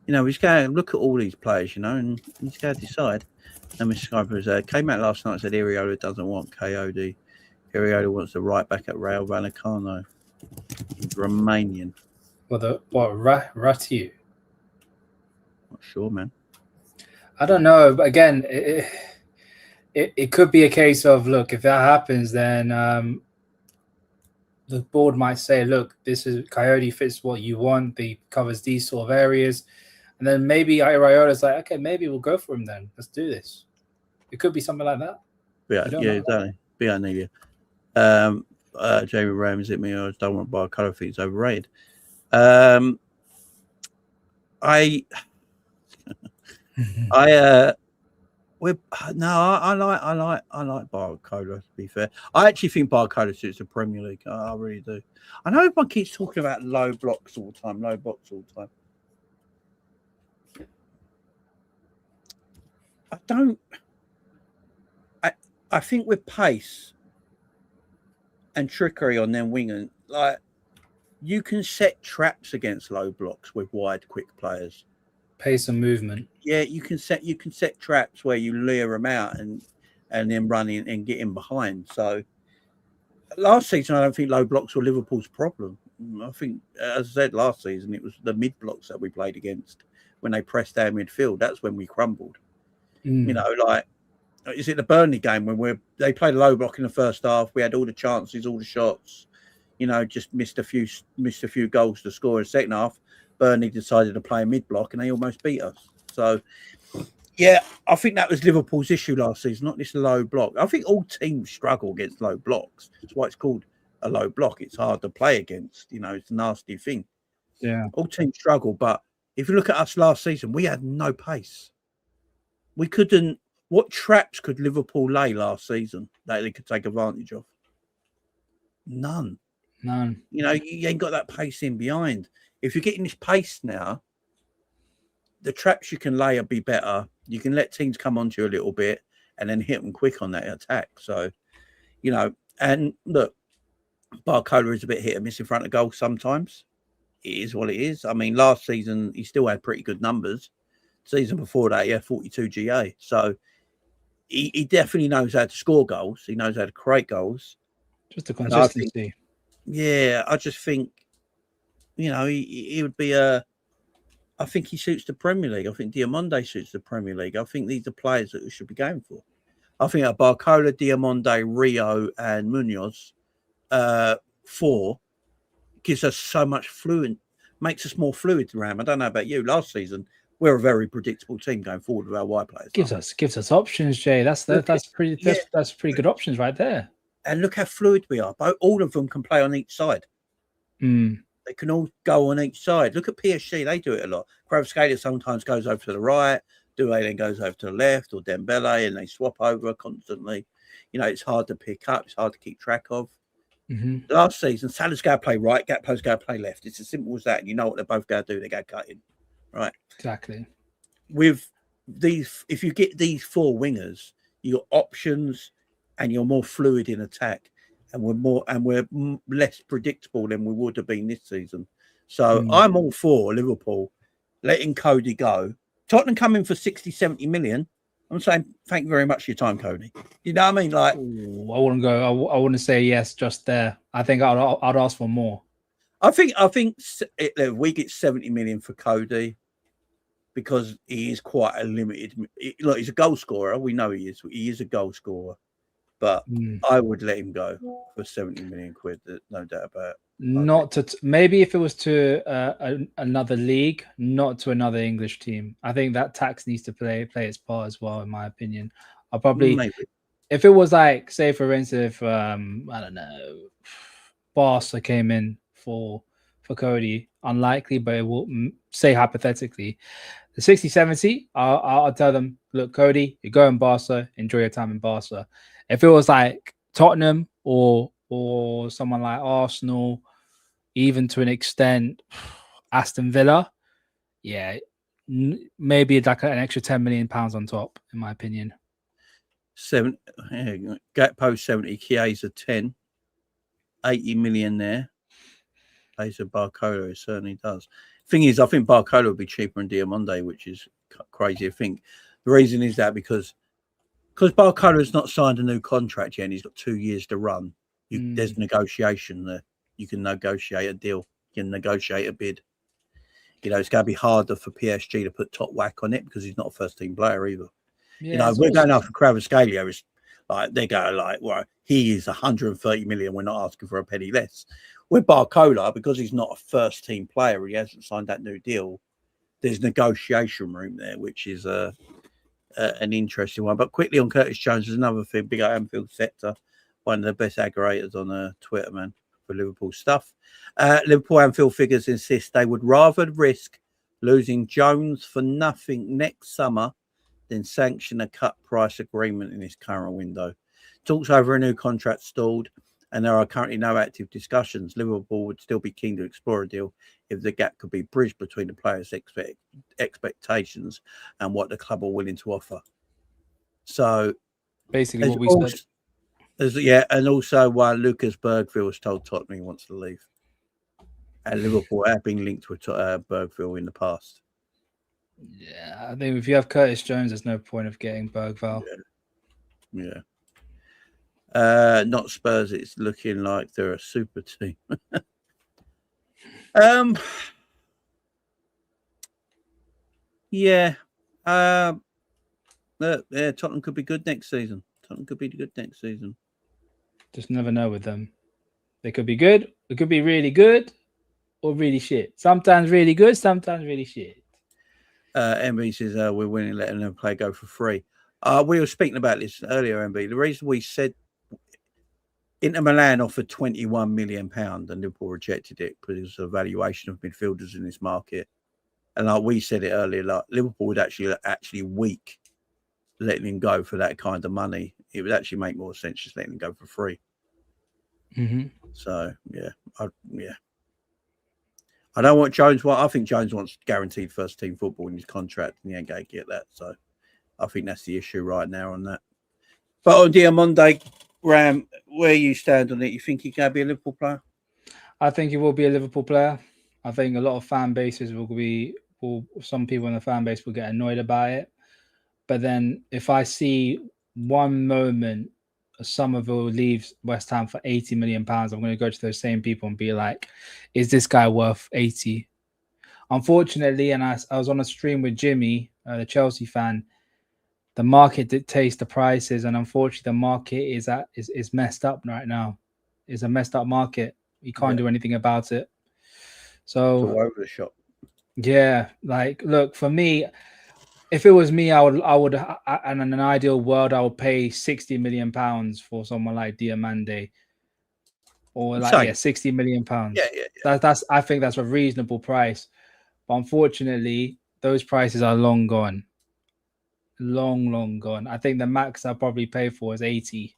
We just go and look at all these players, and you just go decide. And Mr. Skyper came out last night and said Iriola doesn't want KOD. Iriola wants the right back at Rayo Vallecano. He's Romanian. Ratiu? Not sure, man. I don't know. But again, it could be a case of, look, if that happens, then the board might say, look, this is Coyote fits what you want. He covers these sort of areas. And then maybe Iraola's like, okay, maybe we'll go for him then. Let's do this. It could be something like that. Yeah, exactly. Jamie Rams hit me. I don't want to buy a colour. I think it's overrated. I like Barcola, to be fair. I actually think Barcola suits the Premier League. I really do. I know everyone keeps talking about low blocks all the time. I think with pace and trickery on them wingers, like, you can set traps against low blocks with wide, quick players. Pace and movement. Yeah, you can set traps where you lure them out and then run in and get in behind. So last season, I don't think low blocks were Liverpool's problem. I think, as I said, last season it was the mid blocks that we played against when they pressed our midfield. That's when we crumbled. Is it the Burnley game when they played a low block in the first half? We had all the chances, all the shots. Just missed a few goals to score in the second half. Burnley decided to play a mid block and they almost beat us. So, yeah, I think that was Liverpool's issue last season, not this low block. I think all teams struggle against low blocks. That's why it's called a low block. It's hard to play against. It's a nasty thing. Yeah, all teams struggle. But if you look at us last season, we had no pace. We couldn't. What traps could Liverpool lay last season that they could take advantage of? None. You ain't got that pace in behind. If you're getting this pace now, the traps you can lay will be better. You can let teams come onto you a little bit and then hit them quick on that attack. So, and look, Barcola is a bit hit and miss in front of goal sometimes. It is what it is. I mean, last season, he still had pretty good numbers. Season before that, he had 42 GA. So, he definitely knows how to score goals. He knows how to create goals. Just the consistency. I just think, he would be I think he suits the Premier League. I think Diomande suits the Premier League. I think these are players that we should be going for. I think Barcola, Diomande, Rio, and Munoz, 4 gives us so much fluid, makes us more fluid around. I don't know about you. Last season, we're a very predictable team going forward with our wide players. Gives us options, Jay. That's pretty good options right there. And look how fluid we are. All of them can play on each side. They can all go on each side. Look at PSG; they do it a lot. Kvaratskhelia sometimes goes over to the right. Doué then goes over to the left, or Dembele, and they swap over constantly. It's hard to pick up. It's hard to keep track of. Last season, Salah's going to play right, Gakpo's going to play left. It's as simple as that. And you know what they're both going to do. They're going to cut in. Right. Exactly. With these, if you get these 4 wingers, your options and you're more fluid in attack, and we're less predictable than we would have been this season. So I'm all for Liverpool letting Cody go. Tottenham come in for 60, 70 million. I'm saying thank you very much for your time, Cody. You know what I mean? Like, ooh, I wouldn't go. I wouldn't say yes just there. I think I'd ask for more. I think we get 70 million for Cody because he is quite a limited. Look, he's a goal scorer. We know he is. He is a goal scorer, but I would let him go for 70 million quid. No doubt about it. Not to maybe if it was to another league, not to another English team. I think that tax needs to play its part as well, in my opinion. I'll probably if it was like, say for instance, if I don't know, Barca came in for Cody, unlikely, but it will say hypothetically the 60-70. I'll tell them, look, Cody, you're going Barca, enjoy your time in Barca. If it was like Tottenham or someone like Arsenal, even to an extent, Aston Villa, yeah, maybe like an extra £10 million on top, in my opinion. Gakpo 70, Chiesa 10, 80 million there. Plays a Barcola, it certainly does. Thing is, I think Barcola would be cheaper than Diomande, which is crazy. I think the reason is that because Barcola has not signed a new contract yet, and he's got 2 years to run. There's negotiation there. You can negotiate a deal. You can negotiate a bid. You know, it's going to be harder for PSG to put top whack on it because he's not a first-team player either. Yeah, you know, we're going after Kvaratskhelia. It's like they go like, well, he is 130 million. We're not asking for a penny less. With Barcola, because he's not a first-team player, he hasn't signed that new deal. There's negotiation room there, which is an interesting one. But quickly on Curtis Jones, there's another thing. Big Anfield sector, one of the best aggregators on Twitter, man, for Liverpool stuff. Liverpool Anfield figures insist they would rather risk losing Jones for nothing next summer than sanction a cut price agreement in his current window. Talks over a new contract stalled, and there are currently no active discussions. Liverpool would still be keen to explore a deal if the gap could be bridged between the players' expectations and what the club are willing to offer. So, basically, what we said. Yeah, and also while Lucas Bergville has told Tottenham he wants to leave. And Liverpool have been linked with Bergville in the past. Yeah, I think if you have Curtis Jones, there's no point of getting Bergville. Yeah. Not Spurs. It's looking like they're a super team. Yeah. Tottenham could be good next season. Just never know with them. They could be good. It could be really good or really shit. Sometimes really good, sometimes really shit. MB says we're winning, letting them play go for free. We were speaking about this earlier, MB. The reason we said Inter Milan offered £21 million and Liverpool rejected it because of the valuation of midfielders in this market. And like we said it earlier, like Liverpool would actually weak letting him go for that kind of money. It would actually make more sense just letting him go for free. Mm-hmm. So I don't want Jones. I think Jones wants guaranteed first team football in his contract, and he ain't going to get that. So I think that's the issue right now on that. But on Diomande, Ram, where you stand on it? You think he can be a Liverpool player? I think he will be a Liverpool player. I think a lot of fan bases some people in the fan base will get annoyed about it. But then if I see one moment Somerville leaves West Ham for £80 million, I'm going to go to those same people and be like, is this guy worth 80? Unfortunately, and I was on a stream with Jimmy, the Chelsea fan, the market dictates the prices, and unfortunately the market is messed up right now. It's a messed up market. You can't do anything about it. So it's all over the shop. Yeah, like look, for me, if it was me, I would, and in an ideal world, I would pay £60 million for someone like Diomande, or like 60 million pounds. Yeah. I think that's a reasonable price, but unfortunately, those prices are long gone. Long gone. I think the max I'll probably pay for is 80.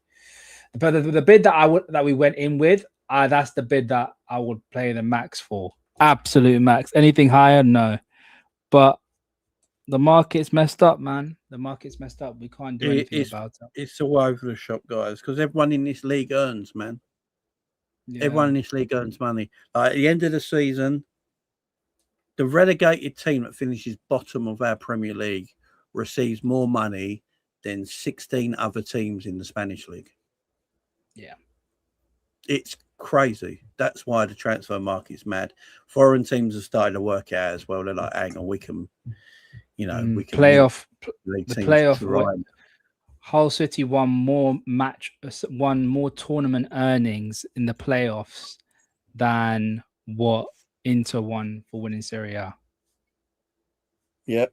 But the bid that we went in with, that's the bid that I would play the max for. Absolute max. Anything higher, no. But the market's messed up, man. The market's messed up. We can't do anything about it. It's all over the shop, guys, because everyone in this league earns, man. Yeah. Everyone in this league earns money. At the end of the season, the relegated team that finishes bottom of our Premier League receives more money than 16 other teams in the Spanish league. Yeah. It's crazy. That's why the transfer market's mad. Foreign teams have started to work out as well. They're like, hang on, we can, we can playoff. The playoff. Hull City won more tournament earnings in the playoffs than what Inter won for winning Serie A. Yep.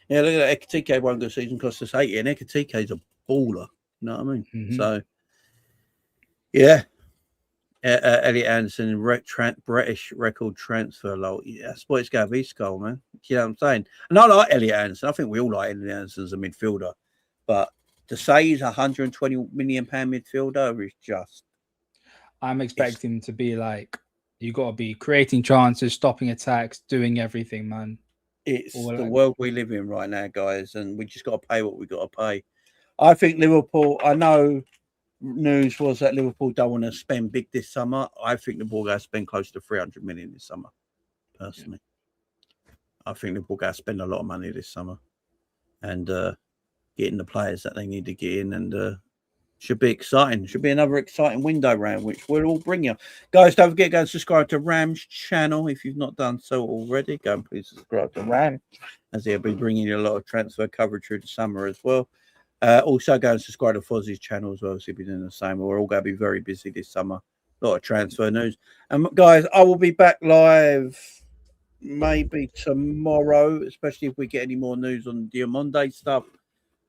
Yeah, look at that. Ekitike one good season cost us 80, and Ekitike's a baller. You know what I mean? Mm-hmm. So, yeah. Elliot Anderson, British record transfer low. Yeah, that's what it's going to be, Skull, man. You know what I'm saying? And I like Elliot Anderson. I think we all like Elliot Anderson as a midfielder. But to say he's a £120 million midfielder is just... I'm expecting him to be like, you got to be creating chances, stopping attacks, doing everything, man. It's the world we live in right now, guys, and we just got to pay what we got to pay. I think Liverpool, I know news was that Liverpool don't want to spend big this summer. I think the ball going to spend close to 300 million this summer, personally. Yeah. I think Liverpool going to spend a lot of money this summer and getting the players that they need to get in, and should be exciting. Should be another exciting window round, which we'll all bring you. Guys, don't forget to go and subscribe to Ram's channel. If you've not done so already, go and please subscribe to Ram, as he'll be bringing you a lot of transfer coverage through the summer as well. Also, go and subscribe to Fozzie's channel as well, so he'll be doing the same. We're all going to be very busy this summer. A lot of transfer news. And guys, I will be back live maybe tomorrow, especially if we get any more news on Diomande stuff.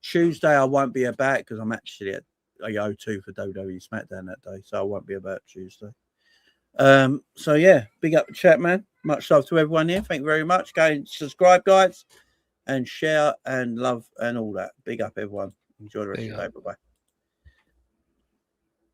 Tuesday, I won't be about because I'm actually at O2 for WWE SmackDown that day, so I won't be about Tuesday. So yeah, big up the chat, man. Much love to everyone here. Thank you very much. Go and subscribe, guys, and share and love and all that. Big up, everyone. Enjoy the rest of your day. Bye-bye.